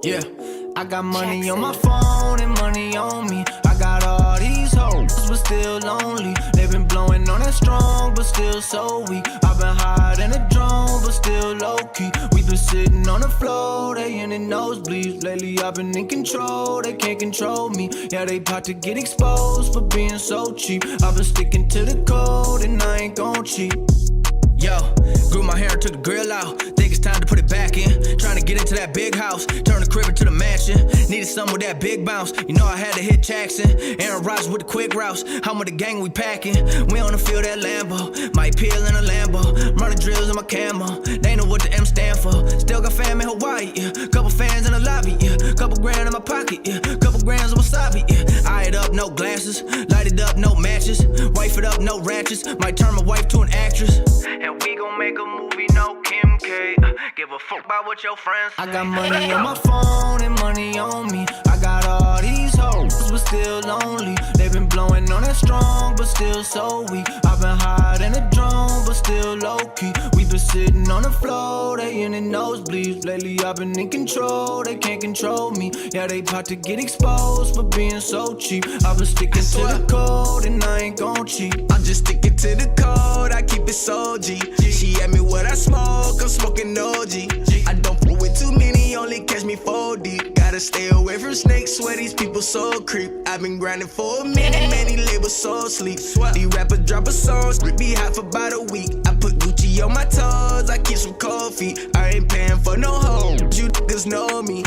Yeah, I got money on my phone and money on me. I got all these hoes, but still lonely. They been blowing on that strong, but still so weak. I've been hiding a drone, but still low-key. We been sitting on the floor, they in the nosebleeds. Lately I've been in control, they can't control me. Yeah, they about to get exposed for being so cheap. I've been sticking to the code and I ain't gon' cheat. Yo, grew my hair and took the grill out. Think it's time to put it back in. Trying to get into that big house, turn the crib into the mansion. Needed something with that big bounce. You know I had to hit Jackson. Aaron Rodgers with the quick routes. I'm with the gang, we packing. We on the field at Lambo. Might peel in a Lambo. Running drills in my camo. They know what the M stand for. Still got fam in Hawaii, yeah. Couple fans in the lobby, yeah. Couple grand in my pocket, yeah. Couple grams of wasabi, yeah. Eye it up, no glasses. Light it up, no matches. Wife it up, no ratchets. Might turn my wife to an actress. And we gon' make a movie, no Kim K. Give a fuck about what your friends say. I got money on my phone and money on me. I got all these hoes, but still lonely. They been blowing on that strong, but still so weak. I've been hiding a drone, but still low-key. We been sitting on the floor, they in the nosebleeds. Lately I've been in control, they can't control me. Yeah, they about to get exposed for being so cheap. I've been sticking to the code and I ain't gon' cheat. I'm just sticking to the code, I keep it so G. She asked me what I smoke, I'm smoking OG. I don't fool with too many, only catch me 4 deep. Gotta stay away from snakes, swear these people so creep. I've been grinding for a minute, many labels so sleep. These rappers drop a song, be hot for about a week. I put Gucci on my toes, I keep some cold feet. I ain't paying for no home, you niggas know me.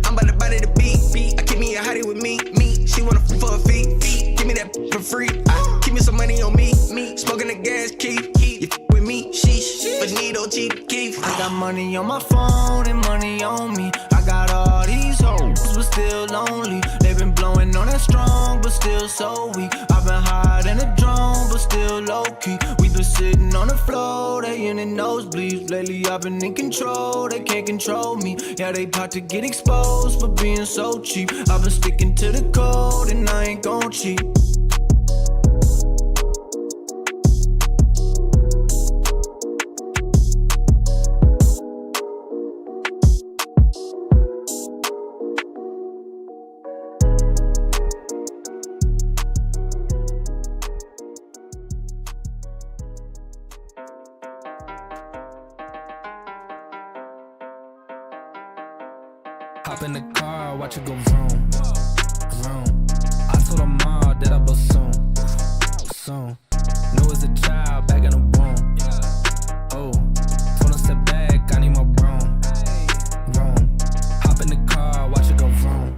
I'm about to body the beat. I keep me a hottie with me. She wanna for a fee. Give me that for free. Keep me some money on me. Smoking the gas key. You with me, sheesh. But need OG Keith. I got money on my phone and money on me. I got all these hoes, but still lonely. They been blowing on that strong, but still so weak. I've been hiding a drone, but still low-key. We been sitting on the floor, they in the nosebleeds. Lately I've been in control, they can't control me. Yeah, they about to get exposed for being so cheap. I've been sticking to the code and I ain't gon' cheat. Hop in the car, watch it go vroom, vroom. I told her mom that I bust soon. Knew as a child, back in the womb. Oh, told her step back, I need my broom. Hop in the car, watch it go vroom.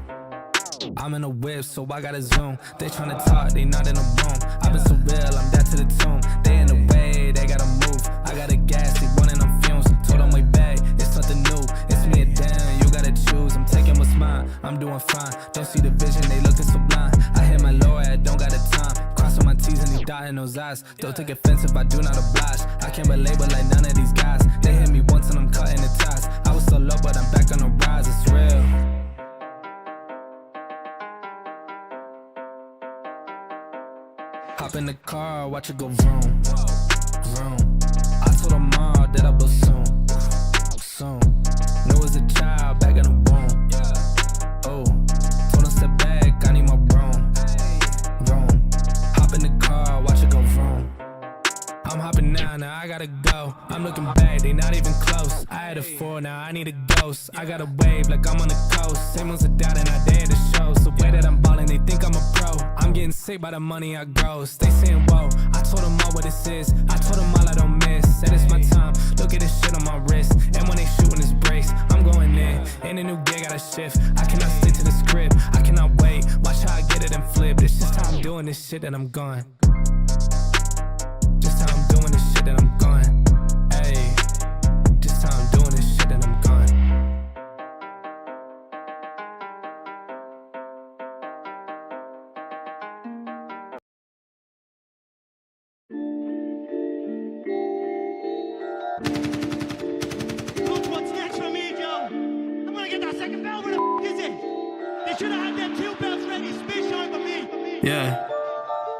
I'm in a whip, so I gotta zoom. They tryna talk, they not in the room. I been so real, I'm dead to the tomb. They in the way, they gotta move. I got a gas, they running on fumes. Told them way back, it's something new. It's me and Dan, you gotta choose. I'm taking what's mine, I'm doing fine. Don't see the vision, they looking so blind. I hit my lawyer, I don't got the time. Crossing my T's and he dotting those eyes. Don't take offense if I do not oblige. I can't belabor like none of these guys. They hit me once and I'm cutting the ties. I was so low, but I'm back on the rise, it's real. Hop in the car, watch it go vroom, vroom. I told her mom that I bust soon. Knew as a child, back in the womb. Oh, told her step back, I need my broom. Hop in the car, watch it go vroom. I'm hopping now I gotta go. I'm looking back, they not even close. I had a 4, now I need a ghost. I got a wave like I'm on the coast. Same ones are down and I dare the show. So way that I'm ballin', they think I'm a pro. I'm getting sick by the money I gross. They saying whoa, I told them all what this is. I told them all I don't miss. Said it's my time, look at this shit on my wrist. And when they shootin' this breaks, I'm going in a new gig, gotta shift. I cannot stick to the script, I cannot wait. Watch how I get it and flip. It's just how I'm doing this shit and I'm gone. Just how I'm doing this shit and I'm gone. Ayy, just how I'm doing this shit and I'm gone. What's next for me, Joe? I'm gonna get that second bell. Where the f is it? They should have had them 2 bells ready. Spit shine for me. Yeah.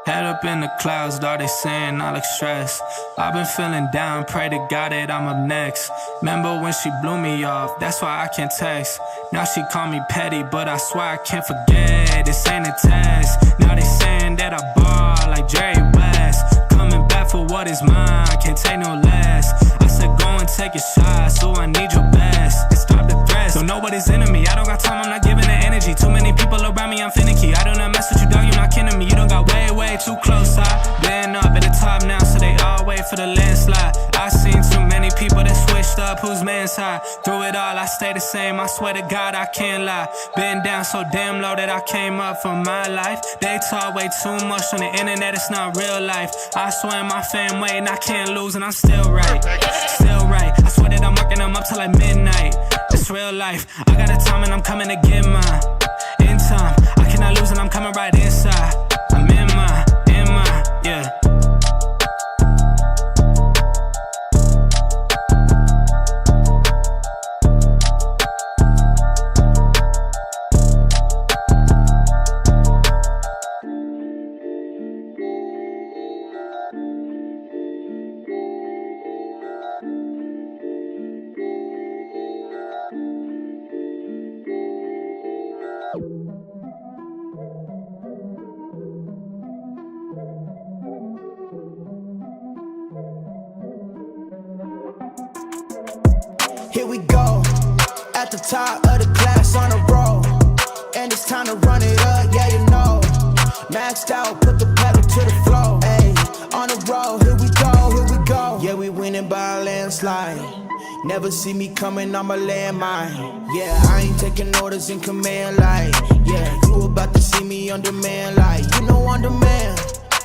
Had a up in the clouds, dog, they saying I look stressed. I've been feeling down, pray to God that I'm up next. Remember when she blew me off, that's why I can't text. Now she call me petty, but I swear I can't forget. This ain't a test. Now they saying that I ball like Jerry West. Coming back for what is mine, can't take no less. I said go and take a shot, so I need your best. And stop the threats, don't know what is into me. I don't got time, I'm not giving the energy. Too many people around me, I'm finicky. I do not mess with you, dog, you're not kidding me. You don't got way too close. I've been up at the top now, so they all wait for the landslide. I seen too many people that switched up, whose man's high. Through it all, I stay the same, I swear to God, I can't lie. Been down so damn low that I came up for my life. They talk way too much on the internet, it's not real life. I swear my fam waiting, I can't lose and I'm still right. Still right, I swear that I'm working them up till like midnight. It's real life, I got a time and I'm coming to get mine. In time, I cannot lose and I'm coming right inside. I'm in my, yeah. Here we go, at the top of the class on a roll. And it's time to run it up, yeah, you know. Maxed out, put the pedal to the floor. Ayy, on the road, here we go. Yeah, we winning by a landslide. Never see me coming, I'm a landmine. Yeah, I ain't taking orders in command like. Yeah, you about to see me on demand like. You know on demand.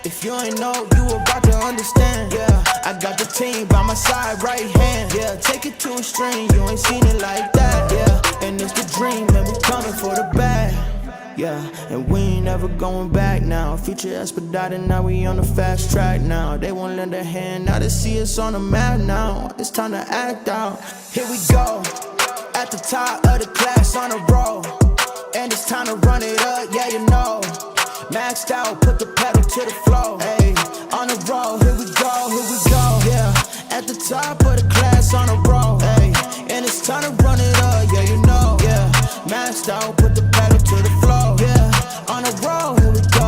If you ain't know, you about to understand. Yeah, I got the team by my side, right hand. Yeah, take it to a string, you ain't seen it like that. Yeah, and it's the dream, and we coming for the bag. Yeah, and we ain't ever going back now. Future expedited, now we on the fast track now. They won't lend a hand, now they see us on the map now. It's time to act out. Here we go, at the top of the class on a roll. And it's time to run it up, yeah, you know. Maxed out, put the pedal to the floor. Ayy, on the road, here we go. Yeah, at the top of the class on a roll. Ayy, and it's time to run it up, yeah, you know. Yeah, maxed out, put the pedal to the floor. Yeah, on the road, here we go.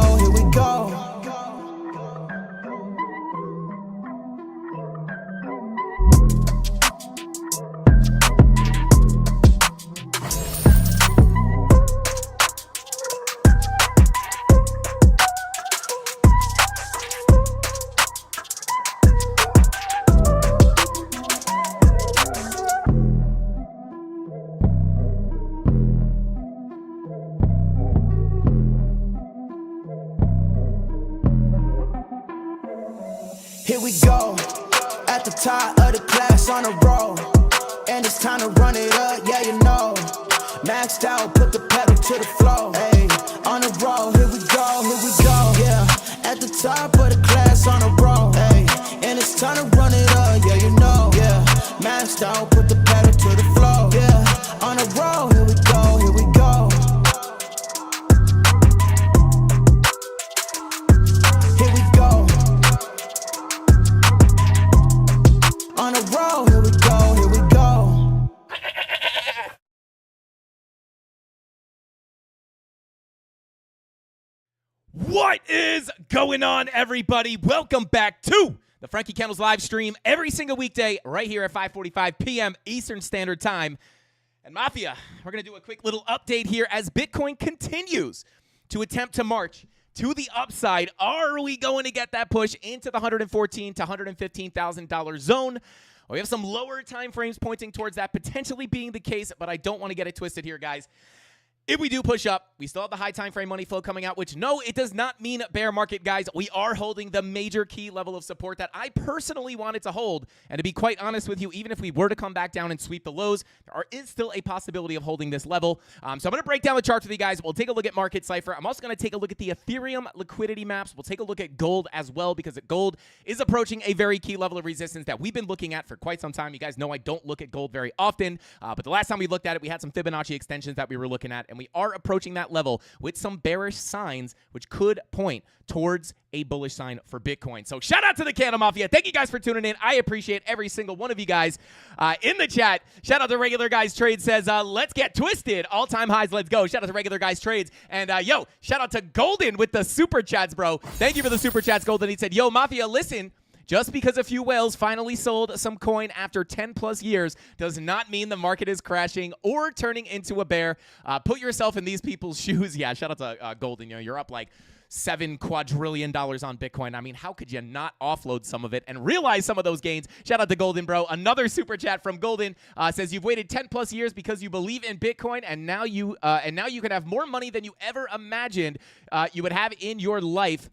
Here we go, at the top of the class on a roll. And it's time to run it up, yeah, you know. Maxed out, put the pedal to the floor. Ayy, on the road, here we go. Yeah, at the top of the class on a roll. Ayy, and it's time to run it up, yeah, you know. Yeah, maxed out, put the pedal to the floor. Yeah, on the road, here we go. Here we go. On a roll, here we go. What is going on, everybody? Welcome back to the Frankie Candles live stream every single weekday right here at 5:45 p.m. Eastern Standard Time. And Mafia, we're going to do a quick little update here as Bitcoin continues to attempt to march to the upside. Are we going to get that push into the $114,000 to $115,000 zone? Well, we have some lower time frames pointing towards that potentially being the case, but I don't want to get it twisted here, guys. If we do push up, we still have the high time frame money flow coming out, which no, it does not mean bear market, guys. We are holding the major key level of support that I personally wanted to hold. And to be quite honest with you, even if we were to come back down and sweep the lows, there is still a possibility of holding this level. So I'm going to break down the charts with you guys. We'll take a look at market cipher. I'm also going to take a look at the Ethereum liquidity maps. We'll take a look at gold as well, because gold is approaching a very key level of resistance that we've been looking at for quite some time. You guys know I don't look at gold very often, but the last time we looked at it, we had some Fibonacci extensions that we were looking at, and and we are approaching that level with some bearish signs, which could point towards a bullish sign for Bitcoin. So shout out to the CandleMafia. Thank you guys for tuning in. I appreciate every single one of you guys in the chat. Shout out to Regular Guys Trade says, let's get twisted. All-time highs, let's go. Shout out to Regular Guys Trades. And yo, shout out to Golden with the super chats, bro. Thank you for the super chats, Golden. He said, yo, Mafia, listen. Just because a few whales finally sold some coin after 10 plus years does not mean the market is crashing or turning into a bear. Put yourself in these people's shoes. Yeah, shout out to Golden. You know, you're up like $7 quadrillion on Bitcoin. I mean, how could you not offload some of it and realize some of those gains? Shout out to Golden, bro. Another super chat from Golden says you've waited 10 plus years because you believe in Bitcoin, and now you can have more money than you ever imagined you would have in your life.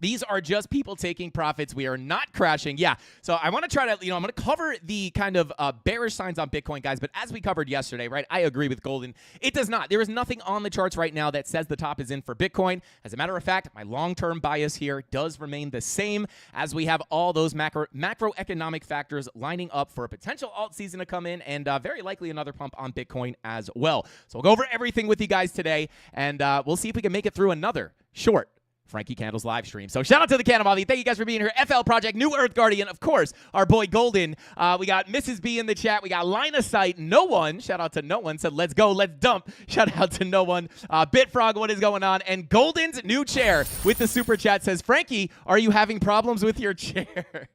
These are just people taking profits. We are not crashing. Yeah, so I want to try to, I'm going to cover the kind of bearish signs on Bitcoin, guys. But as we covered yesterday, right, I agree with Golden. It does not. There is nothing on the charts right now that says the top is in for Bitcoin. As a matter of fact, my long-term bias here does remain the same as we have all those macroeconomic factors lining up for a potential alt season to come in and very likely another pump on Bitcoin as well. So we'll go over everything with you guys today, and we'll see if we can make it through another short Frankie Candles live stream. So shout out to the CandleMafia. Thank you guys for being here. FL Project, New Earth Guardian, of course, our boy Golden. We got Mrs. B in the chat. We got Line of Sight. No One, shout out to No One, said let's go, let's dump. Shout out to No One. Bitfrog, what is going on? And Golden's new chair with the super chat says, Frankie, are you having problems with your chair?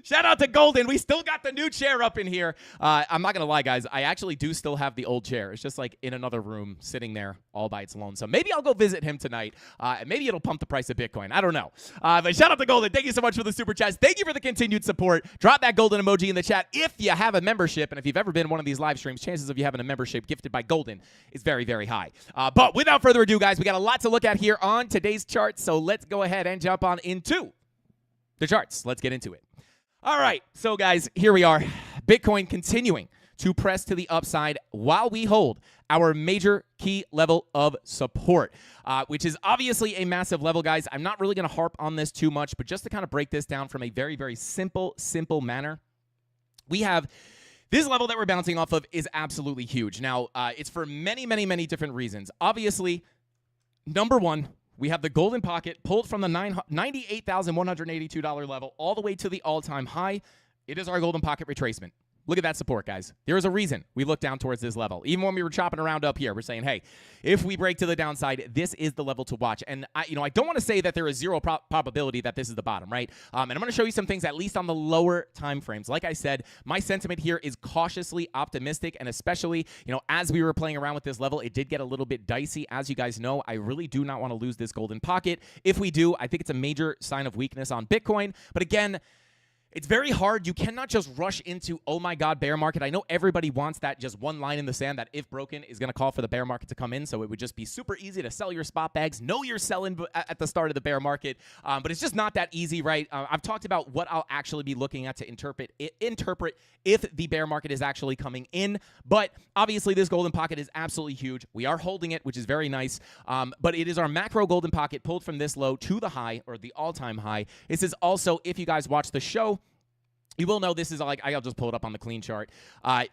Shout out to Golden. We still got the new chair up in here. I'm not going to lie, guys. I actually do still have the old chair. It's just like in another room sitting there all by its own. So maybe I'll go visit him tonight. And maybe it'll pump the price of Bitcoin. I don't know. But shout out to Golden. Thank you so much for the super chats. Thank you for the continued support. Drop that golden emoji in the chat if you have a membership. And if you've ever been one of these live streams, chances of you having a membership gifted by Golden is very, very high. But without further ado, guys, we got a lot to look at here on today's charts. So let's go ahead and jump on into the charts. Let's get into it. All right, so guys, here we are. Bitcoin continuing to press to the upside while we hold our major key level of support, which is obviously a massive level, guys. I'm not really going to harp on this too much, but just to kind of break this down from a very, very simple manner, we have this level that we're bouncing off of is absolutely huge. Now, it's for many, many, many different reasons. Obviously, number one, we have the golden pocket pulled from the $98,182 level all the way to the all-time high. It is our golden pocket retracement. Look at that support, guys. There is a reason we look down towards this level. Even when we were chopping around up here, we're saying, hey, if we break to the downside, this is the level to watch. And I don't want to say that there is zero probability that this is the bottom, right? And I'm going to show you some things, at least on the lower time frames. Like I said, my sentiment here is cautiously optimistic, and especially, as we were playing around with this level, it did get a little bit dicey. As you guys know, I really do not want to lose this golden pocket. If we do, I think it's a major sign of weakness on Bitcoin. But again, it's very hard. You cannot just rush into, oh my God, bear market. I know everybody wants that just one line in the sand that if broken is going to call for the bear market to come in. So it would just be super easy to sell your spot bags. Know you're selling at the start of the bear market. But it's just not that easy, right? I've talked about what I'll actually be looking at to interpret if the bear market is actually coming in. But obviously this golden pocket is absolutely huge. We are holding it, which is very nice. But it is our macro golden pocket pulled from this low to the high, or the all-time high. This is also, if you guys watch the show, you will know this is like, I'll just pull it up on the clean chart.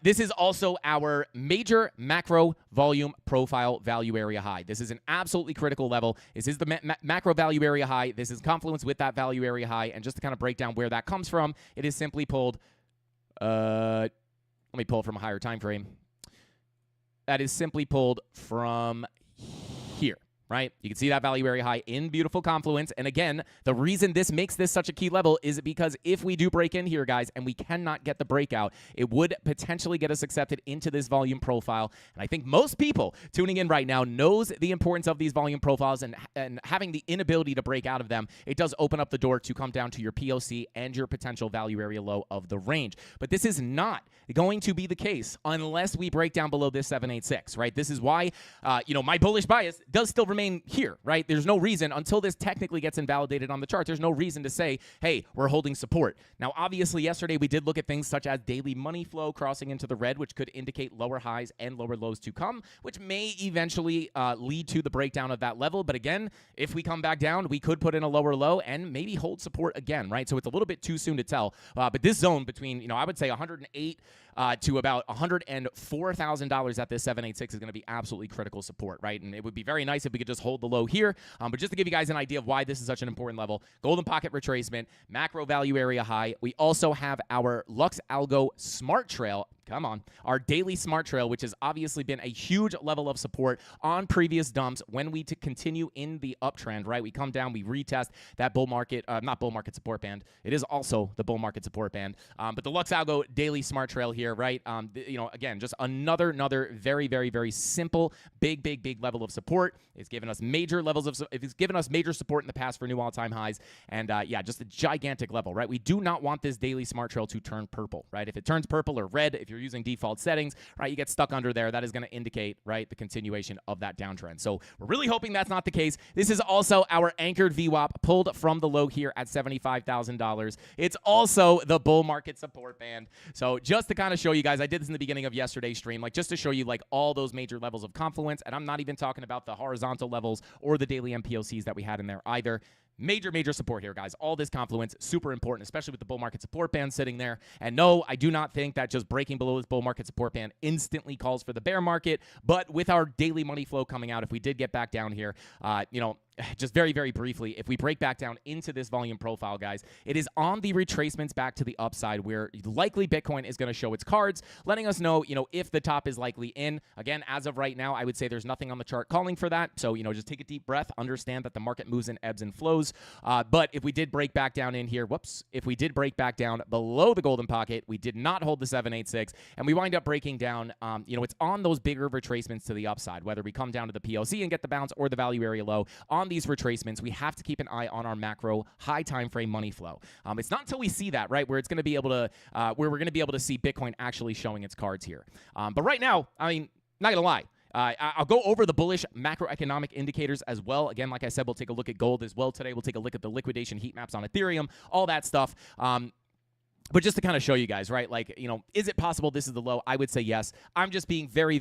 This is also our major macro volume profile value area high. This is an absolutely critical level. This is the macro value area high. This is confluence with that value area high. And just to kind of break down where that comes from, it is simply pulled, let me pull it from a higher time frame. That is simply pulled from here. Right? You can see that value area high in beautiful confluence. And again, the reason this makes this such a key level is because if we do break in here, guys, and we cannot get the breakout, it would potentially get us accepted into this volume profile. And I think most people tuning in right now knows the importance of these volume profiles, and having the inability to break out of them, it does open up the door to come down to your POC and your potential value area low of the range. But this is not going to be the case unless we break down below this 786, right? This is why, my bullish bias does still remain here, right? There's no reason until this technically gets invalidated on the chart. There's no reason to say, hey, we're holding support. Now, obviously, yesterday we did look at things such as daily money flow crossing into the red, which could indicate lower highs and lower lows to come, which may eventually lead to the breakdown of that level. But again, if we come back down, we could put in a lower low and maybe hold support again, right? So it's a little bit too soon to tell. But this zone between, I would say 108 to about $104,000 at this 786 is going to be absolutely critical support, right? And it would be very nice if we could just hold the low here. But just to give you guys an idea of why this is such an important level, golden pocket retracement, macro value area high. We also have our Lux Algo Smart Trail. Come on. Our daily smart trail, which has obviously been a huge level of support on previous dumps when we continue in the uptrend, right? We come down, we retest that bull market, not bull market support band. It is also the bull market support band. But the Lux Algo daily smart trail here, right? Again, just another very, very, very simple, big level of support. It's given us major levels of, it's given us major support in the past for new all-time highs. And yeah, just a gigantic level, right? We do not want this daily smart trail to turn purple, right? If it turns purple or red, if you're using default settings, right, you get stuck under there. That is going to indicate, right, the continuation of that downtrend. So we're really hoping that's not the case. This is also our anchored VWAP pulled from the low here at $75,000. It's also the bull market support band. So just to kind of show you guys, I did this in the beginning of yesterday's stream, like just to show you like all those major levels of confluence, and I'm not even talking about the horizontal levels or the daily MPOCs that we had in there either. Major support here, guys. All this confluence, super important, especially with the bull market support band sitting there. And no, I do not think that just breaking below this bull market support band instantly calls for the bear market. But with our daily money flow coming out, if we did get back down here, just very briefly, if we break back down into this volume profile, guys, it is on the retracements back to the upside where likely Bitcoin is going to show its cards, letting us know, if the top is likely in. Again, as of right now, I would say there's nothing on the chart calling for that. So, just take a deep breath, understand that the market moves in ebbs and flows. But if we did break back down in here, if we did break back down below the golden pocket, we did not hold the 786, and we wind up breaking down, it's on those bigger retracements to the upside, whether we come down to the POC and get the bounce or the value area low. On these retracements, we have to keep an eye on our macro high time frame money flow. It's not until we see that, right, where it's going to be able to, where we're going to be able to see Bitcoin actually showing its cards here. But right now, I mean, not going to lie, I'll go over the bullish macroeconomic indicators as well. Again, like I said, we'll take a look at gold as well today. We'll take a look at the liquidation heat maps on Ethereum, all that stuff. But just to kind of show you guys, right, like, is it possible this is the low? I would say yes. I'm just being very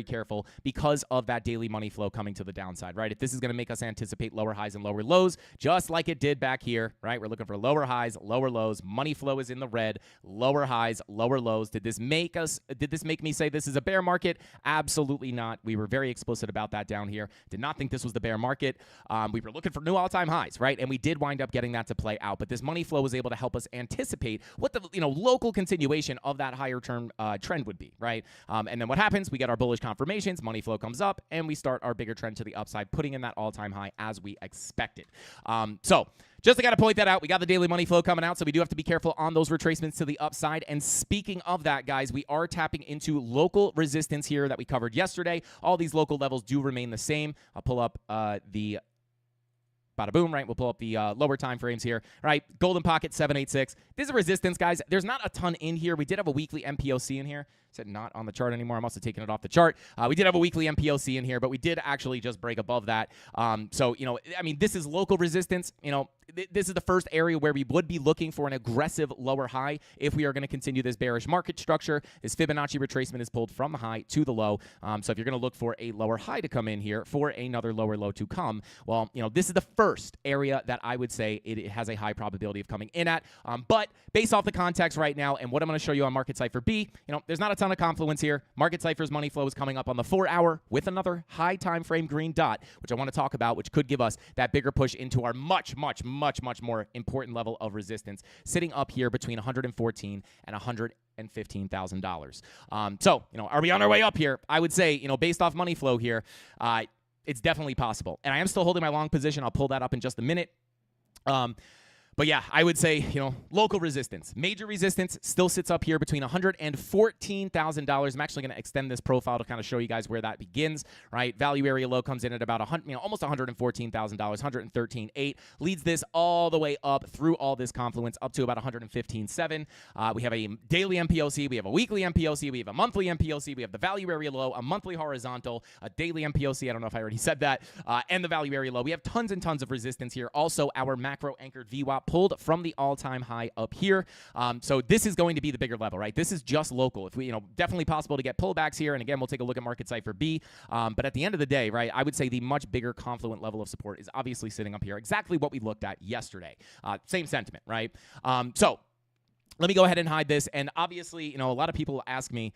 careful because of that daily money flow coming to the downside, right? If this is going to make us anticipate lower highs and lower lows, just like it did back here, right? We're looking for lower highs, lower lows. Money flow is in the red. Lower highs, lower lows. Did this make me say this is a bear market? Absolutely not. We were very explicit about that down here. Did not think this was the bear market. We were looking for new all-time highs, right? And we did wind up getting that to play out. But this money flow was able to help us anticipate what the local continuation of that higher term trend would be, right? And then what happens? We get our bullish confirmations, money flow comes up, and we start our bigger trend to the upside, putting in that all-time high as we expected. So just to kind of point that out, we got the daily money flow coming out, so we do have to be careful on those retracements to the upside. And speaking of that, guys, we are tapping into local resistance here that we covered yesterday. All these local levels do remain the same. I'll pull up the bada boom, right? We'll pull up the lower time frames here, right? Golden pocket 786. This is a resistance, guys. There's not a ton in here. We did have a weekly MPOC in here. Is it not on the chart anymore? I must have taken it off the chart. We did have a weekly MPOC in here, but we did actually just break above that. So, I mean, this is local resistance. This is the first area where we would be looking for an aggressive lower high if we are going to continue this bearish market structure. This Fibonacci retracement is pulled from the high to the low. So if you're going to look for a lower high to come in here for another lower low to come, well, this is the first area that I would say it has a high probability of coming in at. But based off the context right now and what I'm going to show you on Market Cipher B, there's not a ton of confluence here. Market Cipher's money flow is coming up on the 4-hour with another high time frame green dot, which I want to talk about, which could give us that bigger push into our much more important level of resistance, sitting up here between $114,000 and $115,000. So, are we on our way up here? I would say, based off money flow here, it's definitely possible. And I am still holding my long position. I'll pull that up in just a minute. But yeah, I would say, local resistance. Major resistance still sits up here between $114,000. I'm actually going to extend this profile to kind of show you guys where that begins, right? Value area low comes in at about almost $114,000, $113,800. Leads this all the way up through all this confluence up to about $115,700. We have a daily MPOC, we have a weekly MPOC, we have a monthly MPOC, we have the value area low, a monthly horizontal, a daily MPOC, I don't know if I already said that, and the value area low. We have tons and tons of resistance here. Also, our macro anchored VWAP pulled from the all-time high up here. So this is going to be the bigger level, right? This is just local. If we, definitely possible to get pullbacks here. And again, we'll take a look at Market Cipher B. But at the end of the day, right, I would say the much bigger confluent level of support is obviously sitting up here. Exactly what we looked at yesterday. Same sentiment, right? So let me go ahead and hide this. And obviously, a lot of people ask me,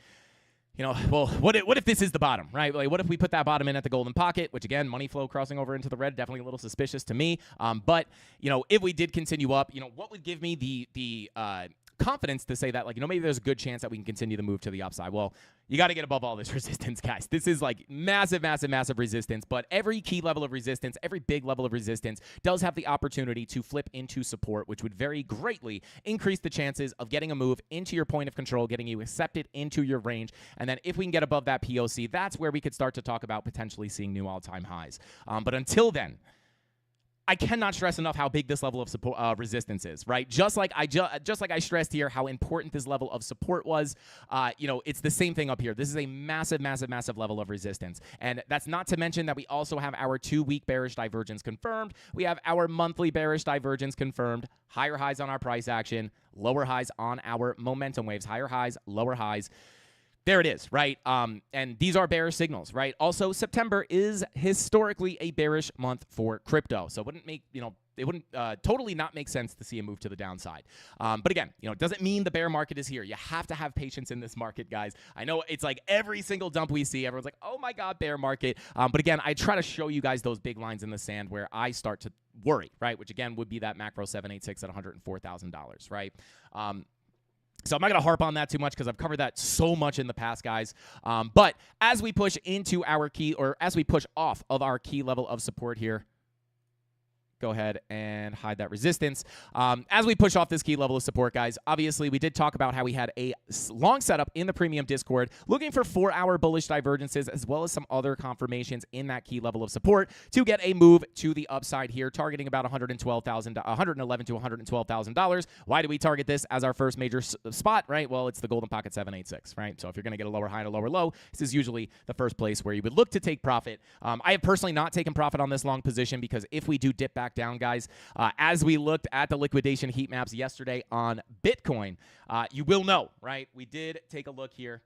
well, what if this is the bottom, right? Like, what if we put that bottom in at the golden pocket, which, again, money flow crossing over into the red, definitely a little suspicious to me. But, if we did continue up, what would give me the confidence to say that, like, maybe there's a good chance that we can continue the move to the upside? Well, you got to get above all this resistance, guys. This is like massive, massive, massive resistance, but every key level of resistance, every big level of resistance does have the opportunity to flip into support, which would very greatly increase the chances of getting a move into your point of control, getting you accepted into your range. And then if we can get above that POC, that's where we could start to talk about potentially seeing new all-time highs. But until then, I cannot stress enough how big this level of support resistance is, right? Just like I stressed here how important this level of support was, it's the same thing up here. This is a massive, massive, massive level of resistance. And that's not to mention that we also have our 2-week bearish divergence confirmed. We have our monthly bearish divergence confirmed, higher highs on our price action, lower highs on our momentum waves, higher highs, lower highs. There it is, right? And these are bearish signals, right? Also, September is historically a bearish month for crypto. So it wouldn't totally not make sense to see a move to the downside. But again, it doesn't mean the bear market is here. You have to have patience in this market, guys. I know it's like every single dump we see, everyone's like, oh my God, bear market. But again, I try to show you guys those big lines in the sand where I start to worry, right? Which again would be that macro 786 at $104,000, right? So I'm not going to harp on that too much because I've covered that so much in the past, guys. But as we push into our key, or as we push off of our key level of support here, go ahead and hide that resistance. As we push off this key level of support, guys, obviously we did talk about how we had a long setup in the premium Discord looking for 4-hour bullish divergences as well as some other confirmations in that key level of support to get a move to the upside here, targeting about $111,000 to $112,000. Why do we target this as our first major spot, right? Well, it's the golden pocket 786, right? So if you're going to get a lower high and a lower low, this is usually the first place where you would look to take profit. I have personally not taken profit on this long position because if we do dip back down, guys, as we looked at the liquidation heat maps yesterday on Bitcoin, you will know, right? We did take a look here.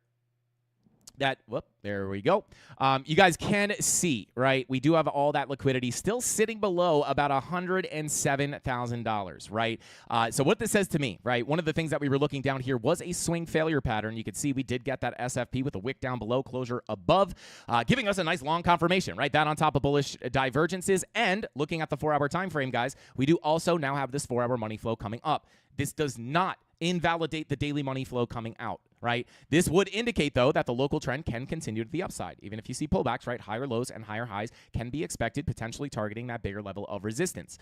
There we go. You guys can see, right? We do have all that liquidity still sitting below about $107,000, right? So what this says to me, right? One of the things that we were looking down here was a swing failure pattern. You could see we did get that SFP with a wick down below, closure above, giving us a nice long confirmation, right? That on top of bullish divergences. And looking at the 4-hour time frame, guys, we do also now have this 4-hour money flow coming up. This does not invalidate the daily money flow coming out, right? This would indicate, though, that the local trend can continue to the upside. Even if you see pullbacks, right, higher lows and higher highs can be expected, potentially targeting that bigger level of resistance.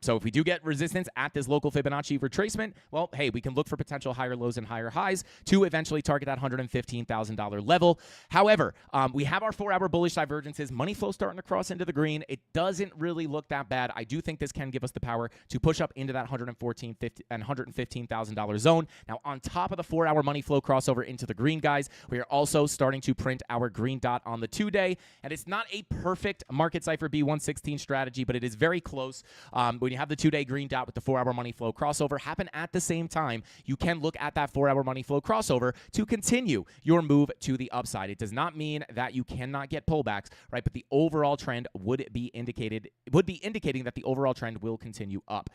So if we do get resistance at this local Fibonacci retracement, well, hey, we can look for potential higher lows and higher highs to eventually target that $115,000 level. However, we have our 4-hour bullish divergences, money flow starting to cross into the green. It doesn't really look that bad. I do think this can give us the power to push up into that $115,000 zone. Now, on top of the 4-hour money flow crossover into the green, guys, we are also starting to print our green dot on the 2-day, and it's not a perfect market cipher B116 strategy, but it is very close. When you have the 2-day green dot with the 4-hour money flow crossover happen at the same time, you can look at that 4-hour money flow crossover to continue your move to the upside. It does not mean that you cannot get pullbacks, right? But the overall trend would be indicating that the overall trend will continue up.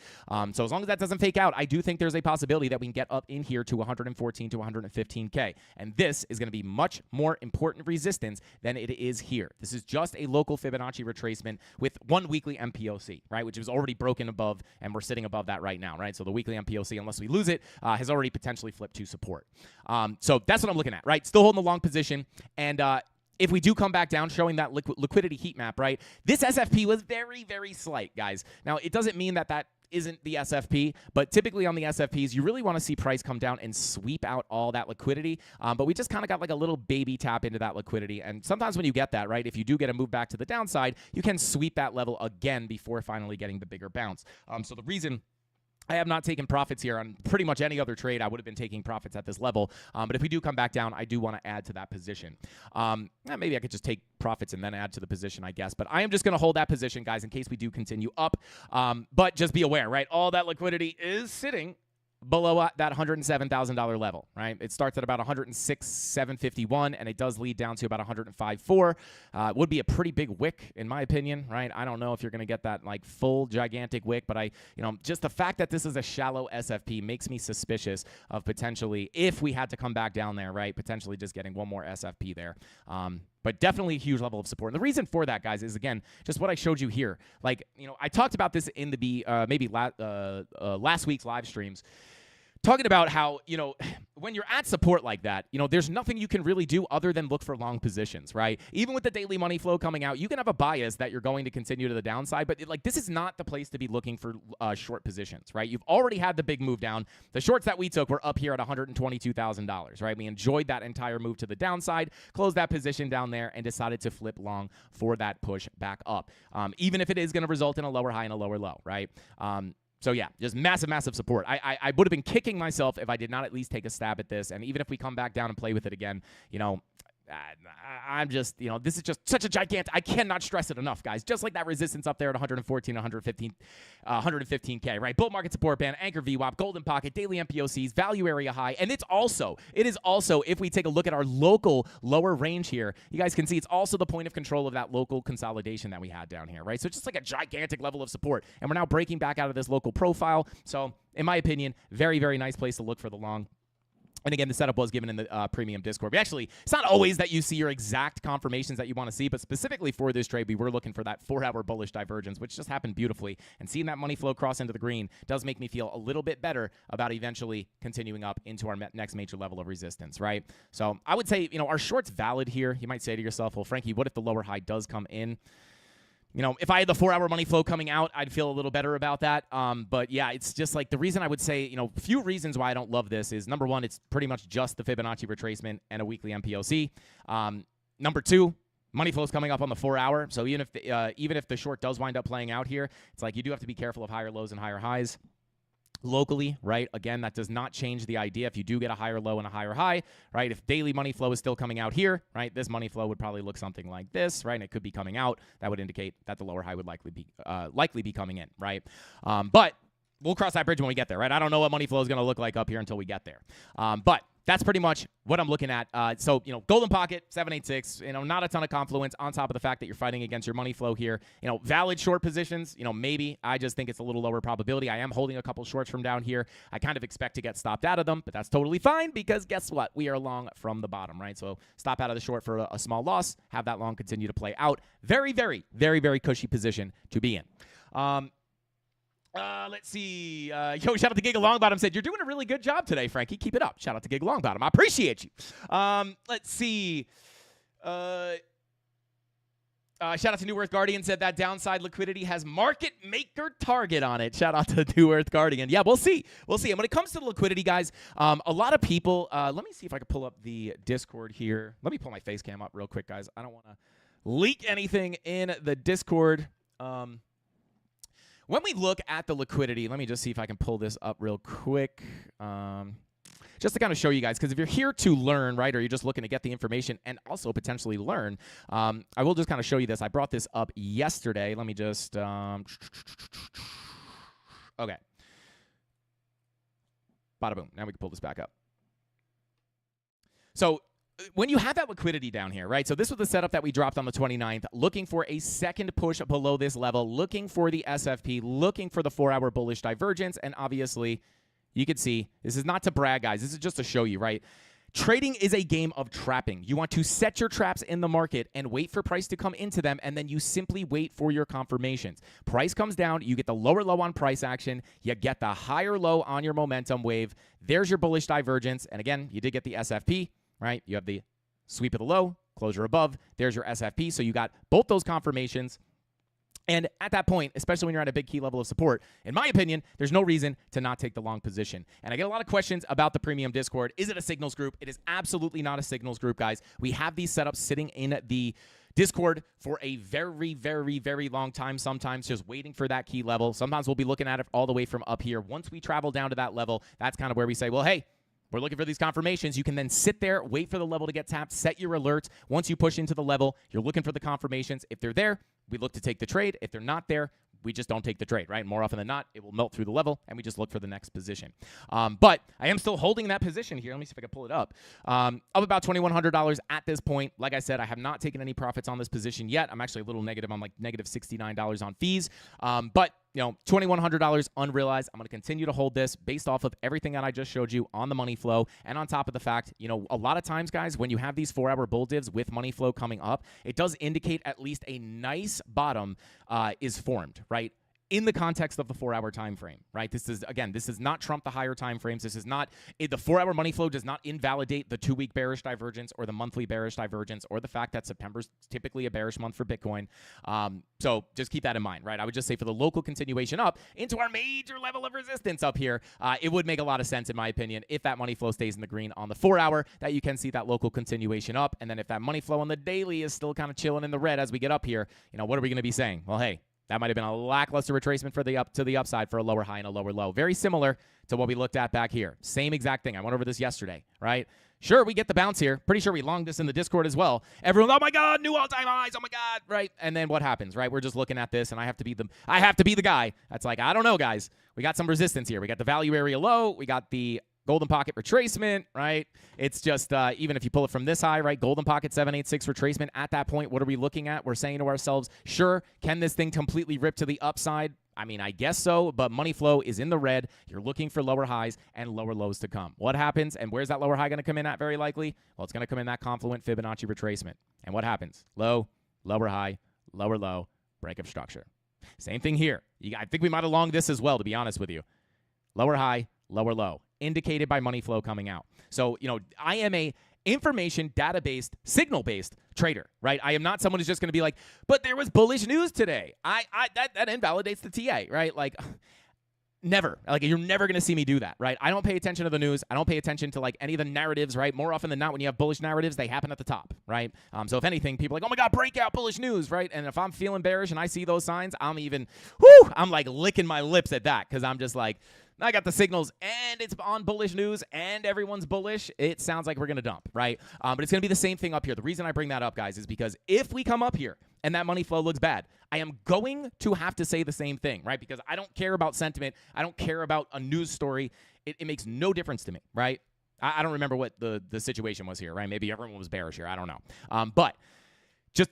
So as long as that doesn't fake out, I do think there's a possibility that we can get up in here to 114 to 115k, and this is going to be much more important resistance than it is here. This is just a local Fibonacci retracement with one weekly MPOC, right, which was already broken above, and we're sitting above that right now, right? So the weekly MPOC, unless we lose it, has already potentially flipped to support. So that's what I'm looking at, right? Still holding the long position, and if we do come back down, showing that liquidity heat map, right, this SFP was very, very slight, guys. Now, it doesn't mean that that isn't the SFP, but typically on the SFPs, you really want to see price come down and sweep out all that liquidity, but we just kind of got like a little baby tap into that liquidity, and sometimes when you get that, right, if you do get a move back to the downside, you can sweep that level again before finally getting the bigger bounce. So the reason I have not taken profits here on pretty much any other trade. I would have been taking profits at this level. But if we do come back down, I do want to add to that position. Maybe I could just take profits and then add to the position, I guess. But I am just going to hold that position, guys, in case we do continue up. But just be aware, right? All that liquidity is sitting below that $107,000 level, right? It starts at about 106,751, and it does lead down to about 105.4. Would be a pretty big wick, in my opinion, right? I don't know if you're going to get that like full gigantic wick, but just the fact that this is a shallow SFP makes me suspicious of potentially, if we had to come back down there, right, potentially just getting one more SFP there. But definitely a huge level of support. And the reason for that, guys, is, again, just what I showed you here. Like, I talked about this in the last week's live streams, talking about how, when you're at support like that, there's nothing you can really do other than look for long positions, right? Even with the daily money flow coming out, you can have a bias that you're going to continue to the downside, but this is not the place to be looking for short positions, right? You've already had the big move down. The shorts that we took were up here at $122,000, right? We enjoyed that entire move to the downside, closed that position down there, and decided to flip long for that push back up, even if it is going to result in a lower high and a lower low, right? So, yeah, just massive, massive support. I would have been kicking myself if I did not at least take a stab at this. And even if we come back down and play with it again, I'm just, this is just such a gigantic. I cannot stress it enough, guys. Just like that resistance up there at 114, 115k, right? Bull market support band, anchor VWAP, golden pocket, daily MPOCs, value area high. And it is also, if we take a look at our local lower range here, you guys can see it's also the point of control of that local consolidation that we had down here, right? So it's just like a gigantic level of support. And we're now breaking back out of this local profile. So, in my opinion, very, very nice place to look for the long. And again, the setup was given in the premium Discord. It's not always that you see your exact confirmations that you want to see, but specifically for this trade, we were looking for that 4-hour bullish divergence, which just happened beautifully. And seeing that money flow cross into the green does make me feel a little bit better about eventually continuing up into our next major level of resistance, right? So I would say, our short's valid here. You might say to yourself, well, Frankie, what if the lower high does come in? If I had the 4-hour money flow coming out, I'd feel a little better about that. But yeah, it's just like the reason I would say, few reasons why I don't love this is, number one, it's pretty much just the Fibonacci retracement and a weekly MPOC. Number two, money flow is coming up on the 4-hour. So even if the short does wind up playing out here, it's like you do have to be careful of higher lows and higher highs. Locally, right? Again, that does not change the idea. If you do get a higher low and a higher high, right? If daily money flow is still coming out here, right? This money flow would probably look something like this, right? And it could be coming out. That would indicate that the lower high would likely be coming in, right? But we'll cross that bridge when we get there, right? I don't know what money flow is going to look like up here until we get there. But that's pretty much what I'm looking at. So, golden pocket, 786, not a ton of confluence on top of the fact that you're fighting against your money flow here. Valid short positions, maybe. I just think it's a little lower probability. I am holding a couple shorts from down here. I kind of expect to get stopped out of them, but that's totally fine because guess what? We are long from the bottom, right? So stop out of the short for a small loss, have that long continue to play out. Very, very, very, very cushy position to be in. Let's see. Shout out to Gig Longbottom said, you're doing a really good job today, Frankie. Keep it up. Shout out to Gig Longbottom. I appreciate you. Let's see. Shout out to New Earth Guardian said that downside liquidity has market maker target on it. Shout out to New Earth Guardian. Yeah, we'll see. We'll see. And when it comes to the liquidity, guys, a lot of people, let me see if I can pull up the Discord here. Let me pull my face cam up real quick, guys. I don't want to leak anything in the Discord. When we look at the liquidity, let me just see if I can pull this up real quick. Just to kind of show you guys, because if you're here to learn, right, or you're just looking to get the information and also potentially learn, I will just kind of show you this. I brought this up yesterday. Let me just, okay. Bada boom. Now we can pull this back up. So when you have that liquidity down here, right? So this was the setup that we dropped on the 29th, looking for a second push below this level, looking for the SFP, looking for the 4-hour bullish divergence, and obviously you can see, this is not to brag, guys. This is just to show you, right? Trading is a game of trapping. You want to set your traps in the market and wait for price to come into them, and then you simply wait for your confirmations. Price comes down, you get the lower low on price action, you get the higher low on your momentum wave. There's your bullish divergence, and again, you did get the SFP, right? You have the sweep of the low, closure above. There's your SFP. So you got both those confirmations. And at that point, especially when you're at a big key level of support, in my opinion, there's no reason to not take the long position. And I get a lot of questions about the premium Discord. Is it a signals group? It is absolutely not a signals group, guys. We have these setups sitting in the Discord for a very, very, very long time, sometimes just waiting for that key level. Sometimes we'll be looking at it all the way from up here. Once we travel down to that level, that's kind of where we say, well, hey, we're looking for these confirmations. You can then sit there, wait for the level to get tapped, set your alerts. Once you push into the level, you're looking for the confirmations. If they're there, we look to take the trade. If they're not there, we just don't take the trade, right? More often than not, it will melt through the level, and we just look for the next position. But I am still holding that position here. Let me see if I can pull it up. Up about $2,100 at this point. Like I said, I have not taken any profits on this position yet. I'm actually a little negative. I'm like negative $69 on fees. But $2,100 unrealized. I'm going to continue to hold this based off of everything that I just showed you on the money flow, and on top of the fact, a lot of times, guys, when you have these 4-hour bull divs with money flow coming up, it does indicate at least a nice bottom is formed, right? In the context of the 4-hour time frame, right? This is not trump the higher time frames. This is not the 4-hour money flow does not invalidate the 2-week bearish divergence or the monthly bearish divergence or the fact that September's typically a bearish month for Bitcoin. So just keep that in mind, right? I would just say for the local continuation up into our major level of resistance up here, it would make a lot of sense, in my opinion, if that money flow stays in the green on the 4-hour, that you can see that local continuation up. And then if that money flow on the daily is still kind of chilling in the red as we get up here, what are we going to be saying? Well, hey, that might have been a lackluster retracement for the upside for a lower high and a lower low. Very similar to what we looked at back here. Same exact thing. I went over this yesterday, right? Sure, we get the bounce here. Pretty sure we longed this in the Discord as well. Everyone, oh my God, new all-time highs, oh my God, right? And then what happens, right? We're just looking at this, and I have to be the guy that's like, I don't know, guys. We got some resistance here. We got the value area low. We got the golden pocket retracement, right? It's just, even if you pull it from this high, right? Golden pocket 786 retracement. At that point, what are we looking at? We're saying to ourselves, sure, can this thing completely rip to the upside? I mean, I guess so, but money flow is in the red. You're looking for lower highs and lower lows to come. What happens, and where's that lower high going to come in at very likely? Well, it's going to come in that confluent Fibonacci retracement. And what happens? Low, lower high, lower low, break of structure. Same thing here. I think we might have longed this as well, to be honest with you. Lower high, lower low, indicated by money flow coming out. So, I am a information data-based, signal-based trader, right? I am not someone who's just going to be like, but there was bullish news today. That invalidates the TA, right? Like, never. Like, you're never going to see me do that, right? I don't pay attention to the news. I don't pay attention to, like, any of the narratives, right? More often than not, when you have bullish narratives, they happen at the top, right? So if anything, people are like, oh my God, breakout bullish news, right? And if I'm feeling bearish and I see those signs, I'm like licking my lips at that, because I'm just like, I got the signals, and it's on bullish news, and everyone's bullish. It sounds like we're going to dump, right? But it's going to be the same thing up here. The reason I bring that up, guys, is because if we come up here and that money flow looks bad, I am going to have to say the same thing, right? Because I don't care about sentiment. I don't care about a news story. It makes no difference to me, right? I don't remember what the situation was here, right? Maybe everyone was bearish here. I don't know. But just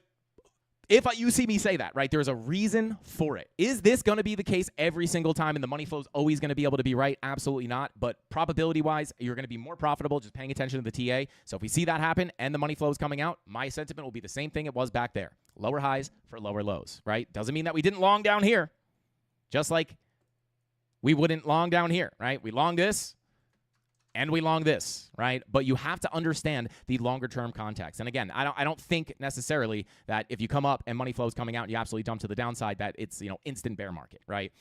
if you see me say that, right, there's a reason for it. Is this going to be the case every single time and the money flow is always going to be able to be right? Absolutely not. But probability-wise, you're going to be more profitable just paying attention to the TA. So if we see that happen and the money flow is coming out, my sentiment will be the same thing it was back there. Lower highs for lower lows, right? Doesn't mean that we didn't long down here, just like we wouldn't long down here, right? We long this, and we long this, right? But you have to understand the longer-term context. And again, I don't think necessarily that if you come up and money flow is coming out and you absolutely dump to the downside, that it's instant bear market, right?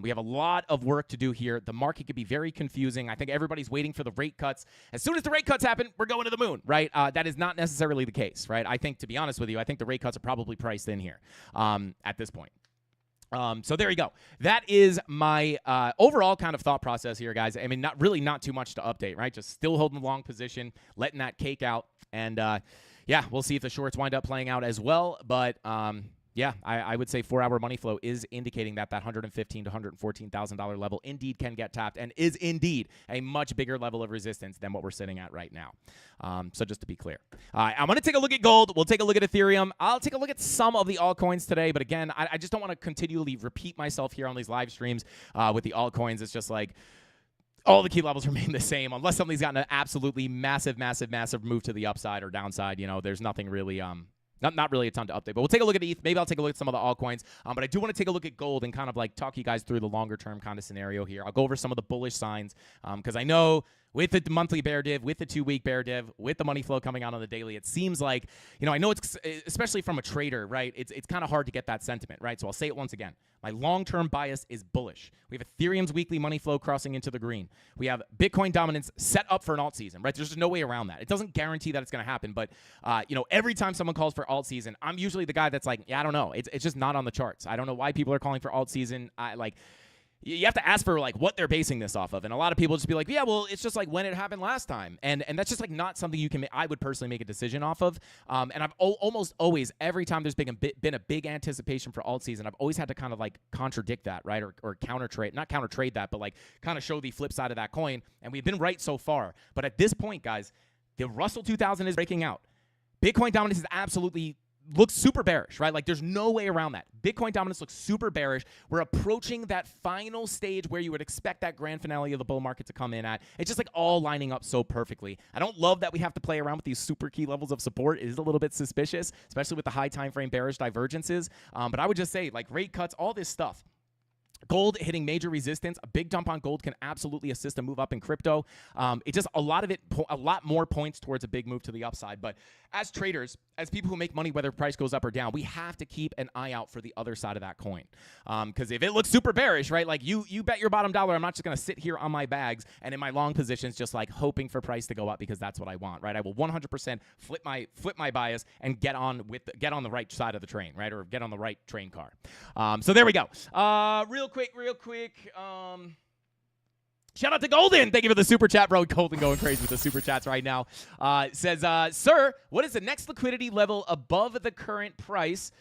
We have a lot of work to do here. The market could be very confusing. I think everybody's waiting for the rate cuts. As soon as the rate cuts happen, we're going to the moon, right? That is not necessarily the case, right? I think, to be honest with you, I think the rate cuts are probably priced in here at this point. So there you go. That is my overall kind of thought process here, guys. I mean, not too much to update, right? Just still holding the long position, letting that cake out. And, yeah, we'll see if the shorts wind up playing out as well. But, yeah, I would say 4-hour money flow is indicating that $115,000 to $114,000 level indeed can get tapped and is indeed a much bigger level of resistance than what we're sitting at right now. So just to be clear. I'm going to take a look at gold. We'll take a look at Ethereum. I'll take a look at some of the altcoins today. But again, I just don't want to continually repeat myself here on these live streams with the altcoins. It's just like all the key levels remain the same unless something's gotten an absolutely massive move to the upside or downside. There's nothing really Not really a ton to update, but we'll take a look at ETH. Maybe I'll take a look at some of the altcoins. But I do want to take a look at gold and kind of like talk you guys through the longer term kind of scenario here. I'll go over some of the bullish signs because I know with the monthly bear div, with the 2-week bear div, with the money flow coming out on the daily, it seems like, I know it's, especially from a trader, right? It's kind of hard to get that sentiment, right? So I'll say it once again. My long-term bias is bullish. We have Ethereum's weekly money flow crossing into the green. We have Bitcoin dominance set up for an alt season, right? There's just no way around that. It doesn't guarantee that it's going to happen, but, every time someone calls for alt season, I'm usually the guy that's like, yeah, I don't know. It's just not on the charts. I don't know why people are calling for alt season. you have to ask for like what they're basing this off of, and a lot of people just be like, yeah, well, it's just like when it happened last time, and that's just like not something you can I would personally make a decision off of. And I've almost always, every time there's been a big anticipation for alt season, I've always had to kind of like contradict that, right, or counter trade, not counter trade that, but like kind of show the flip side of that coin, and we've been right so far. But at this point, guys, the Russell 2000 is breaking out. Bitcoin dominance is absolutely looks super bearish, right? Like there's no way around that. Bitcoin dominance looks super bearish. We're approaching that final stage where you would expect that grand finale of the bull market to come in at. It's just like all lining up so perfectly. I don't love that we have to play around with these super key levels of support. It is a little bit suspicious, especially with the high time frame bearish divergences. But I would just say like rate cuts, all this stuff. Gold hitting major resistance. A big dump on gold can absolutely assist a move up in crypto. It just a lot more points towards a big move to the upside. But as traders, as people who make money, whether price goes up or down, we have to keep an eye out for the other side of that coin. Because if it looks super bearish, right, like you bet your bottom dollar, I'm not just going to sit here on my bags and in my long positions just like hoping for price to go up because that's what I want, right? I will 100% flip my bias and get on the right side of the train, right, or get on the right train car. So there we go. Real quick. Shout out to Golden. Thank you for the super chat, bro. Golden going crazy with the super chats right now. Says, sir, what is the next liquidity level above the current price?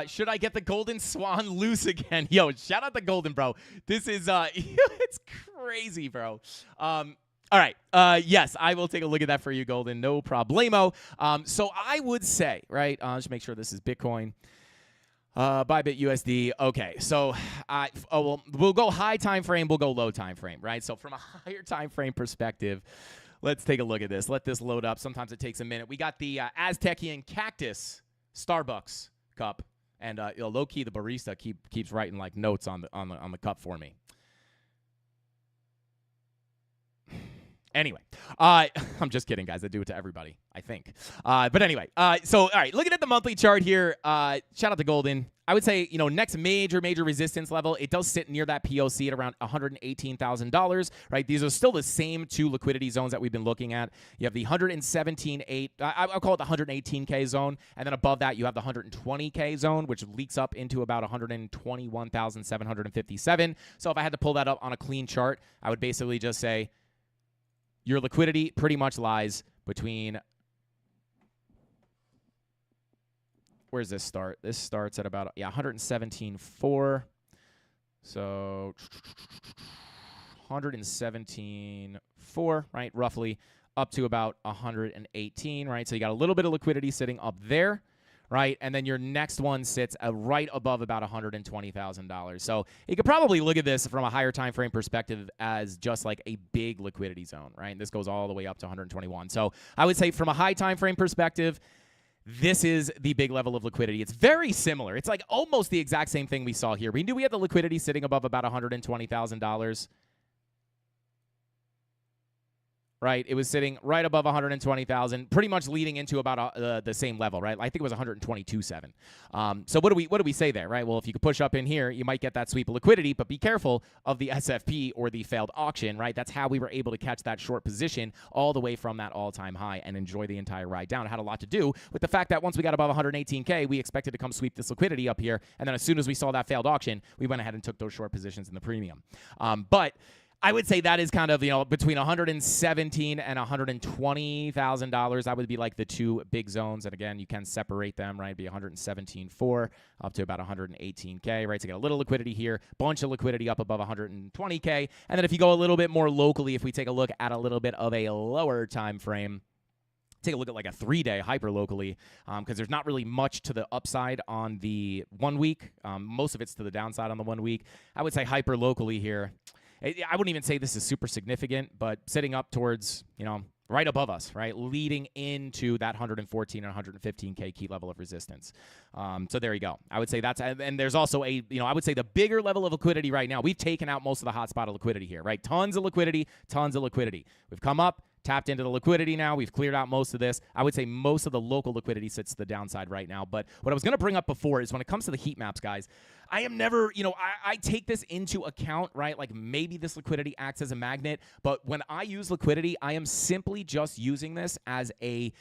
Should I get the Golden Swan loose again? Yo, shout out to Golden, bro. This is, it's crazy, bro. All right. Yes, I will take a look at that for you, Golden. No problemo. So I would say, right, just make sure this is Bitcoin. Bybit USD. Okay, so we'll go high time frame, we'll go low time frame, right? So from a higher time frame perspective, let's take a look at this. Let this load up. Sometimes it takes a minute. We got the Aztecian Cactus Starbucks cup, and low key the barista keeps writing like notes on the cup for me. Anyway, I'm just kidding, guys. I do it to everybody, I think. But anyway, so all right, looking at the monthly chart here, shout out to Golden. I would say, next major resistance level, it does sit near that POC at around $118,000, right? These are still the same two liquidity zones that we've been looking at. You have the 117.8, I'll call it the 118K zone, and then above that you have the 120K zone, which leaks up into about 121,757. So if I had to pull that up on a clean chart, I would basically just say, your liquidity pretty much lies between, where does this start? This starts at about, 117.4. So 117.4, right, roughly, up to about 118, right? So you got a little bit of liquidity sitting up there, right? And then your next one sits right above about $120,000. So you could probably look at this from a higher time frame perspective as just like a big liquidity zone, right? And this goes all the way up to 121. So I would say from a high time frame perspective, this is the big level of liquidity. It's very similar. It's like almost the exact same thing we saw here. We knew we had the liquidity sitting above about $120,000. Right, it was sitting right above 120,000, pretty much leading into about the same level, right? I think it was 122.7. So what do we say there, right? Well, if you could push up in here, you might get that sweep of liquidity, but be careful of the SFP or the failed auction, right? That's how we were able to catch that short position all the way from that all-time high and enjoy the entire ride down. It had a lot to do with the fact that once we got above 118K, we expected to come sweep this liquidity up here, and then as soon as we saw that failed auction, we went ahead and took those short positions in the premium. But I would say that is kind of, between $117,000 and $120,000. That would be like the two big zones. And again, you can separate them, right? It'd be 117.4 up to about 118K, right? So you get a little liquidity here, bunch of liquidity up above 120K. And then if you go a little bit more locally, if we take a look at a little bit of a lower time frame, take a look at like a 3-day hyper locally, because there's not really much to the upside on the 1 week. Most of it's to the downside on the 1 week. I would say hyper locally here, I wouldn't even say this is super significant, but sitting up towards, right above us, right, leading into that 114 and 115K key level of resistance. So there you go. I would say that's, and there's also I would say the bigger level of liquidity right now. We've taken out most of the hotspot of liquidity here, right? Tons of liquidity. We've come up, tapped into the liquidity now. We've cleared out most of this. I would say most of the local liquidity sits to the downside right now. But what I was going to bring up before is when it comes to the heat maps, guys, I am never, I take this into account, right? Like maybe this liquidity acts as a magnet, but when I use liquidity, I am simply just using this as if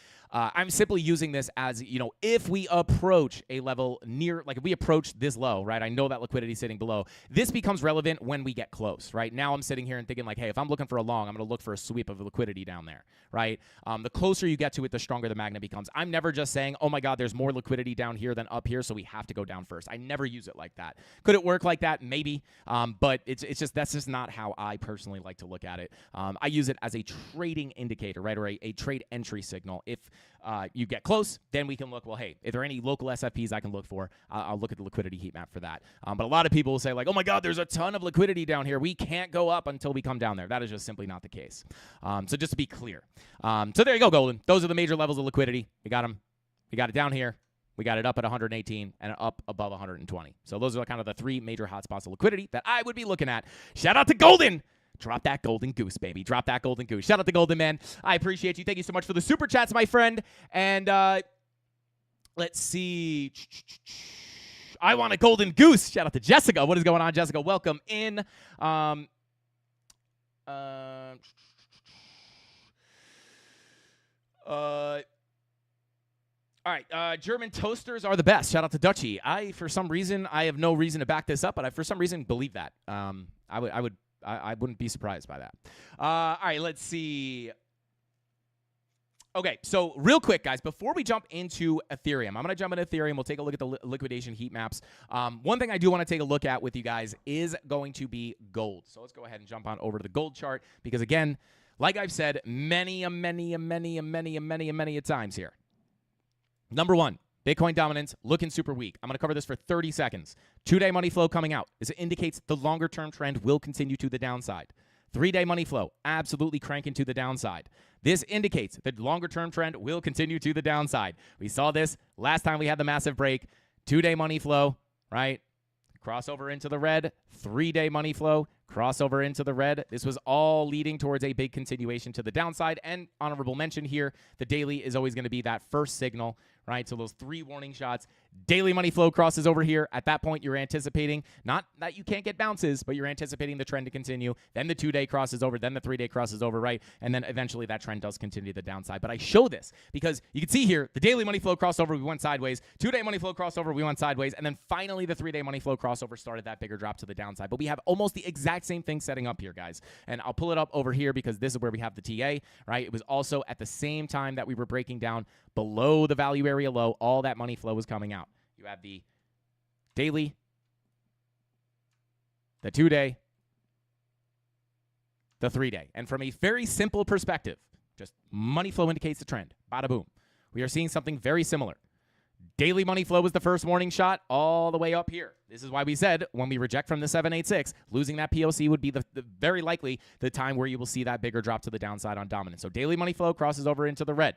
we approach a level near, like if we approach this low, right? I know that liquidity sitting below. This becomes relevant when we get close, right? Now I'm sitting here and thinking like, hey, if I'm looking for a long, I'm going to look for a sweep of liquidity down there, right? The closer you get to it, the stronger the magnet becomes. I'm never just saying, oh my God, there's more liquidity down here than up here, so we have to go down first. I never use it like that. Could it work like that? Maybe, but that's just not how I personally like to look at it. I use it as a trading indicator, right, or a trade entry signal. If you get close, then we can look, well, hey, if there are any local SFPs I can look for, I'll look at the liquidity heat map for that. But a lot of people will say like, oh my God, there's a ton of liquidity down here. We can't go up until we come down there. That is just simply not the case. So just to be clear. So there you go, Golden. Those are the major levels of liquidity. We got them. We got it down here. We got it up at 118 and up above 120. So those are kind of the three major hotspots of liquidity that I would be looking at. Shout out to Golden. Drop that golden goose, baby. Drop that golden goose. Shout out to Golden, man. I appreciate you. Thank you so much for the super chats, my friend. And let's see. I want a golden goose. Shout out to Jessica. What is going on, Jessica? Welcome in. All right, German toasters are the best. Shout out to Dutchy. For some reason, I have no reason to back this up, but I, for some reason, believe that. I wouldn't be surprised by that. All right, let's see. Okay, so real quick, guys, before we jump into Ethereum, I'm going to jump into Ethereum. We'll take a look at the liquidation heat maps. One thing I do want to take a look at with you guys is going to be gold. So let's go ahead and jump on over to the gold chart because, again, like I've said many a times here. Number one, Bitcoin dominance looking super weak. I'm going to cover this for 30 seconds. 2-day money flow coming out. This indicates the longer-term trend will continue to the downside. 3-day money flow absolutely cranking to the downside. This indicates that longer-term trend will continue to the downside. We saw this last time we had the massive break. 2-day money flow, right? Crossover into the red. 3-day money flow, crossover into the red. This was all leading towards a big continuation to the downside. And honorable mention here, the daily is always going to be that first signal, right? So those 3 warning shots, daily money flow crosses over here. At that point, you're anticipating, not that you can't get bounces, but you're anticipating the trend to continue. Then the 2-day crosses over, then the 3-day crosses over, right? And then eventually that trend does continue to the downside. But I show this because you can see here, the daily money flow crossover, we went sideways. 2-day money flow crossover, we went sideways. And then finally the 3-day money flow crossover started that bigger drop to the downside. But we have almost the exact same thing setting up here, guys. And I'll pull it up over here because this is where we have the TA, right? It was also at the same time that we were breaking down below the value area low, all that money flow was coming out. You have the daily, the 2-day, the 3-day. And from a very simple perspective, just money flow indicates the trend. Bada boom. We are seeing something very similar. Daily money flow was the first warning shot all the way up here. This is why we said when we reject from the 786, losing that POC would be the very likely the time where you will see that bigger drop to the downside on dominance. So daily money flow crosses over into the red.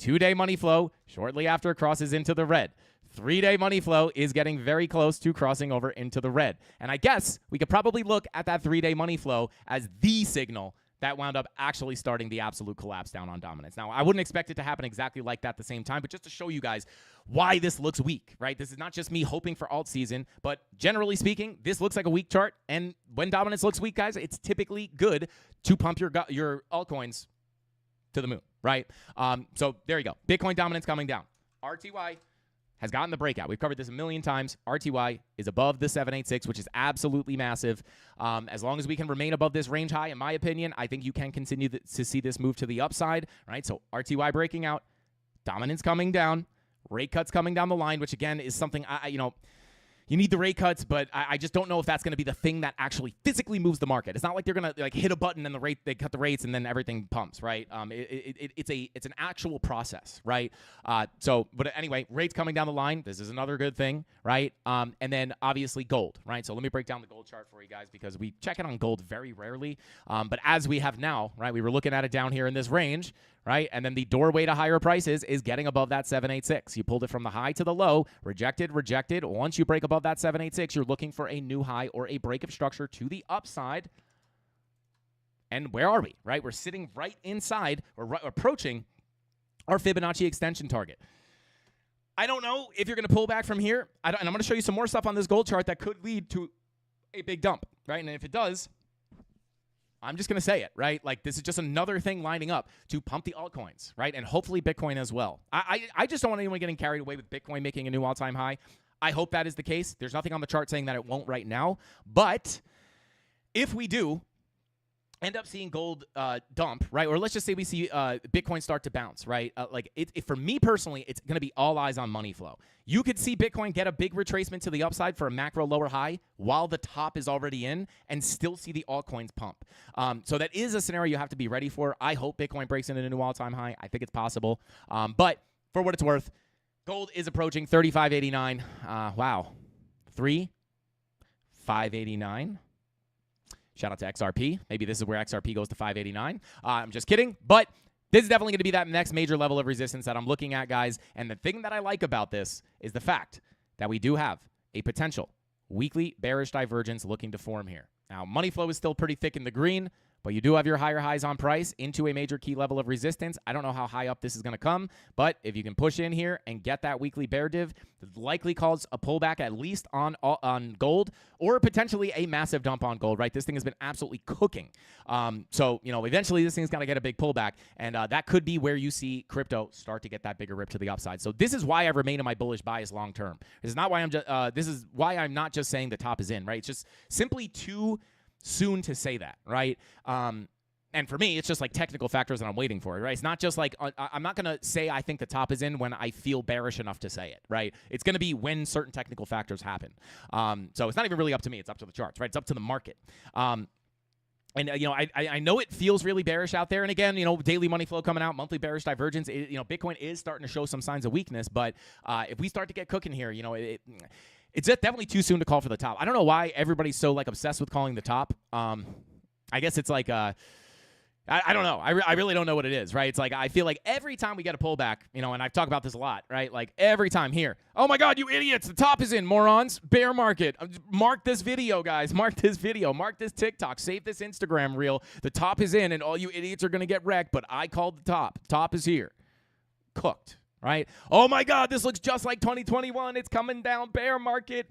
2-day money flow shortly after crosses into the red. 3-day money flow is getting very close to crossing over into the red. And I guess we could probably look at that 3-day money flow as the signal that wound up actually starting the absolute collapse down on dominance. Now, I wouldn't expect it to happen exactly like that at the same time, but just to show you guys why this looks weak, right? This is not just me hoping for alt season, but generally speaking, this looks like a weak chart. And when dominance looks weak, guys, it's typically good to pump your altcoins to the moon, right? So there you go. Bitcoin dominance coming down. RTY has gotten the breakout. We've covered this a million times. RTY is above the 786, which is absolutely massive. As long as we can remain above this range high, in my opinion, I think you can continue to see this move to the upside, right? So RTY breaking out, dominance coming down, rate cuts coming down the line, which again is something you need the rate cuts, but I just don't know if that's going to be the thing that actually physically moves the market. It's not like they're going to hit a button and they cut the rates and then everything pumps, right? It's an actual process, right? But anyway, rates coming down the line. This is another good thing, right? And then obviously gold, right? So let me break down the gold chart for you guys because we check it on gold very rarely. But as we have now, right? We were looking at it down here in this range, right? And then the doorway to higher prices is getting above that 786. You pulled it from the high to the low, rejected. Once you break above that 786, you're looking for a new high or a break of structure to the upside. And where are we, right? We're sitting right inside or approaching our Fibonacci extension target. I don't know if you're going to pull back from here. And I'm going to show you some more stuff on this gold chart that could lead to a big dump, right? And if it does, I'm just going to say it, right? Like, this is just another thing lining up to pump the altcoins, right? And hopefully Bitcoin as well. I just don't want anyone getting carried away with Bitcoin making a new all-time high. I hope that is the case. There's nothing on the chart saying that it won't right now. But if we do end up seeing gold dump, right? Or let's just say we see Bitcoin start to bounce, right? For me personally, it's going to be all eyes on money flow. You could see Bitcoin get a big retracement to the upside for a macro lower high while the top is already in and still see the altcoins pump. So that is a scenario you have to be ready for. I hope Bitcoin breaks into a new all-time high. I think it's possible. But for what it's worth, gold is approaching 35.89. Wow. 589. Shout out to XRP. Maybe this is where XRP goes to 589. I'm just kidding. But this is definitely going to be that next major level of resistance that I'm looking at, guys. And the thing that I like about this is the fact that we do have a potential weekly bearish divergence looking to form here. Now, money flow is still pretty thick in the green, but you do have your higher highs on price into a major key level of resistance. I don't know how high up this is going to come, but if you can push in here and get that weekly bear div, it likely cause a pullback at least on gold or potentially a massive dump on gold, right? This thing has been absolutely cooking. So, eventually this thing's got to get a big pullback, and that could be where you see crypto start to get that bigger rip to the upside. So this is why I remain in my bullish bias long term. This is why I'm not just saying the top is in, right? It's just simply too soon to say that, right? And for me, it's just like technical factors that I'm waiting for, right? It's not just like I'm not going to say I think the top is in when I feel bearish enough to say it, right? It's going to be when certain technical factors happen. So it's not even really up to me. It's up to the charts, right? It's up to the market. And I know it feels really bearish out there. And again, daily money flow coming out, monthly bearish divergence. Bitcoin is starting to show some signs of weakness. But if we start to get cooking here, it's definitely too soon to call for the top. I don't know why everybody's so obsessed with calling the top. I guess it's I don't know. I really don't know what it is, right? It's I feel like every time we get a pullback, and I've talked about this a lot, right? Every time here, oh my God, you idiots, the top is in, morons, bear market. Mark this video, guys. Mark this video. Mark this TikTok. Save this Instagram reel. The top is in, and all you idiots are going to get wrecked, but I called the top. Top is here. Cooked, right? Oh my God, this looks just like 2021. It's coming down, bear market.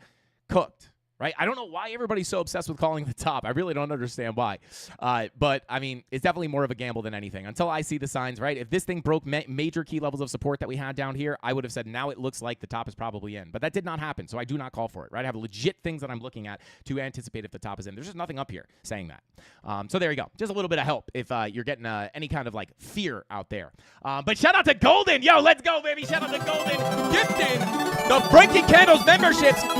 Cooked. Right? I don't know why everybody's so obsessed with calling the top. I really don't understand why. But, it's definitely more of a gamble than anything. Until I see the signs, right? If this thing broke major key levels of support that we had down here, I would have said now it looks like the top is probably in. But that did not happen, so I do not call for it, right? I have legit things that I'm looking at to anticipate if the top is in. There's just nothing up here saying that. So there you go. Just a little bit of help if you're getting any kind of fear out there. But shout out to Golden. Yo, let's go, baby. Shout out to Golden. Gifted the Frankie Candles memberships 50.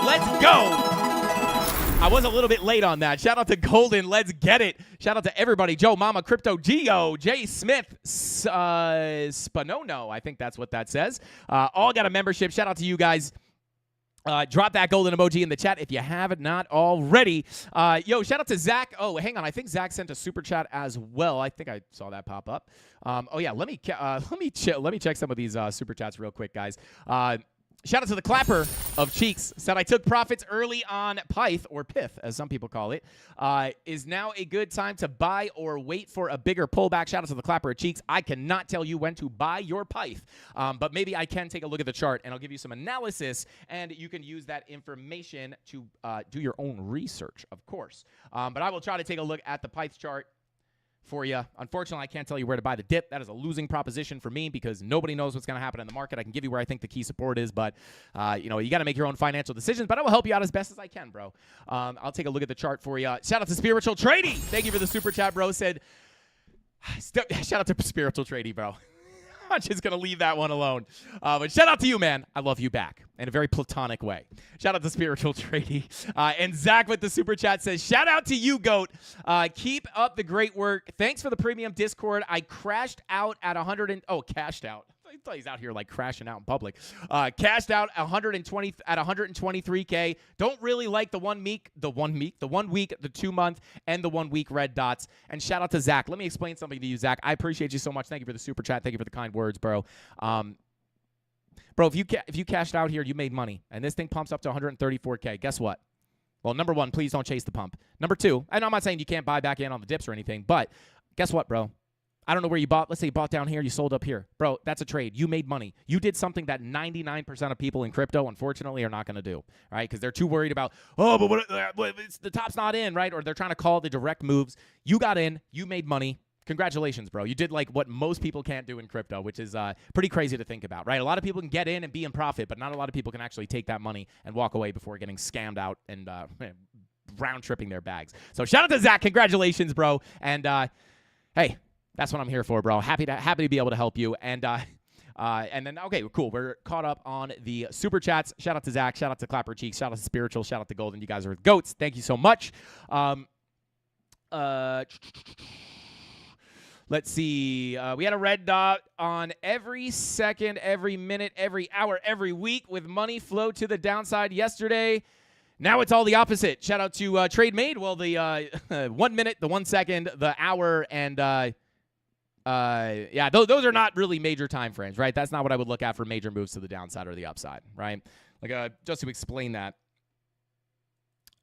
Let's go. I was a little bit late on that. Shout out to Golden. Let's get it. Shout out to everybody. Joe, Mama, Crypto, Geo, Jay Smith, Spanono. I think that's what that says. All got a membership. Shout out to you guys. Drop that golden emoji in the chat if you have not already. Yo, shout out to Zach. Oh, hang on. I think Zach sent a super chat as well. I think I saw that pop up. Oh yeah. Let me check some of these super chats real quick, guys. Shout out to the Clapper of Cheeks. Said I took profits early on Pyth, or Pith, as some people call it. Is now a good time to buy or wait for a bigger pullback? Shout out to the Clapper of Cheeks. I cannot tell you when to buy your Pyth, but maybe I can take a look at the chart, and I'll give you some analysis, and you can use that information to do your own research, of course. But I will try to take a look at the Pyth chart for you. Unfortunately, I can't tell you where to buy the dip. That is a losing proposition for me because nobody knows what's going to happen in the market. I can give you where I think the key support is, but you got to make your own financial decisions. But I will help you out as best as I can, bro. I'll take a look at the chart for you. Shout out to Spiritual Trading. Thank you for the super chat, bro. Said, shout out to Spiritual Trading, bro. I'm just going to leave that one alone. But shout out to you, man. I love you back in a very platonic way. Shout out to Spiritual Trading. And Zach with the super chat says, shout out to you, GOAT. Keep up the great work. Thanks for the premium Discord. I crashed out at 100 cashed out. I thought he's out here crashing out in public. Cashed out 120 at 123K. Don't really like the 1 week, the 2 month, and the 1 week red dots. And shout out to Zach. Let me explain something to you, Zach. I appreciate you so much. Thank you for the super chat. Thank you for the kind words, bro. Bro, if you cashed out here, you made money, and this thing pumps up to 134K. Guess what? Well, number one, please don't chase the pump. Number two, and I'm not saying you can't buy back in on the dips or anything, but guess what, bro? I don't know where you bought. Let's say you bought down here, you sold up here. Bro, that's a trade. You made money. You did something that 99% of people in crypto, unfortunately, are not going to do, right? Because they're too worried about, oh, but the top's not in, right? Or they're trying to call the direct moves. You got in. You made money. Congratulations, bro. You did like what most people can't do in crypto, which is pretty crazy to think about, right? A lot of people can get in and be in profit, but not a lot of people can actually take that money and walk away before getting scammed out and round-tripping their bags. So shout out to Zach. Congratulations, bro. And, hey, that's what I'm here for, bro. Happy to be able to help you. And then, okay, cool. We're caught up on the super chats. Shout out to Zach. Shout out to Clapper Cheeks. Shout out to Spiritual. Shout out to Golden. You guys are goats. Thank you so much. Let's see. We had a red dot on every second, every minute, every hour, every week with money flow to the downside yesterday. Now it's all the opposite. Shout out to Trade Made. Well, the 1 minute, the 1 second, the hour, and yeah, those are not really major time frames, right? That's not what I would look at for major moves to the downside or the upside, right? Like just to explain that,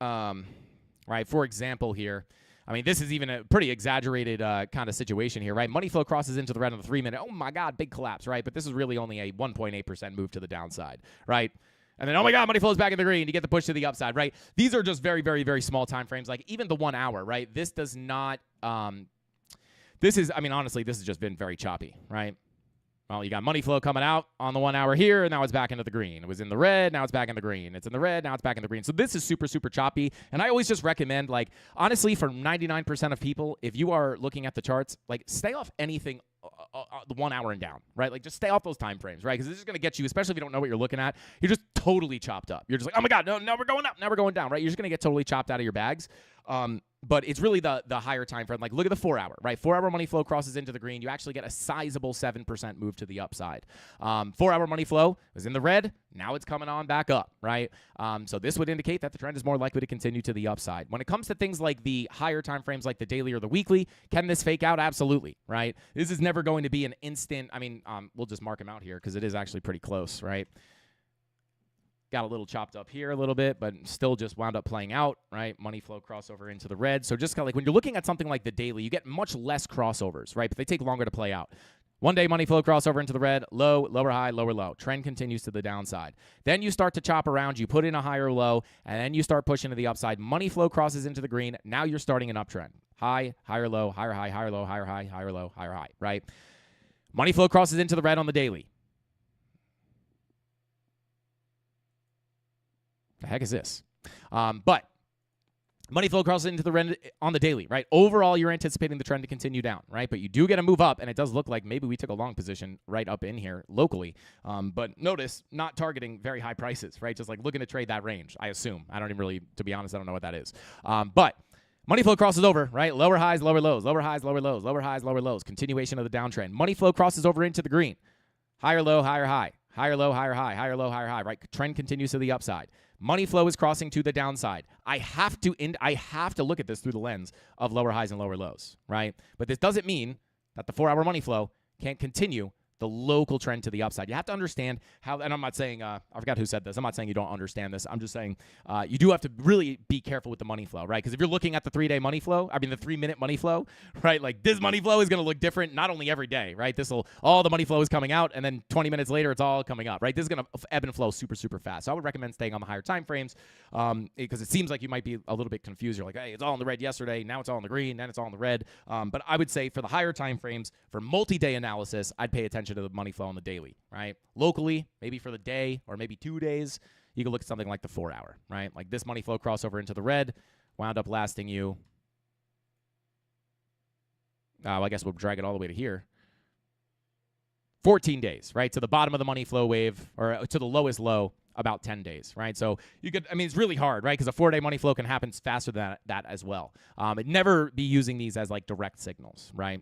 right? For example, here, I mean, this is even a pretty exaggerated kind of situation here, right? Money flow crosses into the red on the 3 minute. Oh my God, big collapse, right? But this is really only a 1.8% move to the downside, right? And then, oh my God, money flows back in the green. You get the push to the upside, right? These are just very, very, very small time frames. Like even the 1 hour, right? This does not. This is, I mean, honestly, this has just been very choppy, right? Well, you got money flow coming out on the 1 hour here, and now it's back into the green. It was in the red, now it's back in the green. It's in the red, now it's back in the green. So this is super, super choppy. And I always just recommend, like, honestly, for 99% of people, if you are looking at the charts, like, stay off anything the 1 hour and down, right? Like, just stay off those time frames, right? Because this is going to get you, especially if you don't know what you're looking at, you're just totally chopped up. You're just like, oh my God, no, we're going up, now we're going down, right? You're just going to get totally chopped out of your bags. But it's really the higher time frame. Like, look at the 4 hour, right? 4 hour money flow crosses into the green. You actually get a sizable 7% move to the upside. 4 hour money flow was in the red. Now it's coming on back up, right? So this would indicate that the trend is more likely to continue to the upside. When it comes to things like the higher time frames, like the daily or the weekly, can this fake out? Absolutely, right? This is never going to be an instant. I mean, we'll just mark him out here because it is actually pretty close, right? Got a little chopped up here a little bit, but still just wound up playing out, right? Money flow crossover into the red. So just kind of like when you're looking at something like the daily, you get much less crossovers, right? But they take longer to play out. 1 day money flow crossover into the red, low, lower high, lower low. Trend continues to the downside. Then you start to chop around, you put in a higher low, and then you start pushing to the upside. Money flow crosses into the green. Now you're starting an uptrend. High, higher low, higher high, higher low, higher high, higher low, higher high, right? Money flow crosses into the red on the daily. The heck is this? But money flow crosses into the red on the daily, right? Overall, you're anticipating the trend to continue down, right? But you do get a move up, and it does look like maybe we took a long position right up in here locally. But notice, not targeting very high prices, right? Just like looking to trade that range, I assume. I don't even really, to be honest, I don't know what that is. But money flow crosses over, right? Lower highs, lower lows, lower highs, lower lows, lower highs, lower lows. Continuation of the downtrend. Money flow crosses over into the green. Higher low, higher high. Higher low, higher high. Higher low, higher high, right? Trend continues to the upside. Money flow is crossing to the downside. I have to look at this through the lens of lower highs and lower lows, right? But this doesn't mean that the 4 hour money flow can't continue the local trend to the upside. You have to understand how, and I'm not saying, I forgot who said this. I'm not saying you don't understand this. I'm just saying you do have to really be careful with the money flow, right? Because if you're looking at the 3 day money flow, I mean the 3 minute money flow, right? Like this money flow is going to look different not only every day, right? All the money flow is coming out, and then 20 minutes later, it's all coming up, right? This is going to ebb and flow super, super fast. So I would recommend staying on the higher time frames because it seems like you might be a little bit confused. You're like, hey, it's all in the red yesterday. Now it's all in the green. Then it's all in the red. But I would say for the higher time frames, for multi-day analysis, I'd pay attention to the money flow on the daily, right? Locally, maybe for the day or maybe 2 days, you can look at something like the 4 hour, right? Like this money flow crossover into the red wound up lasting you, well, I guess we'll drag it all the way to here. 14 days, right? To the bottom of the money flow wave or to the lowest low, about 10 days, right? So you could, I mean, it's really hard, right? Because a 4 day money flow can happen faster than that as well. I'd never be using these as like direct signals, right?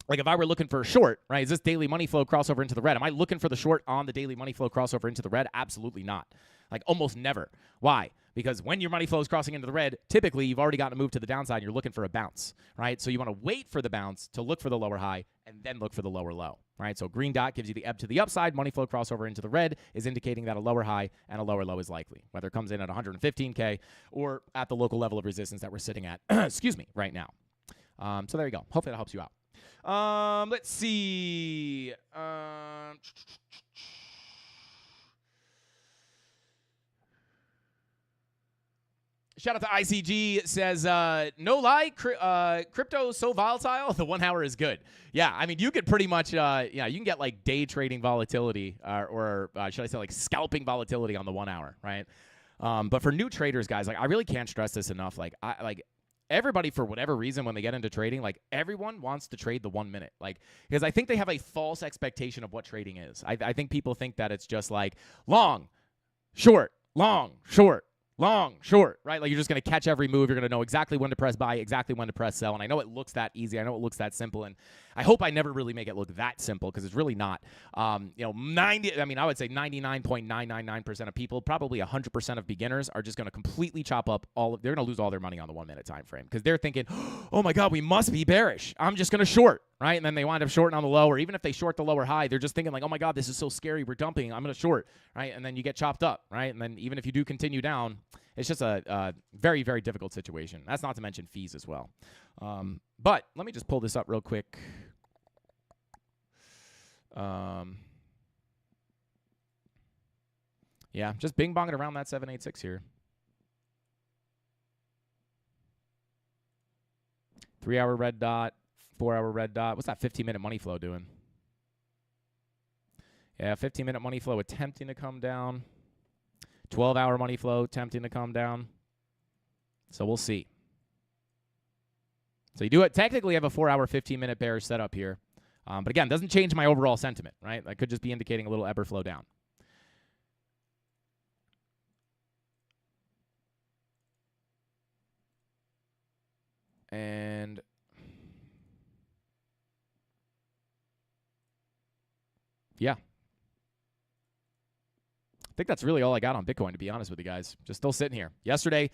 Like if I were looking for a short, right, is this daily money flow crossover into the red? Am I looking for the short on the daily money flow crossover into the red? Absolutely not. Like almost never. Why? Because when your money flow is crossing into the red, typically you've already gotten a move to the downside and you're looking for a bounce, right? So you want to wait for the bounce to look for the lower high and then look for the lower low, right? So green dot gives you the ebb to the upside. Money flow crossover into the red is indicating that a lower high and a lower low is likely, whether it comes in at 115K or at the local level of resistance that we're sitting at, excuse me, right now. So there you go. Hopefully that helps you out. Let's see. Shout out to ICG. Says, no lie, crypto so volatile, the 1 hour is good. Yeah, I mean, you could pretty much, you can get like day trading volatility or should I say like scalping volatility on the 1 hour, right? But for new traders, guys, like I really can't stress this enough. Like everybody, for whatever reason, when they get into trading, like everyone wants to trade the 1 minute, like because I think they have a false expectation of what trading is. I think people think that it's just like long, short, long, short. Long, short, right? Like you're just going to catch every move. You're going to know exactly when to press buy, exactly when to press sell. And I know it looks that easy. I know it looks that simple. And I hope I never really make it look that simple because it's really not. I would say 99.999% of people, probably 100% of beginners are just going to completely chop up they're going to lose all their money on the 1 minute time frame because they're thinking, oh my God, we must be bearish. I'm just going to short, right? And then they wind up shorting on the low, or even if they short the lower high, they're just thinking like, oh my God, this is so scary. We're dumping. I'm going to short, right? And then you get chopped up, right? And then even if you do continue down, it's just a very, very difficult situation. That's not to mention fees as well. But let me just pull this up real quick. Yeah, just bing-bonging around that 786 here. 3 hour red dot, 4 hour red dot. What's that 15-minute money flow doing? Yeah, 15-minute money flow attempting to come down. 12-hour money flow attempting to come down. So we'll see. So you do it. Technically, have a 4 hour, 15-minute bearish setup here. But again, doesn't change my overall sentiment, right? I could just be indicating a little ebb or flow down. And yeah. I think that's really all I got on Bitcoin, to be honest with you guys. Just still sitting here. Yesterday,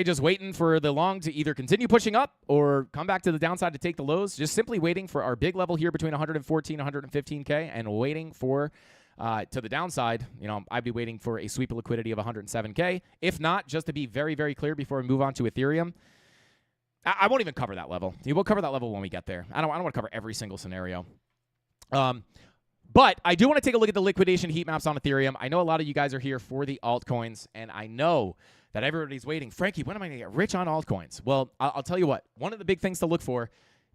just waiting for the long to either continue pushing up or come back to the downside to take the lows. Just simply waiting for our big level here between 114 and 115K and waiting for to the downside. You know, I'd be waiting for a sweep of liquidity of 107K. If not, just to be very, very clear before we move on to Ethereum, I won't even cover that level. We'll cover that level when we get there. I don't want to cover every single scenario. But I do want to take a look at the liquidation heat maps on Ethereum. I know a lot of you guys are here for the altcoins, and I know that everybody's waiting. Frankie, when am I going to get rich on altcoins? Well, I'll tell you what. One of the big things to look for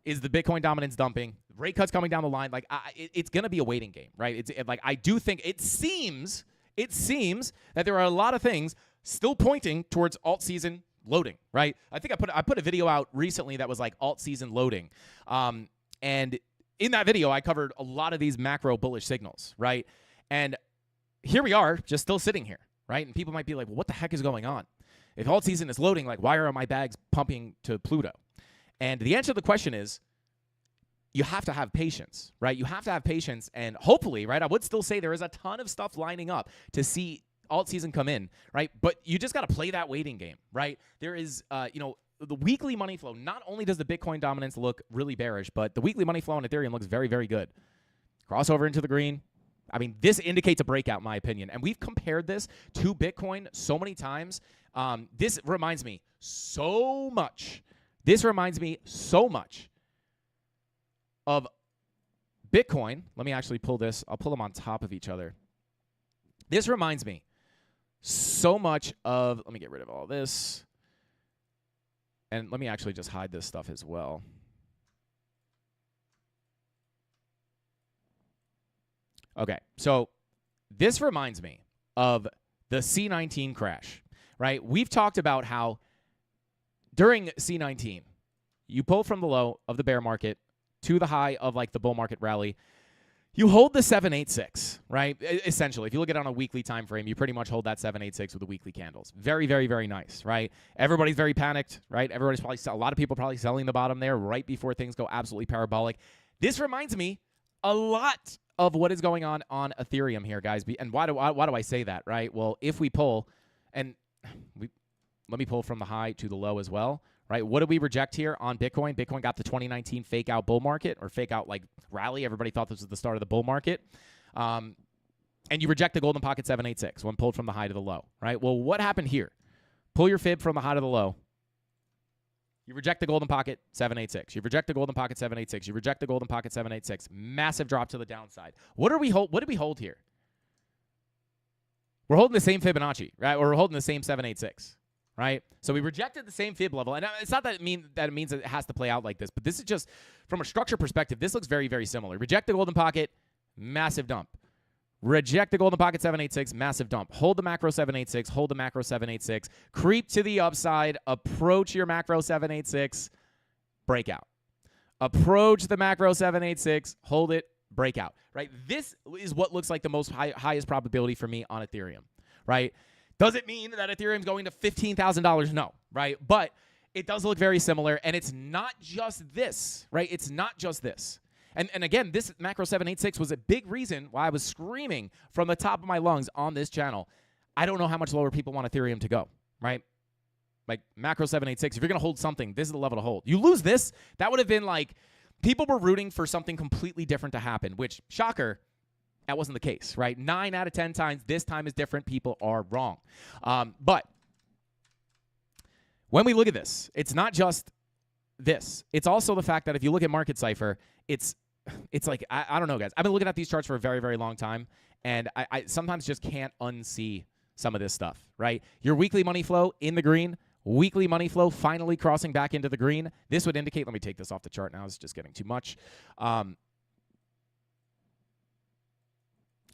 is the Bitcoin dominance dumping, rate cuts coming down the line. Like it's going to be a waiting game, right? I do think it seems that there are a lot of things still pointing towards alt season loading, right? I think I put a video out recently that was like alt season loading, and in that video, I covered a lot of these macro bullish signals, right? And here we are, just still sitting here, right? And people might be like, well, what the heck is going on? If alt season is loading, like, why are my bags pumping to Pluto? And the answer to the question is, you have to have patience, right? You have to have patience, and hopefully, right, I would still say there is a ton of stuff lining up to see alt season come in, right? But you just got to play that waiting game, right? There is, the weekly money flow, not only does the Bitcoin dominance look really bearish, but the weekly money flow on Ethereum looks very, very good. Crossover into the green. I mean, this indicates a breakout, in my opinion. And we've compared this to Bitcoin so many times. This reminds me so much. Of Bitcoin. Let me actually pull this. I'll pull them on top of each other. This reminds me so much of, let me get rid of all this. And let me actually just hide this stuff as well. Okay, so this reminds me of the C19 crash, right? We've talked about how during C19, you pull from the low of the bear market to the high of like the bull market rally. You hold the 786, right? Essentially, if you look at it on a weekly time frame, you pretty much hold that 786 with the weekly candles. Very, very, very nice, right? Everybody's very panicked, right? Everybody's probably a lot of people probably selling the bottom there right before things go absolutely parabolic. This reminds me a lot of what is going on Ethereum here, guys. And why do I say that, right? Well, if we pull, and let me pull from the high to the low as well. Right, what did we reject here on Bitcoin? Bitcoin got the 2019 fake out bull market or fake out like rally. Everybody thought this was the start of the bull market. And you reject the golden pocket 786 when pulled from the high to the low, right? Well, what happened here? Pull your fib from the high to the low. You reject the golden pocket, 786. You reject the golden pocket, 786. You reject the golden pocket, 786. Massive drop to the downside. What did we hold here? We're holding the same Fibonacci, right? Or we're holding the same 786, right? So we rejected the same fib level. And it's not that it means that it has to play out like this, but this is just from a structure perspective, this looks very, very similar. Reject the golden pocket, massive dump. Reject the golden pocket 786, massive dump. Hold the macro 786, hold the macro 786. Creep to the upside, approach your macro 786, breakout. Approach the macro 786, hold it, breakout, right? This is what looks like the most highest probability for me on Ethereum, right? Does it mean that Ethereum's going to $15,000? No, right? But it does look very similar, and it's not just this, right? It's not just this. And again, this macro 786 was a big reason why I was screaming from the top of my lungs on this channel. I don't know how much lower people want Ethereum to go, right? Like macro 786, if you're going to hold something, this is the level to hold. You lose this, that would have been like, people were rooting for something completely different to happen, which, shocker, that wasn't the case, right? 9 out of 10 times, this time is different. People are wrong. But when we look at this, it's not just this. It's also the fact that if you look at Market Cypher, it's like, I don't know, guys. I've been looking at these charts for a very, very long time, and I sometimes just can't unsee some of this stuff, right? Your weekly money flow in the green, weekly money flow finally crossing back into the green. This would indicate, let me take this off the chart now. It's just getting too much.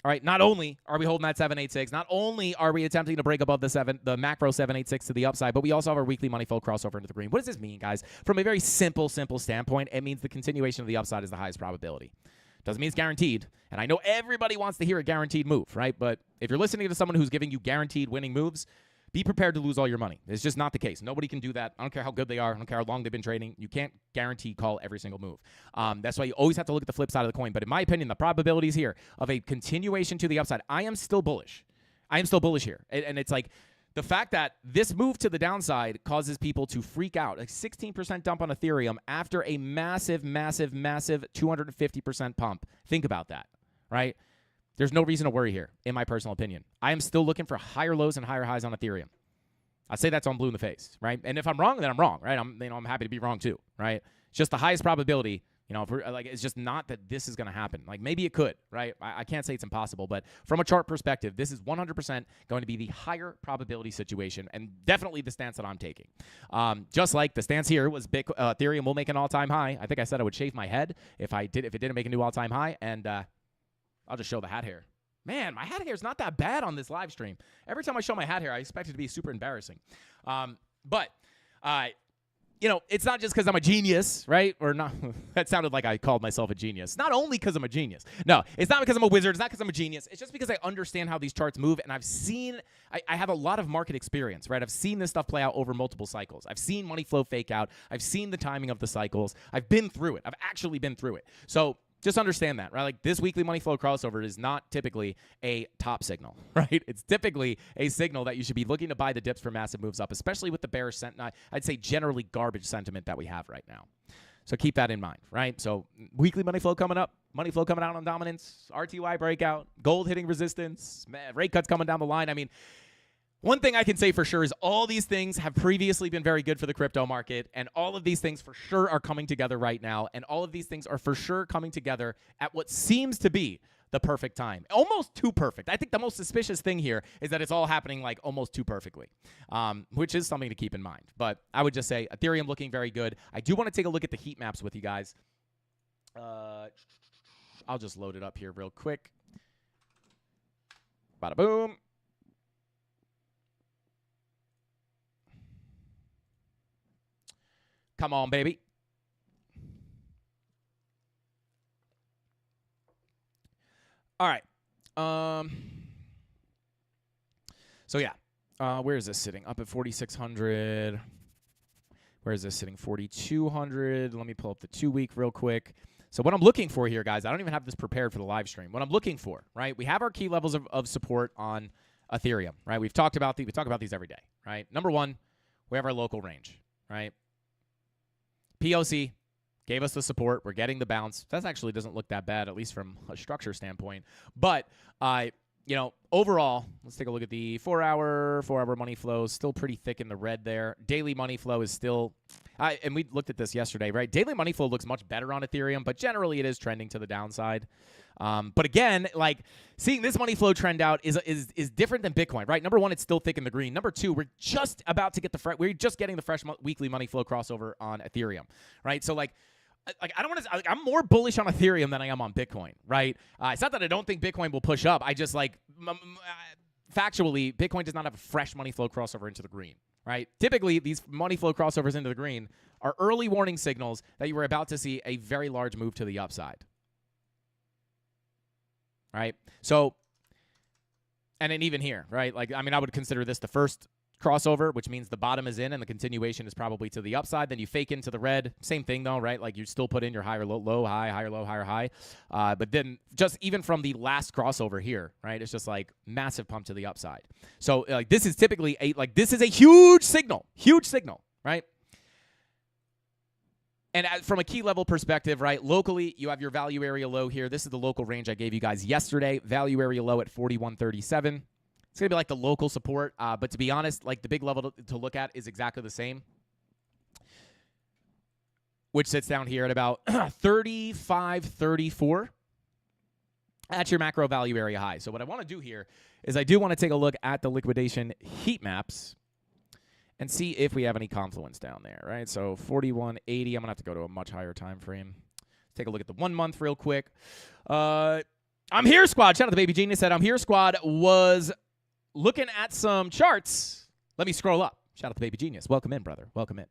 All right, not only are we holding that 786, not only are we attempting to break above the macro 786 to the upside, but we also have our weekly money flow crossover into the green. What does this mean, guys? From a very simple standpoint, it means the continuation of the upside is the highest probability. Doesn't mean it's guaranteed, and I know everybody wants to hear a guaranteed move, right? But if you're listening to someone who's giving you guaranteed winning moves, be prepared to lose all your money. It's just not the case. Nobody can do that. I don't care how good they are. I don't care how long they've been trading. You can't guarantee call every single move. That's why you always have to look at the flip side of the coin. But in my opinion, the probabilities here of a continuation to the upside, I am still bullish. I am still bullish here. And it's like the fact that this move to the downside causes people to freak out. A 16% dump on Ethereum after a massive, massive, massive 250% pump. Think about that, right? There's no reason to worry here, in my personal opinion. I am still looking for higher lows and higher highs on Ethereum. I say that's on blue in the face, right? And if I'm wrong, then I'm wrong, right? I'm happy to be wrong too, right? It's just the highest probability. If we're, like, it's just not that this is going to happen. Like, maybe it could, right? I can't say it's impossible, but from a chart perspective, this is 100% going to be the higher probability situation, and definitely the stance that I'm taking. Just like the stance here was Ethereum will make an all-time high. I think I said I would shave my head if it didn't make a new all-time high, and I'll just show the hat hair. Man, my hat hair is not that bad on this live stream. Every time I show my hat hair, I expect it to be super embarrassing. But it's not just because I'm a genius, right? Or not. That sounded like I called myself a genius. Not only because I'm a genius. No, it's not because I'm a wizard. It's not because I'm a genius. It's just because I understand how these charts move, and I have a lot of market experience, right? I've seen this stuff play out over multiple cycles. I've seen money flow fake out. I've seen the timing of the cycles. I've been through it. I've actually been through it. So just understand that, right? Like, this weekly money flow crossover is not typically a top signal, right? It's typically a signal that you should be looking to buy the dips for massive moves up, especially with the bearish sentiment. I'd say generally garbage sentiment that we have right now. So keep that in mind, right? So weekly money flow coming up, money flow coming out on dominance, RTY breakout, gold hitting resistance, rate cuts coming down the line. I mean, one thing I can say for sure is all these things have previously been very good for the crypto market, and all of these things for sure are coming together right now, and all of these things are for sure coming together at what seems to be the perfect time. Almost too perfect. I think the most suspicious thing here is that it's all happening like almost too perfectly, which is something to keep in mind. But I would just say Ethereum looking very good. I do want to take a look at the heat maps with you guys. I'll just load it up here real quick. Bada boom. Come on, baby. All right. So, yeah. Where is this sitting? Up at 4,600. Where is this sitting? 4,200. Let me pull up the 2-week real quick. So what I'm looking for here, guys, I don't even have this prepared for the live stream. What I'm looking for, right? We have our key levels of support on Ethereum, right? We talk about these every day, right? Number one, we have our local range, right? POC gave us the support. We're getting the bounce. That actually doesn't look that bad, at least from a structure standpoint. But overall, let's take a look at the 4-hour money flow. Still pretty thick in the red there. Daily money flow is still, and we looked at this yesterday, right? Daily money flow looks much better on Ethereum, but generally it is trending to the downside. But again, like seeing this money flow trend out is different than Bitcoin, right? Number one, it's still thick in the green. Number two, we're just about to get we're just getting the fresh weekly money flow crossover on Ethereum, right? So like I don't want to. I'm more bullish on Ethereum than I am on Bitcoin, right? It's not that I don't think Bitcoin will push up. I just factually, Bitcoin does not have a fresh money flow crossover into the green, right? Typically, these money flow crossovers into the green are early warning signals that you were about to see a very large move to the upside, right? So, and then even here, right? I would consider this the first crossover, which means the bottom is in and the continuation is probably to the upside. Then you fake into the red. Same thing though, right? Like you still put in your higher low, low, high, higher low, higher high. But then just even from the last crossover here, right? It's just like massive pump to the upside. So this is typically this is a huge signal, right? And from a key level perspective, right, locally, you have your value area low here. This is the local range I gave you guys yesterday. Value area low at 41.37. It's going to be like the local support. But to be honest, like the big level to look at is exactly the same, which sits down here at about 35.34. That's your macro value area high. So what I want to do here is I do want to take a look at the liquidation heat maps and see if we have any confluence down there, right? So 41.80, I'm going to have to go to a much higher time frame. Let's take a look at the 1 month real quick. I'm here, squad. Shout out to Baby Genius said I'm here, squad. Was looking at some charts. Let me scroll up. Shout out to Baby Genius. Welcome in, brother. Welcome in.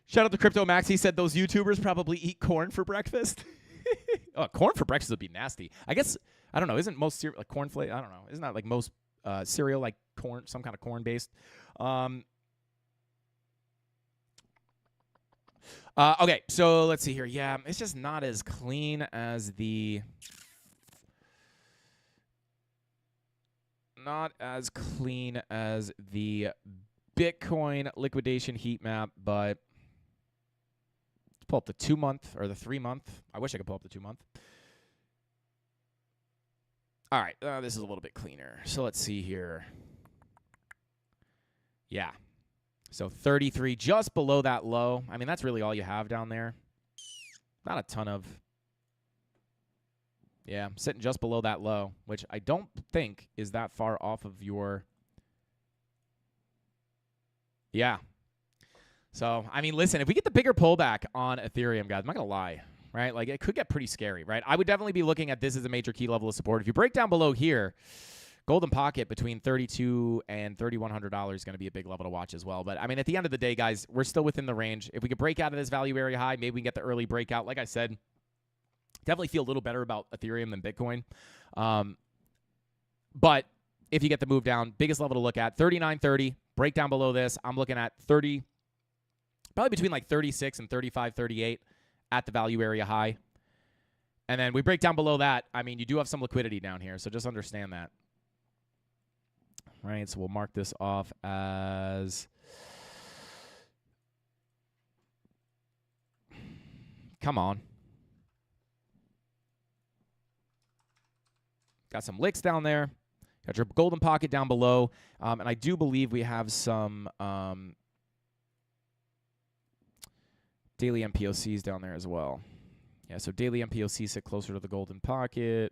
Shout out to Crypto Max. He said those YouTubers probably eat corn for breakfast. Oh, corn for breakfast would be nasty. I guess, I don't know. Isn't most cereal like cornflake? I don't know. Isn't that like most cereal like corn, some kind of corn based? Okay, so let's see here. Yeah, it's just not as clean as the Bitcoin liquidation heat map, but let's pull up the 2 month or the 3 month. I wish I could pull up the 2 month. All right, this is a little bit cleaner. So let's see here. Yeah. So 33, just below that low. I mean, that's really all you have down there. Not a ton of. Yeah, sitting just below that low, which I don't think is that far off of your. Yeah. So, I mean, listen, if we get the bigger pullback on Ethereum, guys, I'm not going to lie, right? Like, it could get pretty scary, right? I would definitely be looking at this as a major key level of support. If you break down below here, golden pocket between $3,200 and $3,100 is going to be a big level to watch as well. But, I mean, at the end of the day, guys, we're still within the range. If we could break out of this value area high, maybe we can get the early breakout. Like I said, definitely feel a little better about Ethereum than Bitcoin. But if you get the move down, biggest level to look at, 39.30. Break down below this, I'm looking at 30, probably between like 36 and 35, 38 at the value area high. And then we break down below that. I mean, you do have some liquidity down here, so just understand that. Right, so we'll mark this off as, come on. Got some licks down there. Got your golden pocket down below. And I do believe we have some daily MPOCs down there as well. Yeah, so daily MPOCs sit closer to the golden pocket.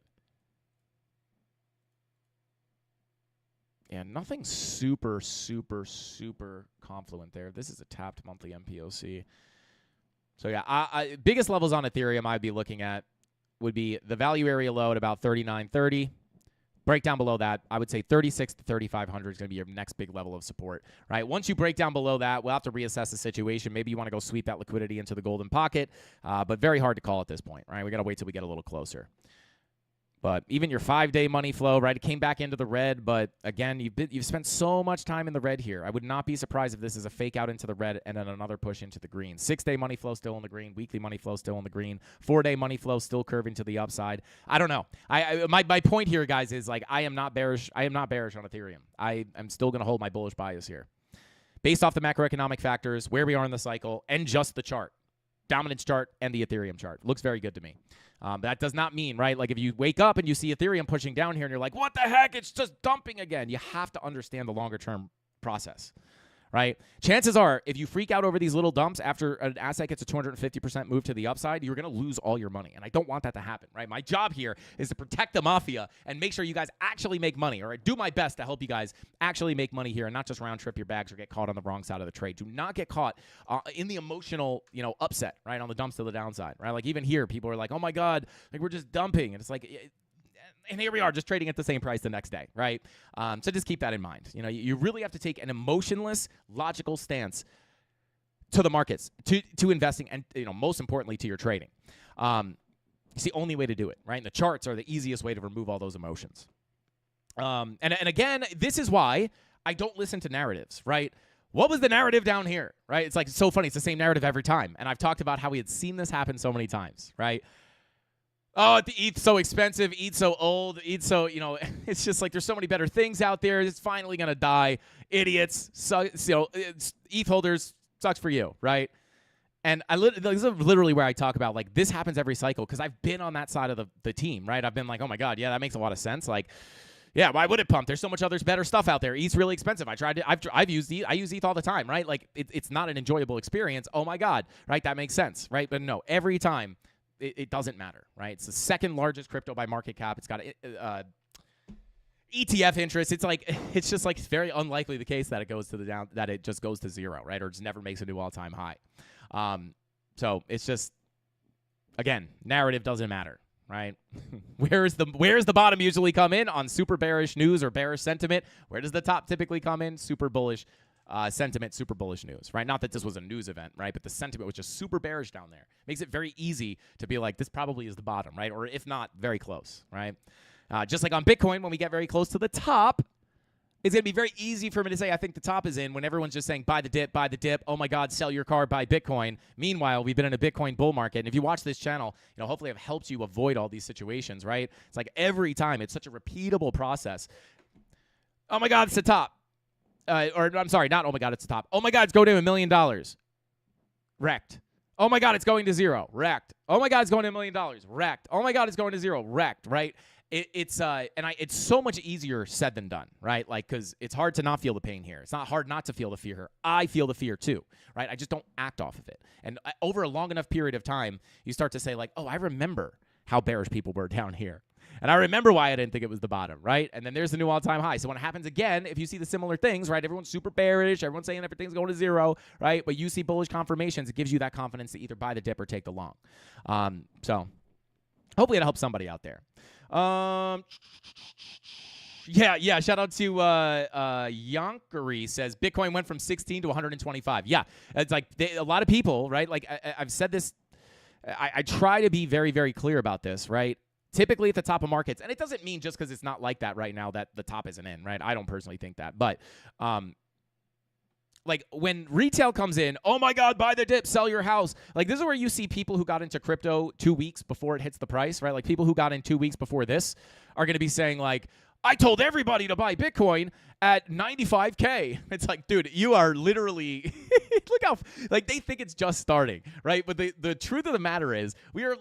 Yeah, nothing super, super, super confluent there. This is a tapped monthly MPOC. So, yeah, biggest levels on Ethereum I'd be looking at would be the value area low at about 39.30. Break down below that, I would say 36 to 3,500 is going to be your next big level of support, right? Once you break down below that, we'll have to reassess the situation. Maybe you want to go sweep that liquidity into the golden pocket, but very hard to call at this point, right? We got to wait till we get a little closer. But even your 5-day money flow, right? It came back into the red, but again, you've spent so much time in the red here. I would not be surprised if this is a fake out into the red and then another push into the green. 6-day money flow still in the green. Weekly money flow still in the green. 4-day money flow still curving to the upside. I don't know. My point here, guys, is like I am not bearish. I am not bearish on Ethereum. I am still going to hold my bullish bias here, based off the macroeconomic factors, where we are in the cycle, and just the chart. dominance chart and the Ethereum chart. Looks very good to me. That does not mean, right, like if you wake up and you see Ethereum pushing down here and you're like, what the heck, it's just dumping again. You have to understand the longer-term process, right? Chances are, if you freak out over these little dumps after an asset gets a 250% move to the upside, you're going to lose all your money, and I don't want that to happen, right? My job here is to protect the mafia and make sure you guys actually make money, or I do my best to help you guys actually make money here and not just round trip your bags or get caught on the wrong side of the trade. Do not get caught in the emotional, upset, right, on the dumps to the downside, right? Like even here, people are like, oh my God, like we're just dumping, and it's like... And here we are just trading at the same price the next day, right? So just keep that in mind. You really have to take an emotionless, logical stance to the markets, to investing, and most importantly to your trading. It's the only way to do it, right? And the charts are the easiest way to remove all those emotions. And again, this is why I don't listen to narratives, right? What was the narrative down here, right? It's like it's so funny. It's the same narrative every time. And I've talked about how we had seen this happen so many times, right? Oh, the ETH's so expensive, ETH's so old, ETH's so, it's just like there's so many better things out there. It's finally going to die. Idiots, ETH holders, sucks for you, right? And this is literally where I talk about, like, this happens every cycle because I've been on that side of the team, right? I've been like, oh, my God, yeah, that makes a lot of sense. Like, yeah, why would it pump? There's so much other better stuff out there. ETH's really expensive. I've used ETH. I use ETH all the time, right? Like, it's not an enjoyable experience. Oh, my God, right? That makes sense, right? But no, every time. It doesn't matter, right? It's the second largest crypto by market cap. It's got ETF interest. It's just like very unlikely the case that it goes to that it just goes to zero, right? Or just never makes a new all-time high. So it's just, again, narrative doesn't matter, right? Where's the bottom usually come in? On super bearish news or bearish sentiment. Where does the top typically come in? Super bullish sentiment, super bullish news, right? Not that this was a news event, right? But the sentiment was just super bearish down there. Makes it very easy to be like, this probably is the bottom, right? Or if not, very close, right? Just like on Bitcoin, when we get very close to the top, it's going to be very easy for me to say, I think the top is in, when everyone's just saying, buy the dip, buy the dip. Oh my God, sell your car, buy Bitcoin. Meanwhile, we've been in a Bitcoin bull market. And if you watch this channel, hopefully I've helped you avoid all these situations, right? It's like every time, it's such a repeatable process. Oh my God, it's the top. Or I'm sorry, not oh my God, it's the top. Oh my God, it's going to $1 million. Wrecked. Oh my God, it's going to zero. Wrecked. Oh my God, it's going to $1 million. Wrecked. Oh my God, it's going to zero. Wrecked. Right? It's so much easier said than done, right? Like, because it's hard to not feel the pain here. It's not hard not to feel the fear here. I feel the fear too, right? I just don't act off of it. And over a long enough period of time, you start to say like, oh, I remember how bearish people were down here. And I remember why I didn't think it was the bottom, right? And then there's the new all-time high. So when it happens again, if you see the similar things, right, everyone's super bearish, everyone's saying everything's going to zero, right? But you see bullish confirmations, it gives you that confidence to either buy the dip or take the long. So hopefully it helps somebody out there. Yeah. Shout out to Yonkeri says Bitcoin went from 16 to 125. Yeah, it's like a lot of people, right? Like I've said this. I try to be very, very clear about this, right? Typically at the top of markets, and it doesn't mean just because it's not like that right now that the top isn't in, right? I don't personally think that. But like when retail comes in, oh my God, buy the dip, sell your house. Like this is where you see people who got into crypto 2 weeks before it hits the price, right? Like people who got in 2 weeks before this are going to be saying like, I told everybody to buy Bitcoin at 95K. It's like, dude, you are literally, look how, like they think it's just starting, right? But the truth of the matter is we are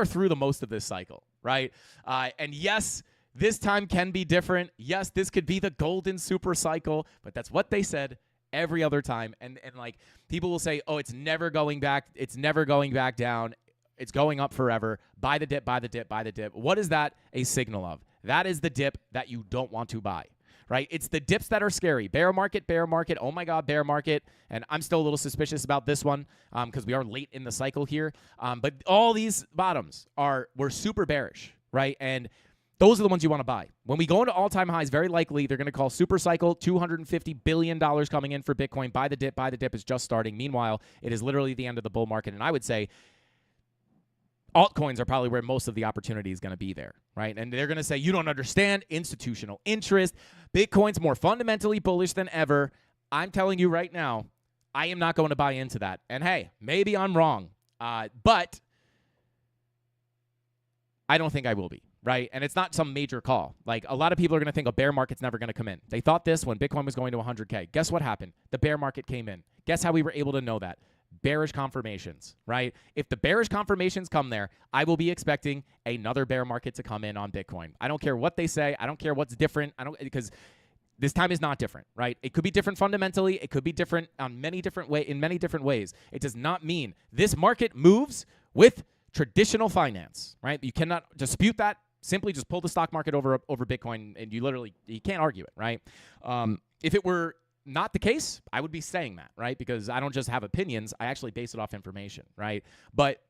through the most of this cycle, right? And yes, this time can be different. Yes, this could be the golden super cycle, but that's what they said every other time. And like people will say, oh, it's never going back. It's never going back down. It's going up forever. Buy the dip, buy the dip, buy the dip. What is that a signal of? That is the dip that you don't want to buy, right? It's the dips that are scary. Bear market, oh my God, bear market. And I'm still a little suspicious about this one because we are late in the cycle here. But all these bottoms were super bearish, right? And those are the ones you want to buy. When we go into all-time highs, very likely they're going to call super cycle, $250 billion coming in for Bitcoin. Buy the dip is just starting. Meanwhile, it is literally the end of the bull market. And I would say altcoins are probably where most of the opportunity is going to be there, right? And they're going to say, you don't understand institutional interest. Bitcoin's more fundamentally bullish than ever. I'm telling you right now, I am not going to buy into that. And hey, maybe I'm wrong, but I don't think I will be, right? And it's not some major call. Like a lot of people are going to think a bear market's never going to come in. They thought this when Bitcoin was going to 100K. Guess what happened? The bear market came in. Guess how we were able to know that? bearish confirmations, right? If the bearish confirmations come there, I will be expecting another bear market to come in on Bitcoin. I don't care what they say. I don't care what's different. Because this time is not different, right? It could be different fundamentally. It could be different in many different ways. It does not mean this market moves with traditional finance, right? You cannot dispute that. Simply just pull the stock market over Bitcoin, and you can't argue it, right? If it were not the case, I would be saying that, right? Because I don't just have opinions. I actually base it off information, right? But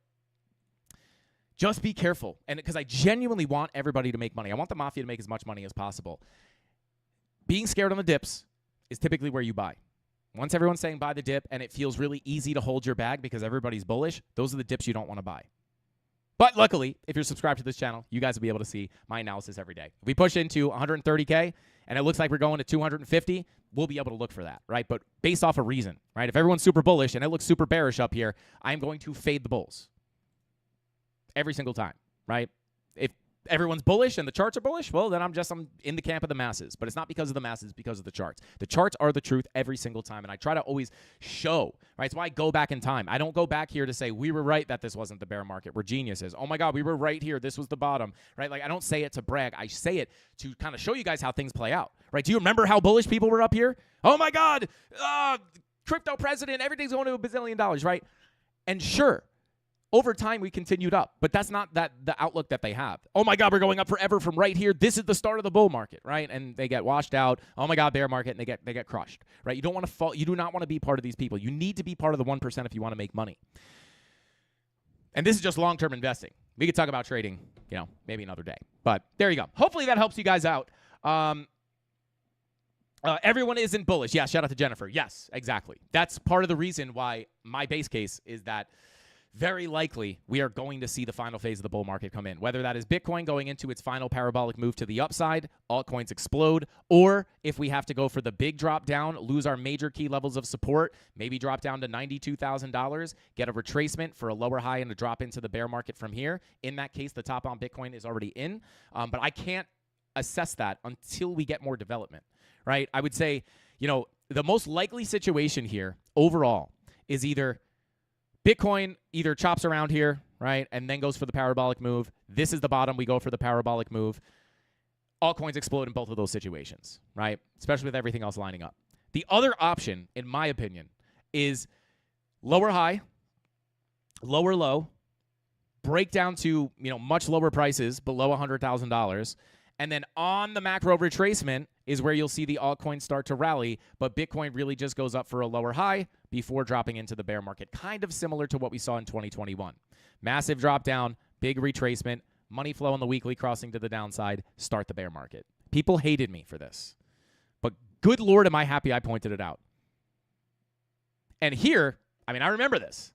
just be careful. And because I genuinely want everybody to make money. I want the Mafia to make as much money as possible. Being scared on the dips is typically where you buy. Once everyone's saying buy the dip and it feels really easy to hold your bag because everybody's bullish, those are the dips you don't want to buy. But luckily, if you're subscribed to this channel, you guys will be able to see my analysis every day. If we push into 130K and it looks like we're going to 250, we'll be able to look for that, right? But based off a reason, right? If everyone's super bullish and it looks super bearish up here, I'm going to fade the bulls every single time, right? If everyone's bullish and the charts are bullish, well, then I'm in the camp of the masses. But it's not because of the masses, it's because of the charts. The charts are the truth every single time, and I try to always show, right? It's why I go back in time. I don't go back here to say, we were right that this wasn't the bear market. We're geniuses. Oh, my God, we were right here. This was the bottom, right? Like, I don't say it to brag. I say it to kind of show you guys how things play out, right? Do you remember how bullish people were up here? Oh, my God, crypto president, everything's going to $1 bazillion, right? And sure, over time, we continued up, but that's not the outlook that they have. Oh, my God, we're going up forever from right here. This is the start of the bull market, right? And they get washed out. Oh, my God, bear market, and they get crushed, right? You don't want to fall. You do not want to be part of these people. You need to be part of the 1% if you want to make money. And this is just long-term investing. We could talk about trading, maybe another day. But there you go. Hopefully that helps you guys out. Everyone isn't bullish. Yeah, shout out to Jennifer. Yes, exactly. That's part of the reason why my base case is that very likely we are going to see the final phase of the bull market come in, whether that is Bitcoin going into its final parabolic move to the upside, altcoins explode, or if we have to go for the big drop down, lose our major key levels of support, maybe drop down to $92,000, get a retracement for a lower high and a drop into the bear market from here. In that case, the top on Bitcoin is already in, but I can't assess that until we get more development, right? I would say, the most likely situation here overall is either Bitcoin either chops around here, right, and then goes for the parabolic move. This is the bottom. We go for the parabolic move. Altcoins explode in both of those situations, right, especially with everything else lining up. The other option, in my opinion, is lower high, lower low, break down to much lower prices below $100,000, and then on the macro retracement is where you'll see the altcoins start to rally, but Bitcoin really just goes up for a lower high before dropping into the bear market, kind of similar to what we saw in 2021. Massive drop down, big retracement, money flow on the weekly crossing to the downside, start the bear market. People hated me for this, but good Lord, am I happy I pointed it out. And here, I remember this.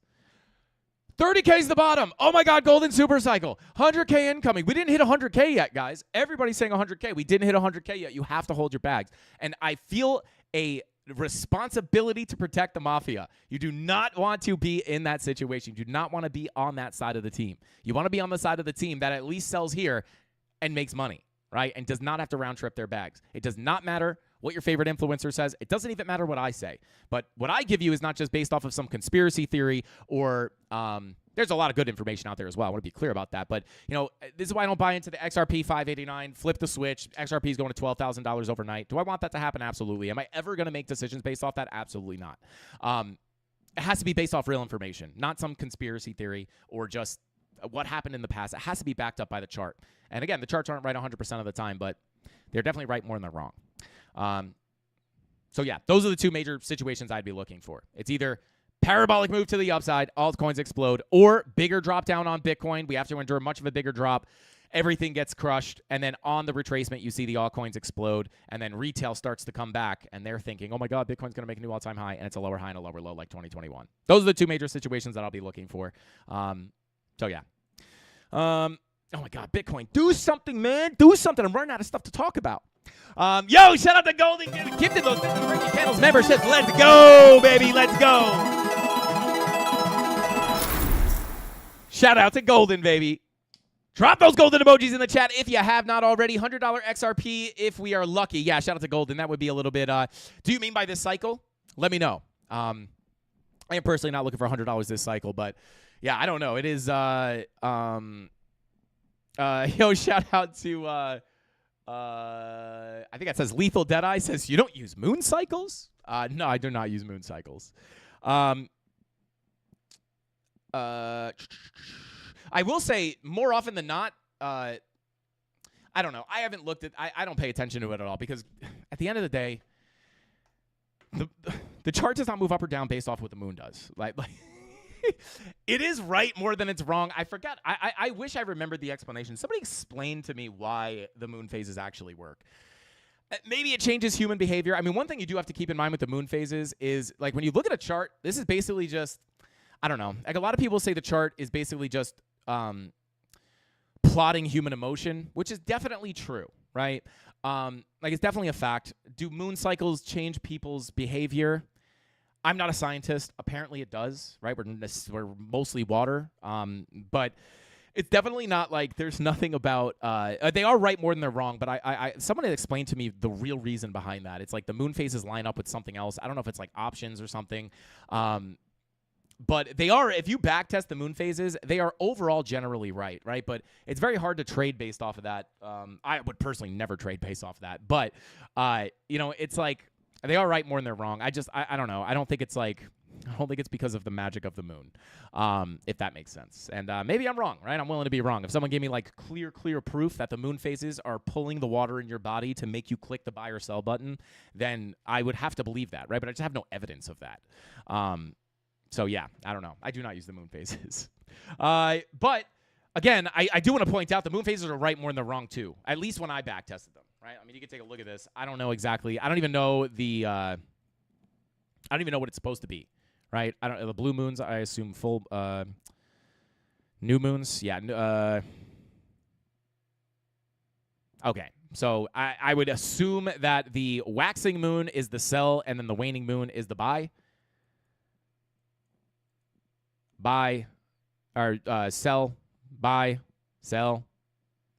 30K is the bottom. Oh, my God, golden super cycle. 100K incoming. We didn't hit 100K yet, guys. Everybody's saying 100K. We didn't hit 100K yet. You have to hold your bags. And I feel a responsibility to protect the Mafia. You do not want to be in that situation. You do not want to be on that side of the team. You want to be on the side of the team that at least sells here and makes money, right? And does not have to round trip their bags. It does not matter what your favorite influencer says. It doesn't even matter what I say. But what I give you is not just based off of some conspiracy theory or there's a lot of good information out there as well. I want to be clear about that. But, this is why I don't buy into the XRP 589, flip the switch. XRP is going to $12,000 overnight. Do I want that to happen? Absolutely. Am I ever going to make decisions based off that? Absolutely not. It has to be based off real information, not some conspiracy theory or just what happened in the past. It has to be backed up by the chart. And again, the charts aren't right 100% of the time, but they're definitely right more than they're wrong. So yeah, those are the two major situations I'd be looking for. It's either parabolic move to the upside, altcoins explode, or bigger drop down on Bitcoin. We have to endure much of a bigger drop. Everything gets crushed. And then on the retracement, you see the altcoins explode. And then retail starts to come back. And they're thinking, oh, my God, Bitcoin's going to make a new all-time high. And it's a lower high and a lower low like 2021. Those are the two major situations that I'll be looking for. So yeah. Oh, my God, Bitcoin. Do something, man. Do something. I'm running out of stuff to talk about. Yo, shout out to Golden. Gifted those Frankie Candles memberships. Let's go, baby. Let's go. Shout out to Golden, baby. Drop those golden emojis in the chat if you have not already. $100 XRP if we are lucky. Yeah, shout out to Golden. That would be a little bit. Do you mean by this cycle? Let me know. I am personally not looking for $100 this cycle, but yeah, I don't know. It is yo, shout out to I think that says Lethal Deadeye says you don't use moon cycles? No, I do not use moon cycles. I will say more often than not, I don't know. I haven't looked at I don't pay attention to it at all because at the end of the day, the chart does not move up or down based off what the moon does. Like it is right more than it's wrong. I forgot. I wish I remembered the explanation. Somebody explain to me why the moon phases actually work. Maybe it changes human behavior. I mean, one thing you do have to keep in mind with the moon phases is, like, when you look at a chart, this is basically just, I don't know. Like, a lot of people say the chart is basically just plotting human emotion, which is definitely true, right? Like, it's definitely a fact. Do moon cycles change people's behavior? I'm not a scientist. Apparently it does, right? We're mostly water. But it's definitely not like there's nothing about they are right more than they're wrong, but someone had explained to me the real reason behind that. It's like the moon phases line up with something else. I don't know if it's like options or something. But they are, if you backtest the moon phases, they are overall generally right? But it's very hard to trade based off of that. I would personally never trade based off of that. But, it's like they are right more than they're wrong. I don't know. I don't think it's because of the magic of the moon, if that makes sense. And maybe I'm wrong, right? I'm willing to be wrong. If someone gave me like clear proof that the moon phases are pulling the water in your body to make you click the buy or sell button, then I would have to believe that, right? But I just have no evidence of that. So yeah, I don't know. I do not use the moon phases. But again, I do want to point out the moon phases are right more than they're wrong too. At least when I back tested them, right? I mean, you can take a look at this. I don't know exactly. I don't even know what it's supposed to be, right? The blue moons, I assume full new moons. Yeah. Okay. So I would assume that the waxing moon is the sell and then the waning moon is the buy. Buy, or sell, buy, sell,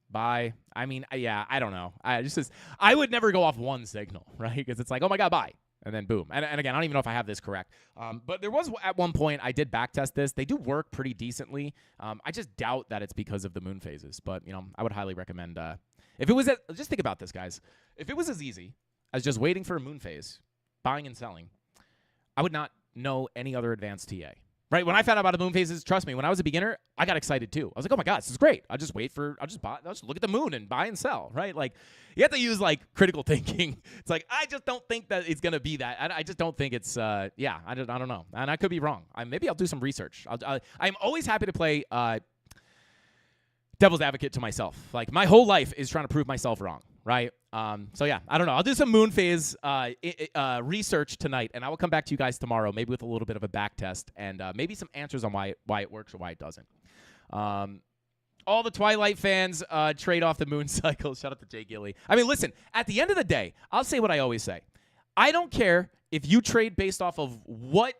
buy. I mean, yeah, I don't know. I would never go off one signal, right? Because it's like, oh my God, buy, and then boom. And again, I don't even know if I have this correct. But there was at one point I did backtest this. They do work pretty decently. I just doubt that it's because of the moon phases. But I would highly recommend. If it was, just think about this, guys. If it was as easy as just waiting for a moon phase, buying and selling, I would not know any other advanced TA. Right, when I found out about the moon phases, trust me, when I was a beginner, I got excited too. I was like, oh my God, this is great. I'll just look at the moon and buy and sell, right? Like, you have to use like critical thinking. It's like, I just don't think that it's going to be that. I just don't think it's, I don't know. And I could be wrong. Maybe I'll do some research. I'm always happy to play devil's advocate to myself. Like, my whole life is trying to prove myself wrong, right? So yeah, I don't know. I'll do some moon phase research tonight, and I will come back to you guys tomorrow, maybe with a little bit of a back test and maybe some answers on why it works or why it doesn't. All the Twilight fans trade off the moon cycle. Shout out to Jay Gilly. I mean, listen, at the end of the day, I'll say what I always say. I don't care if you trade based off of what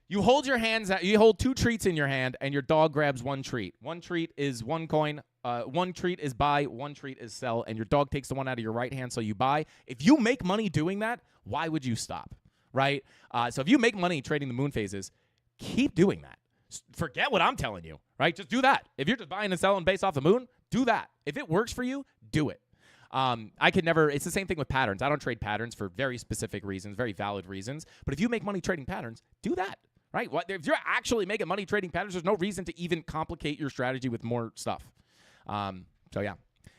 you hold your hands at. You hold two treats in your hand, and your dog grabs one treat. One treat is one coin. One treat is buy, one treat is sell, and your dog takes the one out of your right hand, so you buy. If you make money doing that, why would you stop, right? So if you make money trading the moon phases, keep doing that. Forget what I'm telling you, right? Just do that. If you're just buying and selling based off the moon, do that. If it works for you, do it. I could never, it's the same thing with patterns. I don't trade patterns for very specific reasons, very valid reasons, but if you make money trading patterns, do that. Right? If you're actually making money trading patterns, there's no reason to even complicate your strategy with more stuff. So yeah,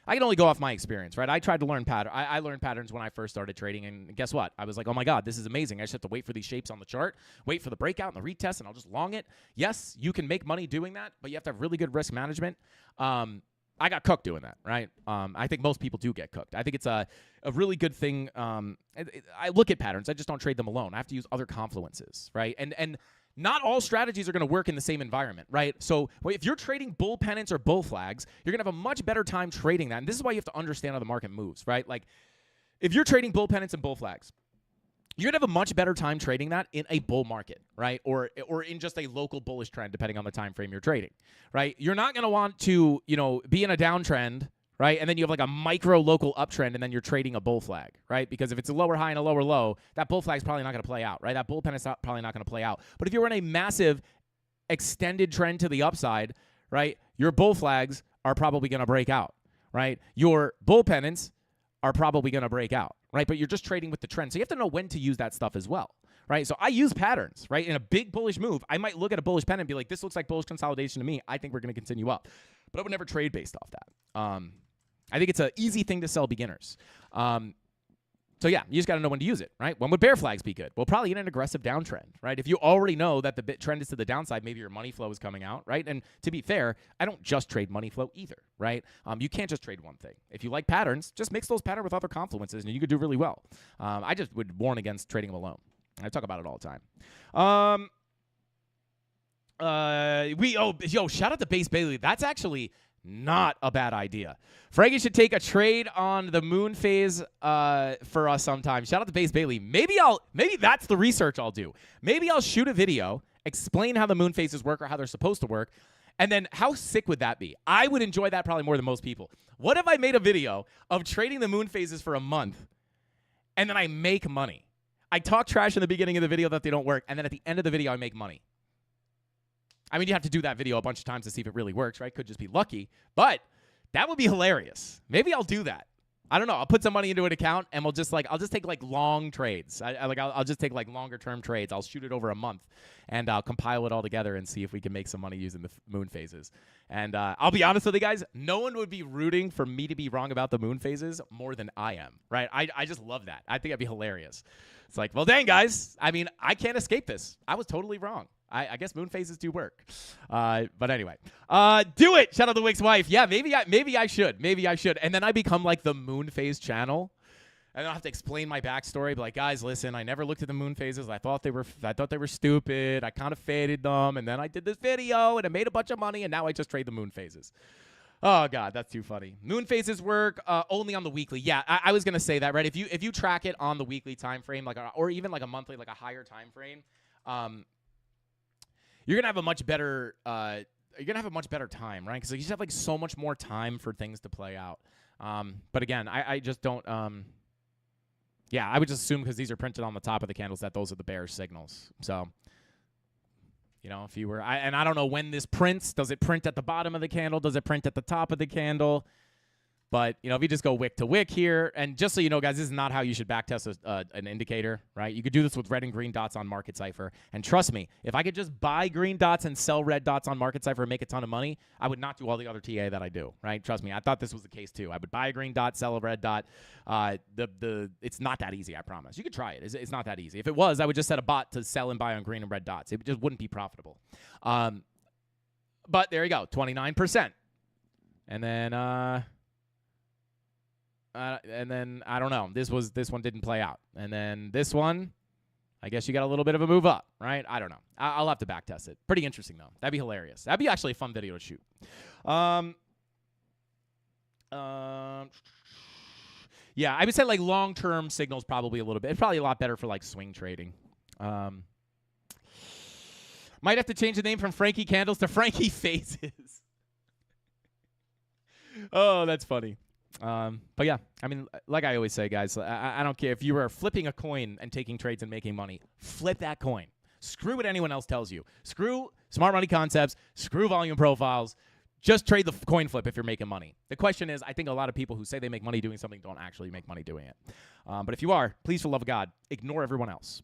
I can only go off my experience, right? I tried to learn patterns. I learned patterns when I first started trading, and guess what? I was like, oh my God, this is amazing. I just have to wait for these shapes on the chart, wait for the breakout and the retest, and I'll just long it. Yes, you can make money doing that, but you have to have really good risk management. I got cooked doing that, right? I think most people do get cooked. I think it's a really good thing. I look at patterns. I just don't trade them alone. I have to use other confluences, right? And not all strategies are going to work in the same environment, right? So if you're trading bull pennants or bull flags, you're going to have a much better time trading that. And this is why you have to understand how the market moves, right? Like, if you're trading bull pennants and bull flags, you're going to have a much better time trading that in a bull market, right? Or in just a local bullish trend, depending on the time frame you're trading, right? You're not going to want to, be in a downtrend, right? And then you have like a micro local uptrend, and then you're trading a bull flag, right? Because if it's a lower high and a lower low, that bull flag's probably not going to play out, right? That bullpen is probably not going to play out. But if you're in a massive extended trend to the upside, right, your bull flags are probably going to break out, right? Your bull pennants are probably going to break out, right? But you're just trading with the trend. So you have to know when to use that stuff as well, right? So I use patterns, right? In a big bullish move, I might look at a bullish pennant and be like, this looks like bullish consolidation to me. I think we're going to continue up. But I would never trade based off that. I think it's an easy thing to sell beginners. So yeah, you just got to know when to use it, right? When would bear flags be good? Well, probably in an aggressive downtrend, right? If you already know that the trend is to the downside, maybe your money flow is coming out, right? And to be fair, I don't just trade money flow either, right? You can't just trade one thing. If you like patterns, just mix those patterns with other confluences, and you could do really well. I just would warn against trading them alone. I talk about it all the time. Shout out to Base Bailey. That's actually not a bad idea. Frankie should take a trade on the moon phase for us sometime. Shout out to Base Bailey. Maybe that's the research I'll do. Maybe I'll shoot a video, explain how the moon phases work or how they're supposed to work, and then how sick would that be? I would enjoy that probably more than most people. What if I made a video of trading the moon phases for a month, and then I make money? I talk trash in the beginning of the video that they don't work, and then at the end of the video I make money. I mean, you have to do that video a bunch of times to see if it really works, right? Could just be lucky, but that would be hilarious. Maybe I'll do that. I don't know. I'll put some money into an account, and I'll just take like long trades. I'll just take like longer term trades. I'll shoot it over a month, and I'll compile it all together and see if we can make some money using the moon phases. And I'll be honest with you guys, no one would be rooting for me to be wrong about the moon phases more than I am, right? I just love that. I think that'd be hilarious. It's like, well, dang, guys. I mean, I can't escape this. I was totally wrong. I guess moon phases do work. But anyway, do it. Shout out to Wick's wife. Yeah, maybe I should. Maybe I should. And then I become like the moon phase channel. And I'll have to explain my backstory. Be like, guys, listen, I never looked at the moon phases. I thought they were stupid. I kind of faded them. And then I did this video and I made a bunch of money. And now I just trade the moon phases. Oh, God, that's too funny. Moon phases work only on the weekly. Yeah, I was going to say that, right? If you track it on the weekly time frame, or even like a monthly, like a higher time frame, you're gonna have a much better time, right? Because you just have like so much more time for things to play out. But again, I just don't. Yeah, I would just assume because these are printed on the top of the candles that those are the bearish signals. So, you know, if you were, and I don't know when this prints. Does it print at the bottom of the candle? Does it print at the top of the candle? But, you know, if you just go wick to wick here, and just so you know, guys, this is not how you should backtest an indicator, right? You could do this with red and green dots on Market Cipher. And trust me, if I could just buy green dots and sell red dots on Market Cipher and make a ton of money, I would not do all the other TA that I do, right? Trust me, I thought this was the case too. I would buy a green dot, sell a red dot. It's not that easy, I promise. You could try it. It's not that easy. If it was, I would just set a bot to sell and buy on green and red dots. It just wouldn't be profitable. But there you go, 29%. And then I don't know. This one didn't play out. And then this one, I guess you got a little bit of a move up, right? I don't know. I'll have to back test it. Pretty interesting though. That'd be hilarious. That'd be actually a fun video to shoot. Yeah, I would say like long-term signals probably a little bit. It's probably a lot better for like swing trading. Might have to change the name from Frankie Candles to Frankie Phases. Oh, that's funny. But yeah, I mean, like I always say, guys, I don't care if you are flipping a coin and taking trades and making money. Flip that coin. Screw what anyone else tells you. Screw smart money concepts. Screw volume profiles. Just trade the coin flip if you're making money. The question is, I think a lot of people who say they make money doing something don't actually make money doing it. But if you are, please, for the love of God, ignore everyone else.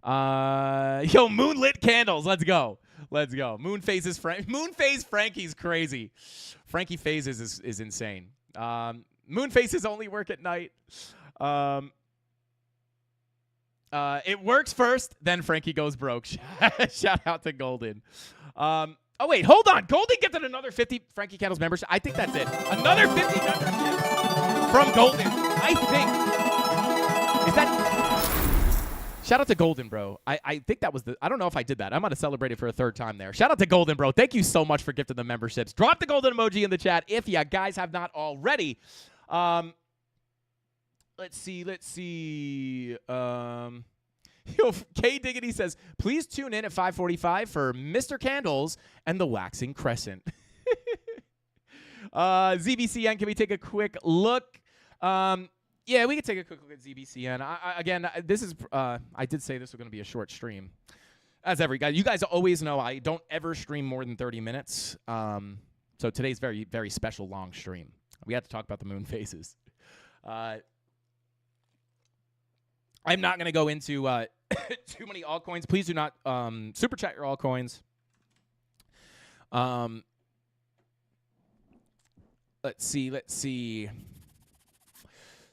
Moonlit candles. Let's go. Let's go. Moon phase Frankie's crazy. Frankie phases is insane. Moon phases only work at night. It works first, then Frankie goes broke. Shout out to Golden. Oh, wait, hold on. Golden gets another 50 Frankie Candles membership. I think that's it. Another 50 memberships from Golden. I think. Is that... Shout out to Golden, bro. I think that was the... I don't know if I did that. I might have celebrated for a third time there. Shout out to Golden, bro. Thank you so much for gifting the memberships. Drop the golden emoji in the chat if you guys have not already. Let's see. K Diggity says, please tune in at 5:45 for Mr. Candles and the Waxing Crescent. ZBCN, can we take a quick look? Yeah, we can take a quick look at ZBCN. This is I did say this was going to be a short stream. As every guy, you guys always know I don't ever stream more than 30 minutes. So today's very, very special long stream. We had to talk about the moon phases. I'm not going to go into too many altcoins. Please do not super chat your altcoins. Let's see.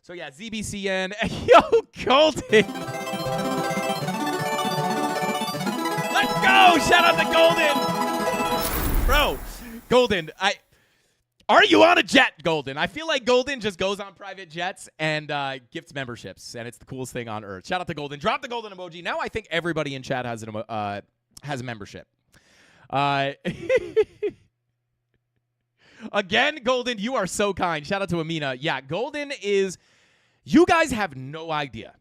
So yeah, ZBCN. Yo, Golden. Let's go! Shout out to Golden, bro. Golden, are you on a jet, Golden? I feel like Golden just goes on private jets and gifts memberships, and it's the coolest thing on earth. Shout out to Golden. Drop the Golden emoji. Now I think everybody in chat has a membership. Again, Golden, you are so kind. Shout out to Amina. Yeah, Golden is. You guys have no idea.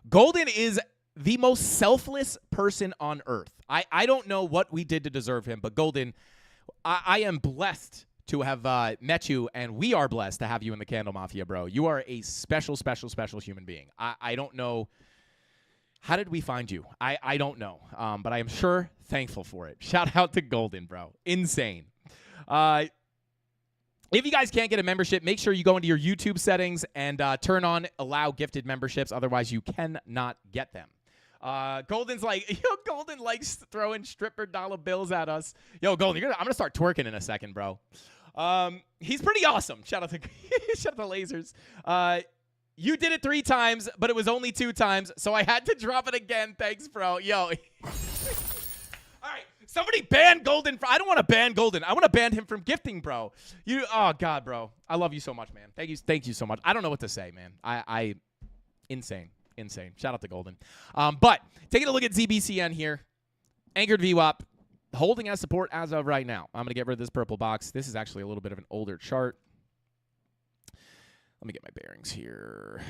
Golden is the most selfless person on earth. I don't know what we did to deserve him, but Golden, I am blessed to have met you, and we are blessed to have you in the CandleMafia, bro. You are a special, special, special human being. I don't know. How did we find you? I don't know, but I am sure thankful for it. Shout out to Golden, bro. Insane. If you guys can't get a membership, make sure you go into your YouTube settings and turn on allow gifted memberships. Otherwise, you cannot get them. Golden's like, yo, Golden likes throwing stripper dollar bills at us. Yo, Golden, I'm going to start twerking in a second, bro. He's pretty awesome. Shout out to lasers. You did it 3 times, but it was only 2 times, so I had to drop it again. Thanks, bro. Yo. All right. Somebody ban Golden. I don't want to ban Golden. I want to ban him from gifting, bro. Oh, God, bro. I love you so much, man. Thank you so much. I don't know what to say, man. Insane. Shout out to Golden. But taking a look at ZBCN here. Anchored VWAP. Holding as support as of right now. I'm going to get rid of this purple box. This is actually a little bit of an older chart. Let me get my bearings here.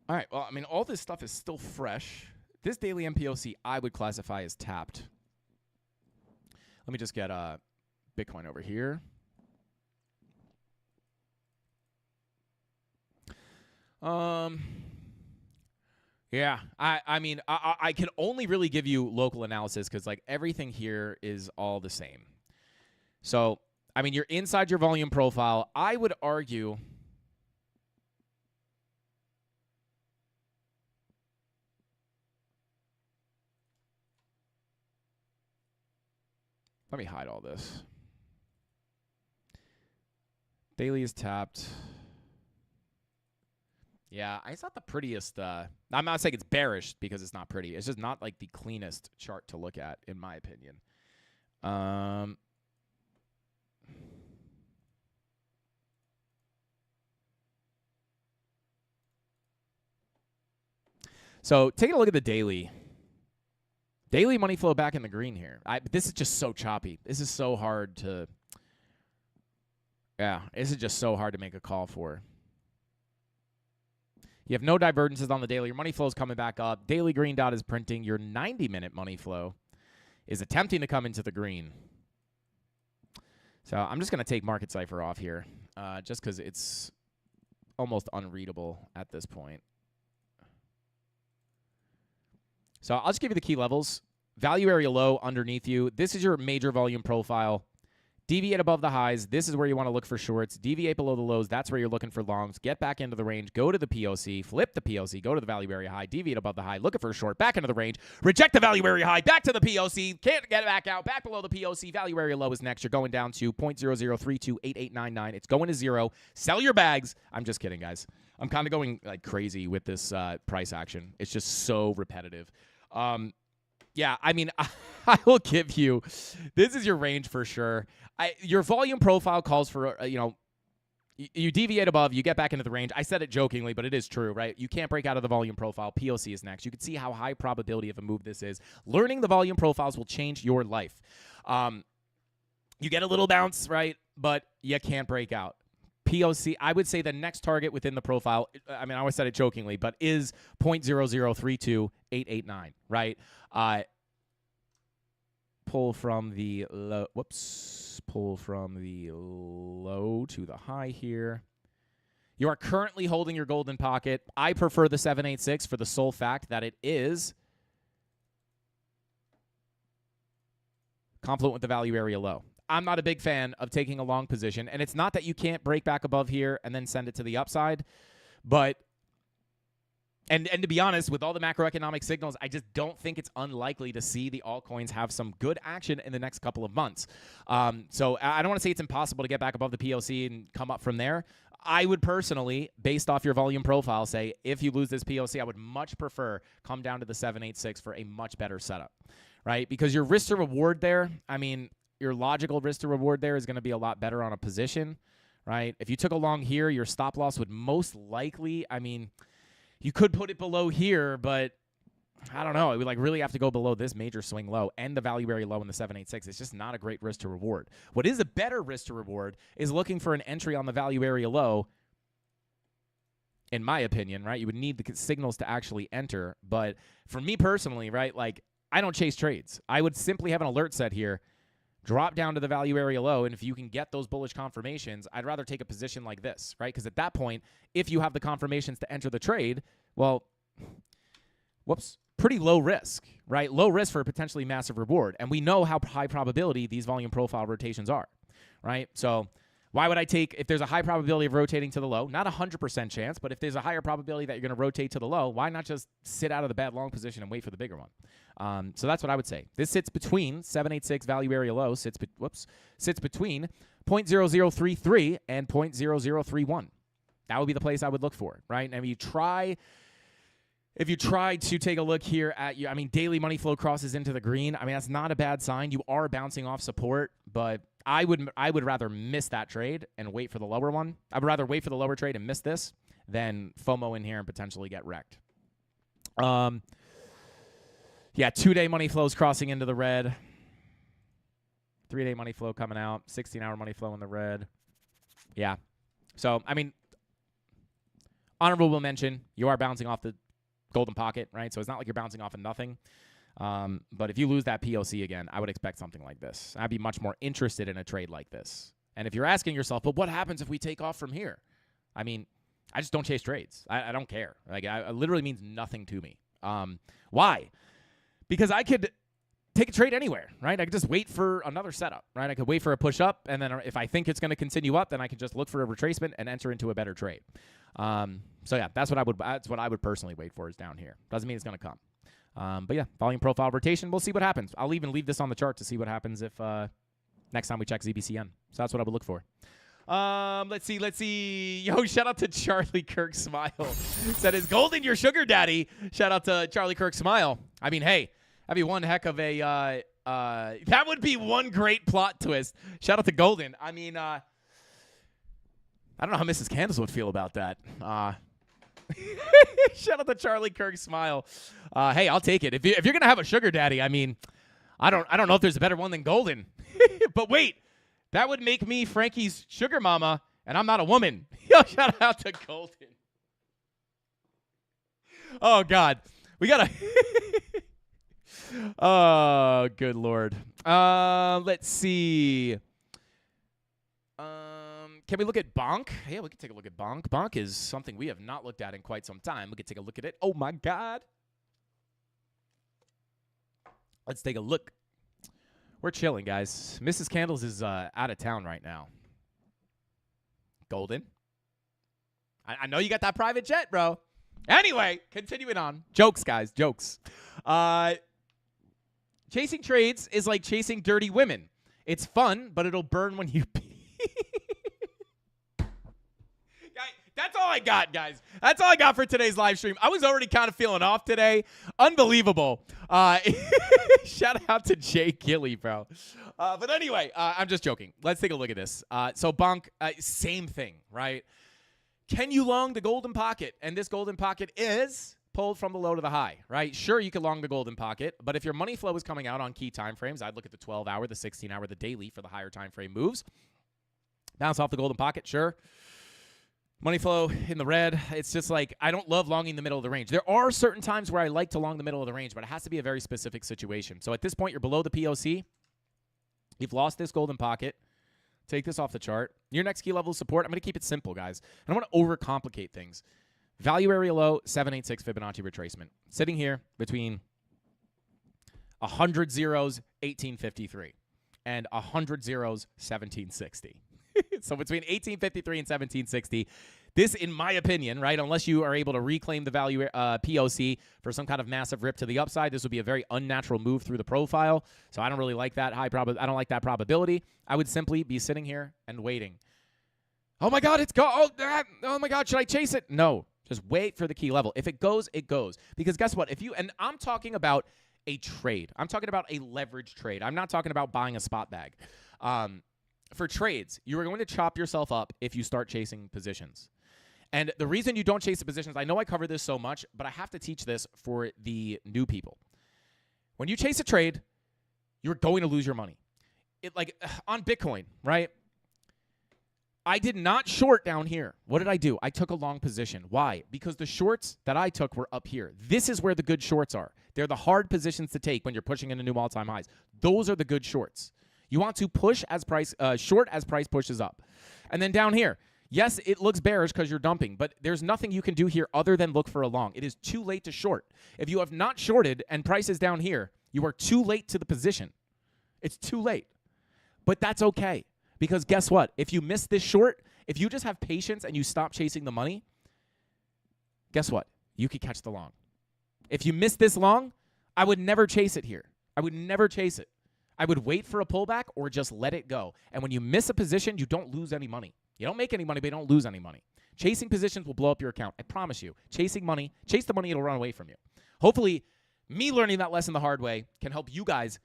All right. Well, I mean, all this stuff is still fresh. This daily MPOC I would classify as tapped. Let me just get Bitcoin over here. Yeah, I mean, I can only really give you local analysis because, like, everything here is all the same. So, I mean, you're inside your volume profile. I would argue... Let me hide all this. Daily is tapped. Yeah, it's not the prettiest. I'm not saying it's bearish because it's not pretty. It's just not like the cleanest chart to look at, in my opinion. So taking a look at the daily. Daily money flow back in the green here. This is just so choppy. This is so hard to... Yeah, this is just so hard to make a call for. You have no divergences on the daily. Your money flow is coming back up. Daily green dot is printing. Your 90-minute money flow is attempting to come into the green. So I'm just going to take Market Cipher off here just because it's almost unreadable at this point. So I'll just give you the key levels. Value area low underneath you. This is your major volume profile. Deviate above the highs. This is where you want to look for shorts. Deviate below the lows. That's where you're looking for longs. Get back into the range. Go to the POC. Flip the POC. Go to the value area high. Deviate above the high. Looking for a short. Back into the range. Reject the value area high. Back to the POC. Can't get it back out. Back below the POC. Value area low is next. You're going down to 0.00328899. It's going to 0. Sell your bags. I'm just kidding, guys. I'm kind of going like crazy with this price action. It's just so repetitive. Yeah, I mean, I will give you, this is your range for sure. Your volume profile calls for, you deviate above, you get back into the range. I said it jokingly, but it is true, right? You can't break out of the volume profile. POC is next. You can see how high probability of a move this is. Learning the volume profiles will change your life. You get a little bounce, right? But you can't break out. POC, I would say the next target within the profile, I mean, I always said it jokingly, but is 0.0032889, right? pull from the low. Whoops. Pull from the low to the high here. You are currently holding your golden pocket. I prefer the 786 for the sole fact that it is confluent with the value area low. I'm not a big fan of taking a long position, and it's not that you can't break back above here and then send it to the upside, but and to be honest, with all the macroeconomic signals, I just don't think it's unlikely to see the altcoins have some good action in the next couple of months. So I don't want to say it's impossible to get back above the POC and come up from there. I would personally, based off your volume profile, say if you lose this POC, I would much prefer come down to the 786 for a much better setup, right? Because your risk to reward there, I mean, your logical risk to reward there is going to be a lot better on a position, right? If you took a long here, your stop loss would most likely, I mean, you could put it below here, but I don't know. It would really have to go below this major swing low and the value area low in the 786. It's just not a great risk to reward. What is a better risk to reward is looking for an entry on the value area low, in my opinion, right? You would need the signals to actually enter. But for me personally, right, I don't chase trades. I would simply have an alert set here, drop down to the value area low, and if you can get those bullish confirmations, I'd rather take a position like this, right? Because at that point, if you have the confirmations to enter the trade, well, pretty low risk, right? Low risk for a potentially massive reward. And we know how high probability these volume profile rotations are, right? So why would I take, if there's a high probability of rotating to the low, not 100% chance, but if there's a higher probability that you're going to rotate to the low, why not just sit out of the bad long position and wait for the bigger one? So that's what I would say. This sits between 786 value area low, sits between 0.0033 and 0.0031. That would be the place I would look for, right? And if you try to take a look here at daily money flow crosses into the green. I mean, that's not a bad sign. You are bouncing off support, but I would rather miss that trade and wait for the lower one. I would rather wait for the lower trade and miss this than FOMO in here and potentially get wrecked. Yeah, 2-day money flows crossing into the red. 3-day money flow coming out. 16-hour money flow in the red. Yeah. So, I mean, honorable mention, you are bouncing off the golden pocket, right? So it's not like you're bouncing off of nothing. But if you lose that POC again, I would expect something like this. I'd be much more interested in a trade like this. And if you're asking yourself, but what happens if we take off from here? I mean, I just don't chase trades. I don't care. It literally means nothing to me. Why? Because I could take a trade anywhere, right? I could just wait for another setup, right? I could wait for a push up, and then if I think it's going to continue up, then I can just look for a retracement and enter into a better trade. So yeah, that's what I would personally wait for, is down here. Doesn't mean it's going to come. But yeah, volume profile rotation. We'll see what happens. I'll even leave this on the chart to see what happens if next time we check ZBCN. So that's what I would look for. Let's see. Yo, shout out to Charlie Kirk Smile. Said, is Golden your sugar daddy? Shout out to Charlie Kirk Smile. I mean, hey, that'd be one heck of a that would be one great plot twist. Shout out to Golden. I mean, I don't know how Mrs. Candace would feel about that. Shout out to Charlie Kirk Smile. Hey, I'll take it. If you're gonna have a sugar daddy, I mean, I don't know if there's a better one than Golden. But wait, that would make me Frankie's sugar mama, and I'm not a woman. Yo, shout out to Golden. Oh God, we gotta. Oh, good Lord. Let's see. Can we look at Bonk? Yeah, we can take a look at Bonk. Bonk is something we have not looked at in quite some time. We can take a look at it. Oh, my God. Let's take a look. We're chilling, guys. Mrs. Candles is out of town right now. Golden. I know you got that private jet, bro. Anyway, continuing on. Jokes, guys. Jokes. Chasing trades is like chasing dirty women. It's fun, but it'll burn when you pee. That's all I got, guys. That's all I got for today's live stream. I was already kind of feeling off today. Unbelievable. Shout out to Jay Gilly, bro. But anyway, I'm just joking. Let's take a look at this. So Bonk, same thing, right? Can you long the golden pocket? And this golden pocket is pulled from the low to the high, right? Sure, you can long the golden pocket, but if your money flow is coming out on key time frames, I'd look at the 12-hour, the 16-hour, the daily for the higher time frame moves. Bounce off the golden pocket, sure. Money flow in the red. It's just like I don't love longing the middle of the range. There are certain times where I like to long the middle of the range, but it has to be a very specific situation. So at this point, you're below the POC. You've lost this golden pocket. Take this off the chart. Your next key level of support, I'm going to keep it simple, guys. I don't want to overcomplicate things. Value area low, 786 Fibonacci retracement. Sitting here between 100 zeros, 1853, and 100 zeros, 1760. So between 1853 and 1760, this, in my opinion, right, unless you are able to reclaim the value POC for some kind of massive rip to the upside, this would be a very unnatural move through the profile. So I don't really like that I don't like that probability. I would simply be sitting here and waiting. Oh my God, it's go! Oh my God, should I chase it? No, just wait for the key level. If it goes, it goes. Because guess what? And I'm talking about a trade. I'm talking about a leverage trade. I'm not talking about buying a spot bag. For trades, you are going to chop yourself up if you start chasing positions. And the reason you don't chase the positions, I know I cover this so much, but I have to teach this for the new people. When you chase a trade, you're going to lose your money. Like on Bitcoin, right? I did not short down here. What did I do? I took a long position. Why? Because the shorts that I took were up here. This is where the good shorts are. They're the hard positions to take when you're pushing into new all-time highs. Those are the good shorts. You want to push as price, short as price pushes up. And then down here, yes, it looks bearish because you're dumping, but there's nothing you can do here other than look for a long. It is too late to short. If you have not shorted and price is down here, you are too late to the position. It's too late. But that's okay, because guess what? If you miss this short, if you just have patience and you stop chasing the money, guess what? You could catch the long. If you miss this long, I would never chase it here. I would never chase it. I would wait for a pullback or just let it go. And when you miss a position, you don't lose any money. You don't make any money, but you don't lose any money. Chasing positions will blow up your account. I promise you. Chasing money, chase the money, it'll run away from you. Hopefully, me learning that lesson the hard way can help you guys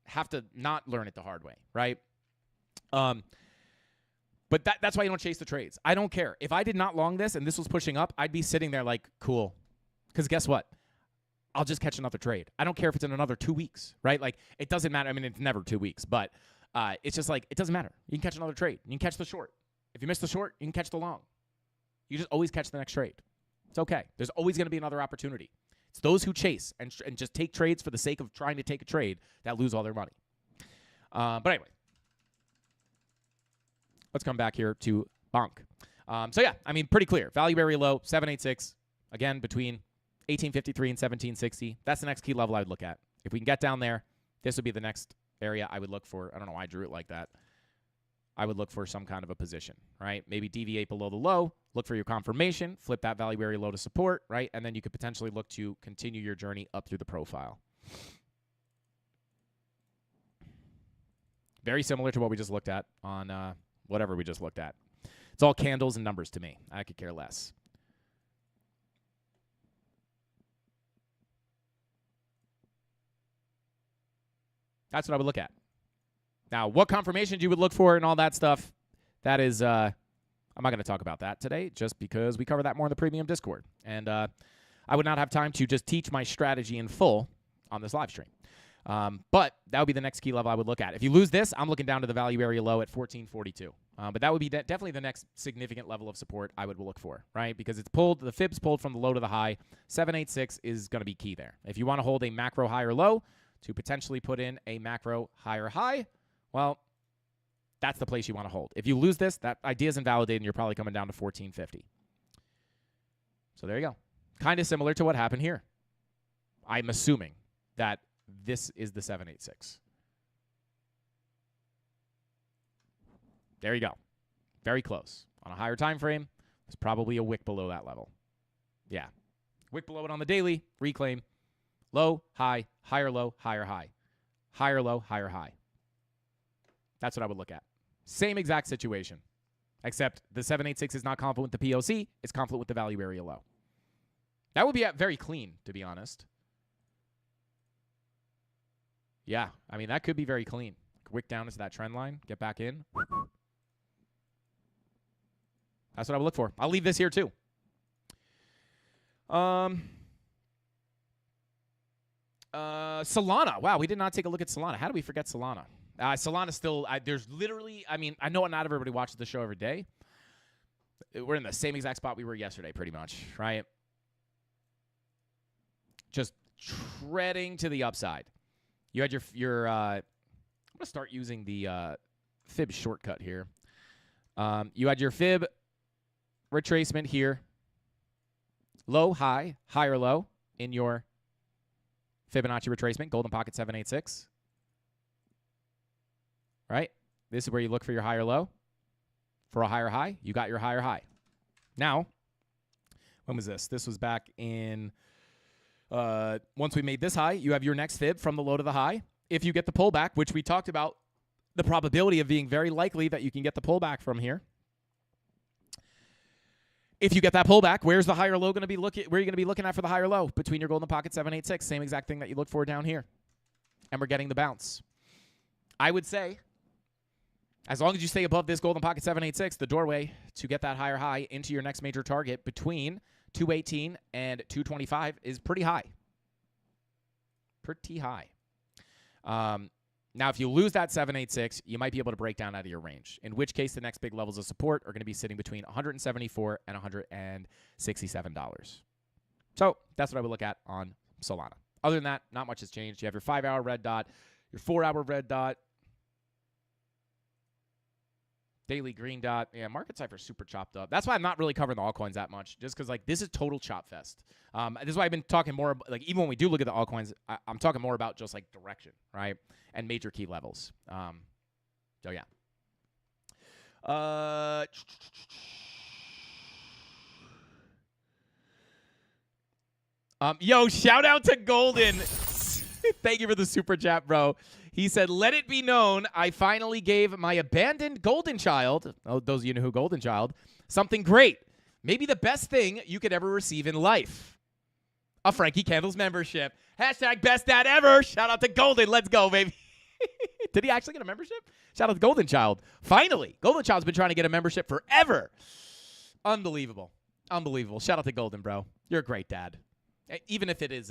have to not learn it the hard way, right? But that's why you don't chase the trades. I don't care. If I did not long this and this was pushing up, I'd be sitting there like, cool. Because guess what? I'll just catch another trade. I don't care if it's in another 2 weeks, right? Like, it doesn't matter. I mean, it's never 2 weeks, but it's just like, it doesn't matter. You can catch another trade. You can catch the short. If you miss the short, you can catch the long. You just always catch the next trade. It's okay. There's always going to be another opportunity. It's those who chase and just take trades for the sake of trying to take a trade that lose all their money. But anyway, let's come back here to Bonk. So yeah, I mean, pretty clear. Value area low, 786. Again, between 1853 and 1760. That's the next key level I would look at. If we can get down there, this would be the next area I would look for. I don't know why I drew it like that. I would look for some kind of a position, right? Maybe deviate below the low, look for your confirmation, flip that value area low to support, right? And then you could potentially look to continue your journey up through the profile. Very similar to what we just looked at on whatever we just looked at. It's all candles and numbers to me. I could care less. That's what I would look at. Now, what confirmations you would look for and all that stuff, that is, I'm not going to talk about that today just because we cover that more in the premium Discord. And I would not have time to just teach my strategy in full on this live stream. But that would be the next key level I would look at. If you lose this, I'm looking down to the value area low at 1442. But that would be definitely the next significant level of support I would look for, right? Because it's pulled, the fib's pulled from the low to the high. 786 is going to be key there. If you want to hold a macro high or low to potentially put in a macro higher high, well, that's the place you want to hold. If you lose this, that idea is invalidated and you're probably coming down to 1450. So there you go. Kind of similar to what happened here. I'm assuming that this is the 786. There you go. Very close. On a higher time frame, it's probably a wick below that level. Yeah. Wick below it on the daily, reclaim. Low, high, higher low, higher high. Higher low, higher high. That's what I would look at. Same exact situation, except the 786 is not confluent with the POC. It's confluent with the value area low. That would be very clean, to be honest. Yeah, I mean, that could be very clean. Wick down into that trend line, get back in. That's what I would look for. I'll leave this here, too. Solana. Wow, we did not take a look at Solana. How do we forget Solana? Solana still, there's literally, I mean, I know not everybody watches the show every day. We're in the same exact spot we were yesterday, pretty much, right? Just treading to the upside. You had your I'm going to start using the fib shortcut here. You had your fib retracement here. Low, high, higher, low in your Fibonacci retracement, golden pocket 786. Right? This is where you look for your higher low. For a higher high, you got your higher high. Now, when was this? This was back in, once we made this high, you have your next fib from the low to the high. If you get the pullback, which we talked about, the probability of being very likely that you can get the pullback from here. If you get that pullback, where's the higher low going to be looking? Where are you going to be looking at for the higher low? Between your golden pocket 786, same exact thing that you look for down here. And we're getting the bounce. I would say, as long as you stay above this golden pocket 786, the doorway to get that higher high into your next major target between 218 and 225 is pretty high. Pretty high. Now, if you lose that 786, you might be able to break down out of your range, in which case the next big levels of support are going to be sitting between $174 and $167. So that's what I would look at on Solana. Other than that, not much has changed. You have your 5-hour red dot, your 4-hour red dot, daily green dot. Yeah, market cipher super chopped up. That's why I'm not really covering the altcoins that much, just because like this is total chop fest. This is why I've been talking more about, like, even when we do look at the altcoins, I'm talking more about just like direction, right, and major key levels. So yeah. Yo, shout out to Golden. Thank you for the super chat, bro. He said, let it be known I finally gave my abandoned golden child, oh, those of you know who golden child, something great. Maybe the best thing you could ever receive in life. A Frankie Candles membership. Hashtag best dad ever. Shout out to Golden. Let's go, baby. Did he actually get a membership? Shout out to Golden Child. Finally. Golden Child's been trying to get a membership forever. Unbelievable. Unbelievable. Shout out to Golden, bro. You're a great dad. Even if it is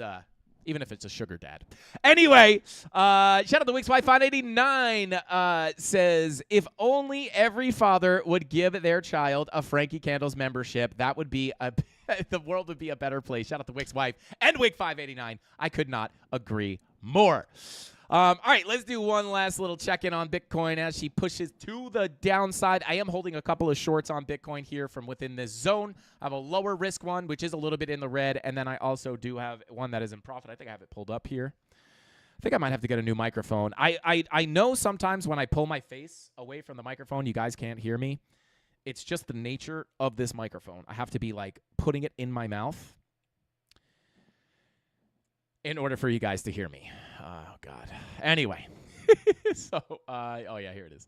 even if it's a sugar dad. Anyway, shout out to Wix589 says, if only every father would give their child a Frankie Candles membership, that would be the world would be a better place. Shout out to Wix Wife and Wix589. I could not agree more. All right, let's do one last little check-in on Bitcoin as she pushes to the downside. I am holding a couple of shorts on Bitcoin here from within this zone. I have a lower risk one, which is a little bit in the red, and then I also do have one that is in profit. I think I have it pulled up here. I think I might have to get a new microphone. I know sometimes when I pull my face away from the microphone, you guys can't hear me. It's just the nature of this microphone. I have to be, like, putting it in my mouth in order for you guys to hear me. Oh, God. Anyway. So, oh, yeah, here it is.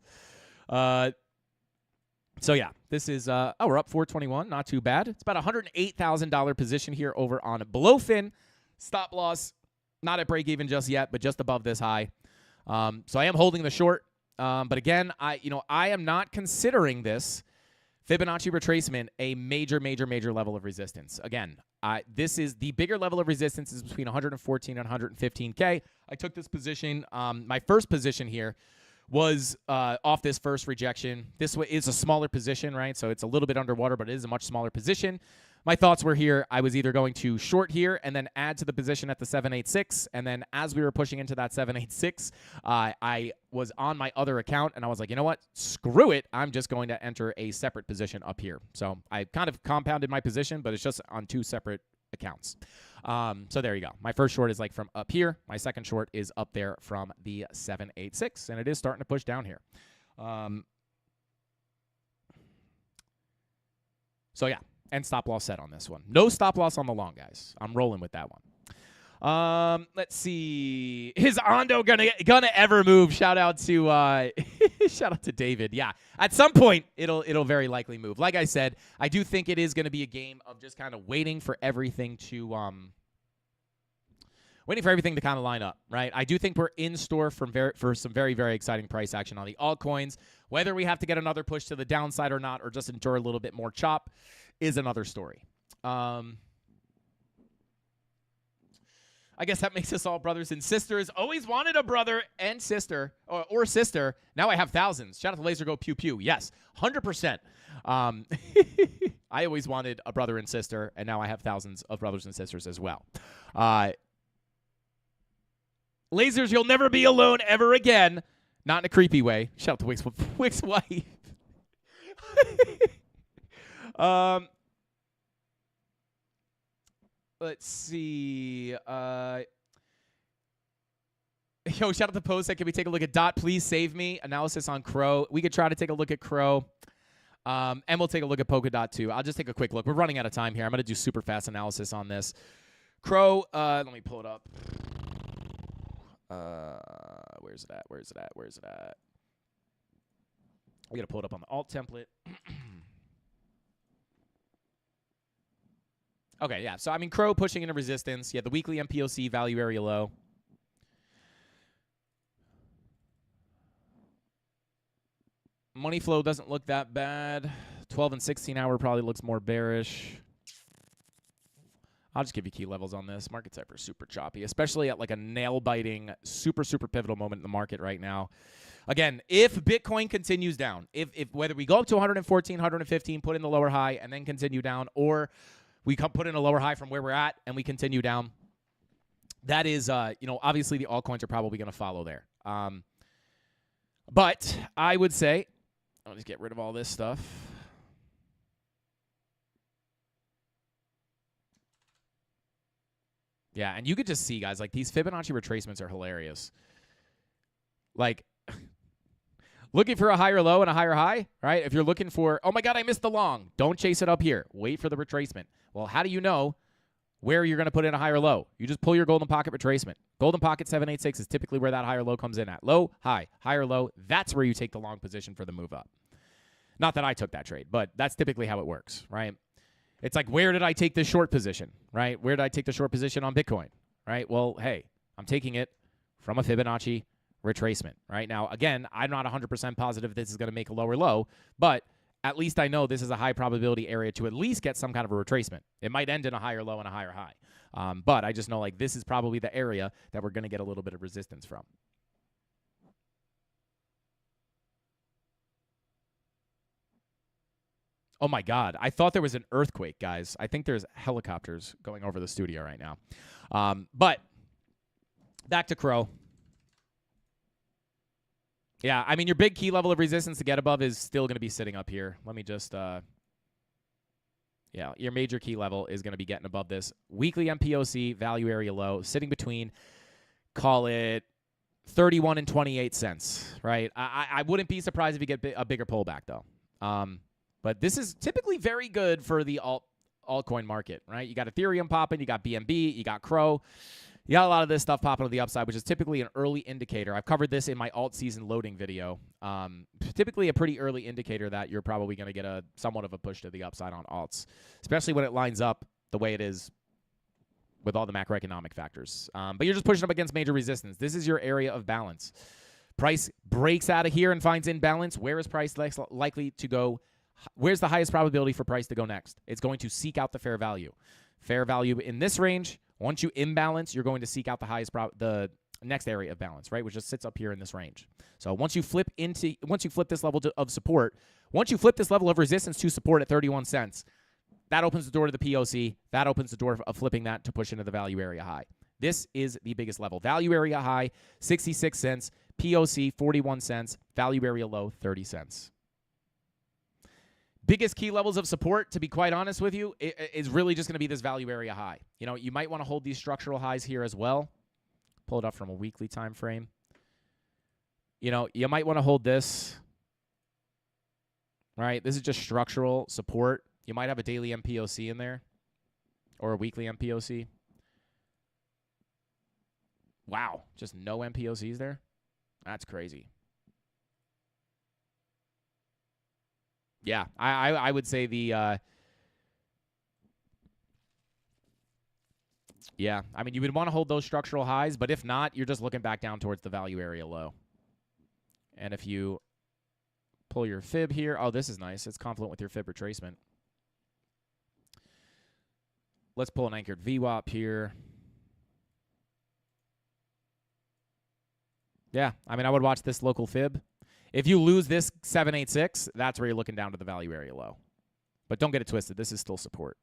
So, yeah, this is, we're up 421. Not too bad. It's about a $108,000 position here over on Blowfin. Stop loss, not at break even just yet, but just above this high. So I am holding the short. But again, I am not considering this Fibonacci retracement a major level of resistance. Again, this is the bigger level of resistance is between 114 and 115K. I took this position. My first position here was off this first rejection. This is a smaller position, right? So it's a little bit underwater, but it is a much smaller position. My thoughts were here, I was either going to short here and then add to the position at the 786. And then as we were pushing into that 786, I was on my other account and I was like, you know what? Screw it. I'm just going to enter a separate position up here. So I kind of compounded my position, but it's just on two separate accounts. So there you go. My first short is like from up here. My second short is up there from the 786. And it is starting to push down here. So yeah. And stop loss set on this one. No stop loss on the long, guys. I'm rolling with that one. Let's see. Is Ondo gonna ever move? Shout out to shout out to David. Yeah, at some point it'll very likely move. Like I said, I do think it is going to be a game of just kind of waiting for everything to kind of line up, right? I do think we're in store for some very, very exciting price action on the altcoins. Whether we have to get another push to the downside or not, or just endure a little bit more chop, is another story. I guess that makes us all brothers and sisters. Always wanted a brother and sister, or sister. Now I have thousands. Shout out to Laser Go Pew Pew. Yes, 100%. I always wanted a brother and sister, and now I have thousands of brothers and sisters as well. Lasers, you'll never be alone ever again. Not in a creepy way. Shout out to Wick's wife. Let's see. Yo, shout out to Post. Can we take a look at Dot? Please save me. Analysis on Crow. We could try to take a look at Crow. And we'll take a look at Polkadot too. I'll just take a quick look. We're running out of time here. I'm going to do super fast analysis on this. Crow, let me pull it up. Where's it at? Where's it at? Where's it at? We got to pull it up on the alt template. Okay, yeah. So, I mean, Crow pushing into resistance. Yeah, the weekly MPOC value area low. Money flow doesn't look that bad. 12 and 16 hour probably looks more bearish. I'll just give you key levels on this. Market cipher is super choppy, especially at like a nail-biting, super pivotal moment in the market right now. Again, if Bitcoin continues down, if whether we go up to 114, 115, put in the lower high, and then continue down, or we put in a lower high from where we're at and we continue down, that is, obviously the altcoins are probably going to follow there. But I would say, I'll just get rid of all this stuff. Yeah, and you could just see, guys, like these Fibonacci retracements are hilarious. Like, looking for a higher low and a higher high, right? If you're looking for, oh my God, I missed the long. Don't chase it up here. Wait for the retracement. Well, how do you know where you're going to put in a higher low? You just pull your golden pocket retracement. Golden pocket 786 is typically where that higher low comes in at. Low, high, higher low. That's where you take the long position for the move up. Not that I took that trade, but that's typically how it works, right? It's like, where did I take this short position, right? Where did I take the short position on Bitcoin, right? Well, hey, I'm taking it from a Fibonacci retracement, right? Now, again, I'm not 100% positive this is going to make a lower low, but at least I know this is a high probability area to at least get some kind of a retracement. It might end in a higher low and a higher high. But I just know, like, this is probably the area that we're going to get a little bit of resistance from. Oh, my God. I thought there was an earthquake, guys. I think there's helicopters going over the studio right now. But back to Crow. Yeah, I mean, your big key level of resistance to get above is still going to be sitting up here. Let me just, yeah, your major key level is going to be getting above this. Weekly MPOC, value area low, sitting between, call it 31 and 28 cents, right? I wouldn't be surprised if you get a bigger pullback, though. But this is typically very good for the altcoin market, right? You got Ethereum popping, you got BNB, you got Crow. You got a lot of this stuff popping to the upside, which is typically an early indicator. I've covered this in my alt season loading video. Typically a pretty early indicator that you're probably going to get somewhat of a push to the upside on alts, especially when it lines up the way it is with all the macroeconomic factors. But you're just pushing up against major resistance. This is your area of balance. Price breaks out of here and finds imbalance. Where is price likely to go? Where's the highest probability for price to go next? It's going to seek out the fair value. Fair value in this range. Once you imbalance, you're going to seek out the next area of balance, right? Which just sits up here in this range. So once you flip this level of support, once you flip this level of resistance to support at 31 cents, that opens the door to the POC. That opens the door of flipping that to push into the value area high. This is the biggest level. Value area high, 66 cents. POC, 41 cents. Value area low, 30 cents. Biggest key levels of support, to be quite honest with you, is really just going to be this value area high. You know, you might want to hold these structural highs here as well. Pull it up from a weekly time frame. You know, you might want to hold this. All right, this is just structural support. You might have a daily MPOC in there or a weekly MPOC. Wow, just no MPOCs there? That's crazy. Yeah, I would say the yeah, I mean, you would want to hold those structural highs, but if not, you're just looking back down towards the value area low. And if you pull your fib here, oh, this is nice. It's confluent with your fib retracement. Let's pull an anchored VWAP here. Yeah, I mean, I would watch this local fib. If you lose this 786, that's where you're looking down to the value area low. But don't get it twisted. This is still support.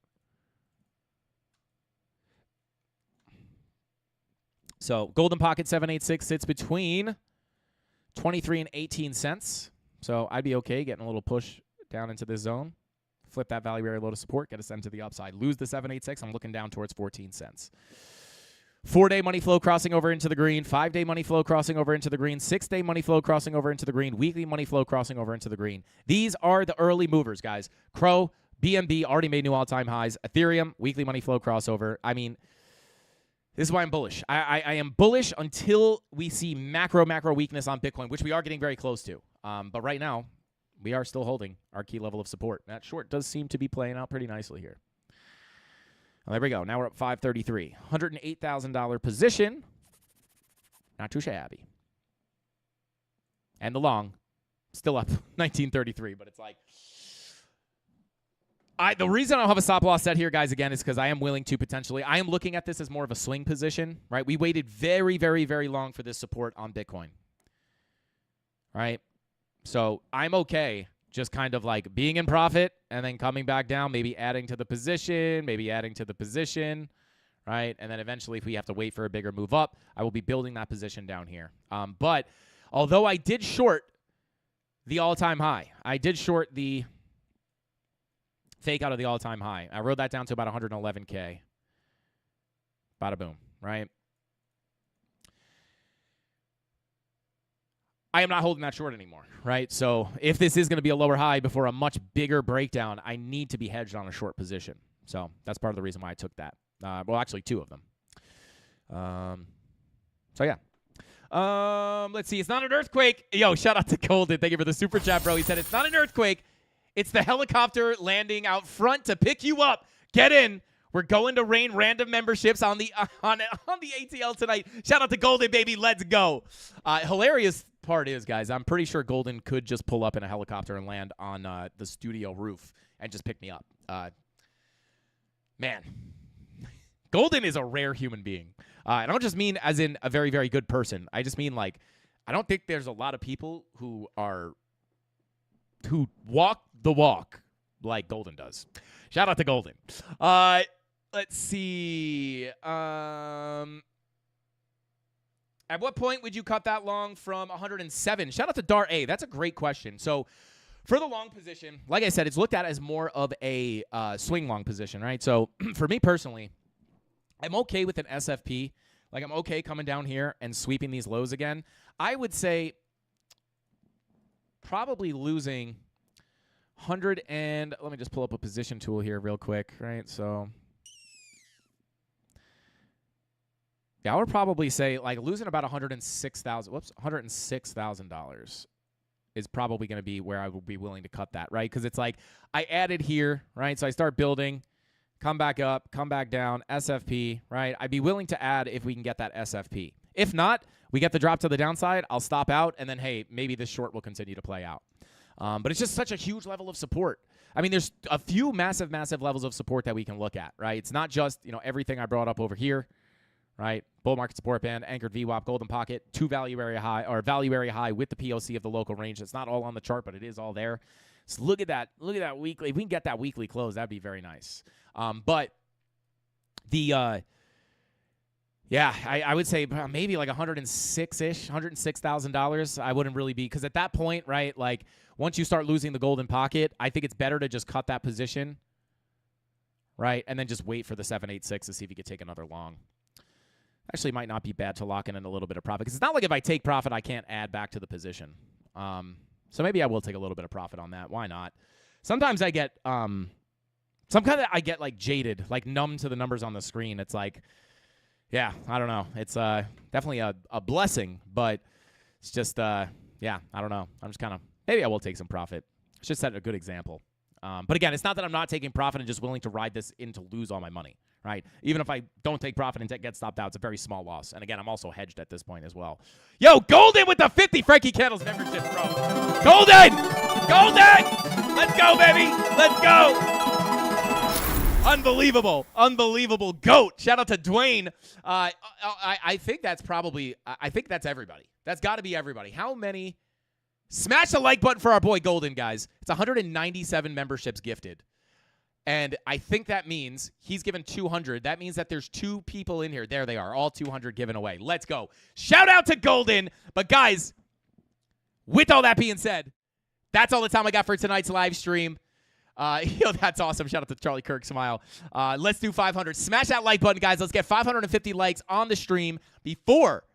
So golden pocket 786 sits between 23 and 18 cents. So I'd be okay getting a little push down into this zone. Flip that value area low to support. Get us into the upside. Lose the 786. I'm looking down towards 14 cents. 4-day money flow crossing over into the green. 5-day money flow crossing over into the green. 6-day money flow crossing over into the green. Weekly money flow crossing over into the green. These are the early movers, guys. Crow, BNB already made new all-time highs. Ethereum, weekly money flow crossover. I mean, this is why I'm bullish. I am bullish until we see macro weakness on Bitcoin, which we are getting very close to. But right now, we are still holding our key level of support. That short does seem to be playing out pretty nicely here. Well, there we go. Now we're up 533. $108,000 position. Not too shabby. And the long, still up 1933, but it's like... the reason I don't have a stop loss set here, guys, again, is because I am willing to potentially... I am looking at this as more of a swing position, right? We waited very, very, very long for this support on Bitcoin, right? So I'm okay just kind of like being in profit and then coming back down, maybe adding to the position, right? And then eventually, if we have to wait for a bigger move up, I will be building that position down here. But although I did short the all-time high, I did short the fake out of the all-time high. I rode that down to about 111K. Bada boom, right? I am not holding that short anymore, right? So if this is going to be a lower high before a much bigger breakdown, I need to be hedged on a short position. So that's part of the reason why I took that. Well, actually, two of them. So, yeah. Let's see. It's not an earthquake. Yo, shout out to Golden. Thank you for the super chat, bro. He said it's not an earthquake. It's the helicopter landing out front to pick you up. Get in. We're going to rain random memberships on the ATL tonight. Shout out to Golden, baby. Let's go. Hilarious part is, guys, I'm pretty sure Golden could just pull up in a helicopter and land on the studio roof and just pick me up. Man, Golden is a rare human being. I don't just mean as in a very, very good person. I just mean, like, I don't think there's a lot of people who walk the walk like Golden does. Shout out to Golden. Let's see. At what point would you cut that long from 107? Shout out to Dar A. That's a great question. So for the long position, like I said, it's looked at as more of a swing long position, right? So for me personally, I'm okay with an SFP. Like, I'm okay coming down here and sweeping these lows again. I would say probably losing 100 and let me just pull up a position tool here real quick, right? So yeah, I would probably say like losing about $106,000 is probably going to be where I would be willing to cut that, right? Because it's like I added here, right? So I start building, come back up, come back down, SFP, right? I'd be willing to add if we can get that SFP. If not, we get the drop to the downside, I'll stop out, and then, hey, maybe this short will continue to play out. But it's just such a huge level of support. I mean, there's a few massive levels of support that we can look at, right? It's not just, everything I brought up over here, right? Bull market support band, anchored VWAP, golden pocket, value area high with the POC of the local range. It's not all on the chart, but it is all there. So look at that weekly. If we can get that weekly close, that'd be very nice. But the I would say maybe like $106,000. I wouldn't really be, because at that point, right, like once you start losing the golden pocket, I think it's better to just cut that position, right, and then just wait for the 786 to see if you could take another long. Actually, might not be bad to lock in a little bit of profit, because it's not like if I take profit, I can't add back to the position. So maybe I will take a little bit of profit on that. Why not? Sometimes I get like jaded, like numb to the numbers on the screen. It's like, yeah, I don't know. It's definitely a blessing, but it's just, I don't know. I'm just kind of, maybe I will take some profit. It's just set a good example. But again, it's not that I'm not taking profit and just willing to ride this in to lose all my money, right? Even if I don't take profit and get stopped out, it's a very small loss. And again, I'm also hedged at this point as well. Yo, Golden with the 50 Frankie Candles membership, bro. Golden! Let's go, baby! Let's go! Unbelievable GOAT. Shout out to Dwayne. I think that's everybody. That's got to be everybody. How many? Smash the like button for our boy Golden, guys. It's 197 memberships gifted. And I think that means he's given 200. That means that there's 2 people in here. There they are, all 200 given away. Let's go. Shout out to Golden. But, guys, with all that being said, that's all the time I got for tonight's live stream. That's awesome. Shout out to Charlie Kirk. Smile. Let's do 500. Smash that like button, guys. Let's get 550 likes on the stream before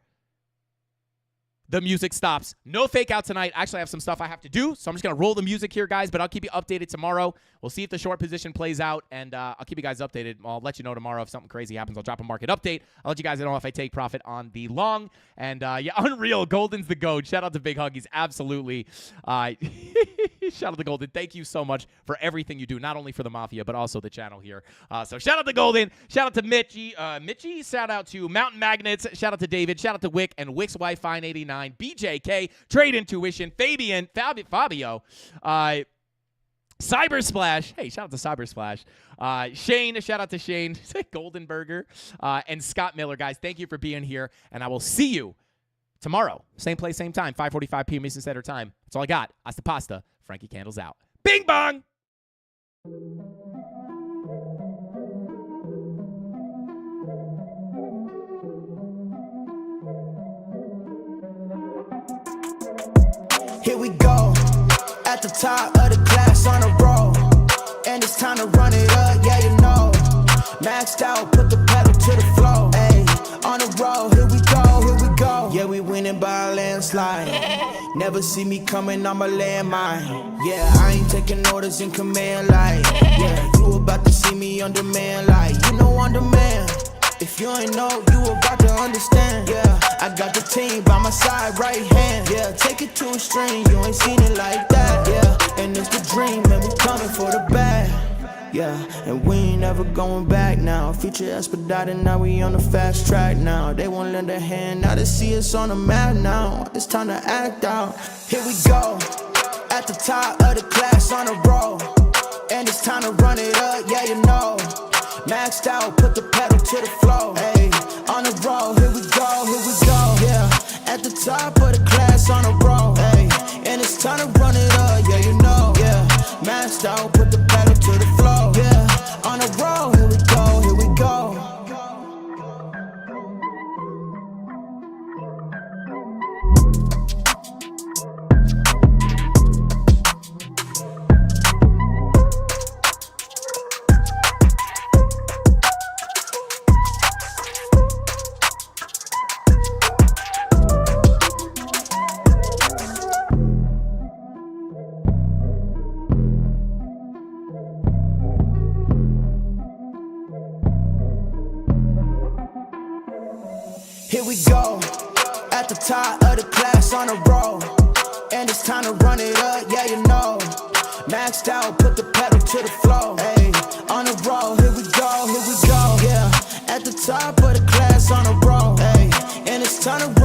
the music stops. No fake out tonight. Actually, I have some stuff I have to do, so I'm just going to roll the music here, guys, but I'll keep you updated tomorrow. We'll see if the short position plays out, and I'll keep you guys updated. I'll let you know tomorrow if something crazy happens. I'll drop a market update. I'll let you guys know if I take profit on the long. And, yeah, unreal. Golden's the GOAT. Shout out to Big Huggies. Absolutely. Shout out to Golden. Thank you so much for everything you do, not only for the Mafia, but also the channel here. So shout out to Golden. Shout out to Mitchie. Shout out to Mountain Magnets. Shout out to David. Shout out to Wick and Wick's wife, Fine89. BJK, Trade Intuition, Fabian, Fabio, Cyber Splash. Hey, shout out to Cyber Splash. Shane, shout out to Shane. Golden Burger. And Scott Miller, guys. Thank you for being here, and I will see you tomorrow. Same place, same time, 5:45 p.m. Eastern Standard Time. That's all I got. Hasta pasta. Frankie Candles out. Bing bong! Here we go, at the top of the class on a roll, and it's time to run it up, yeah you know. Maxed out, put the pedal to the floor, ayy, on a roll, here we go. Yeah, we winning by a landslide. Never see me coming, I'm a landmine. Yeah, I ain't taking orders in command like, yeah, you about to see me on demand like, you know on demand. If you ain't know, you about to understand. Yeah, I got the team by my side, right hand. Yeah, take it to a string, you ain't seen it like that. Yeah, and it's the dream, and we coming for the bag. Yeah, and we ain't never going back now. Future expedited, now we on the fast track now. They won't lend a hand, now they see us on the map now. It's time to act out. Here we go, at the top of the class on a roll, and it's time to run it up, yeah you know. Maxed out, put the pedal to the floor, ayy, on the roll, here we go, yeah, at the top of the class on a roll, ayy, and it's time to run it up, yeah, you know, yeah, maxed out, put the pedal to the floor, yeah, on the roll, here we go, here we go. Here we go, at the top of the class on a roll, and it's time to run it up, yeah you know. Maxed out, put the pedal to the floor, ayy, on a roll, here we go, yeah, at the top of the class on a roll, ayy, and it's time to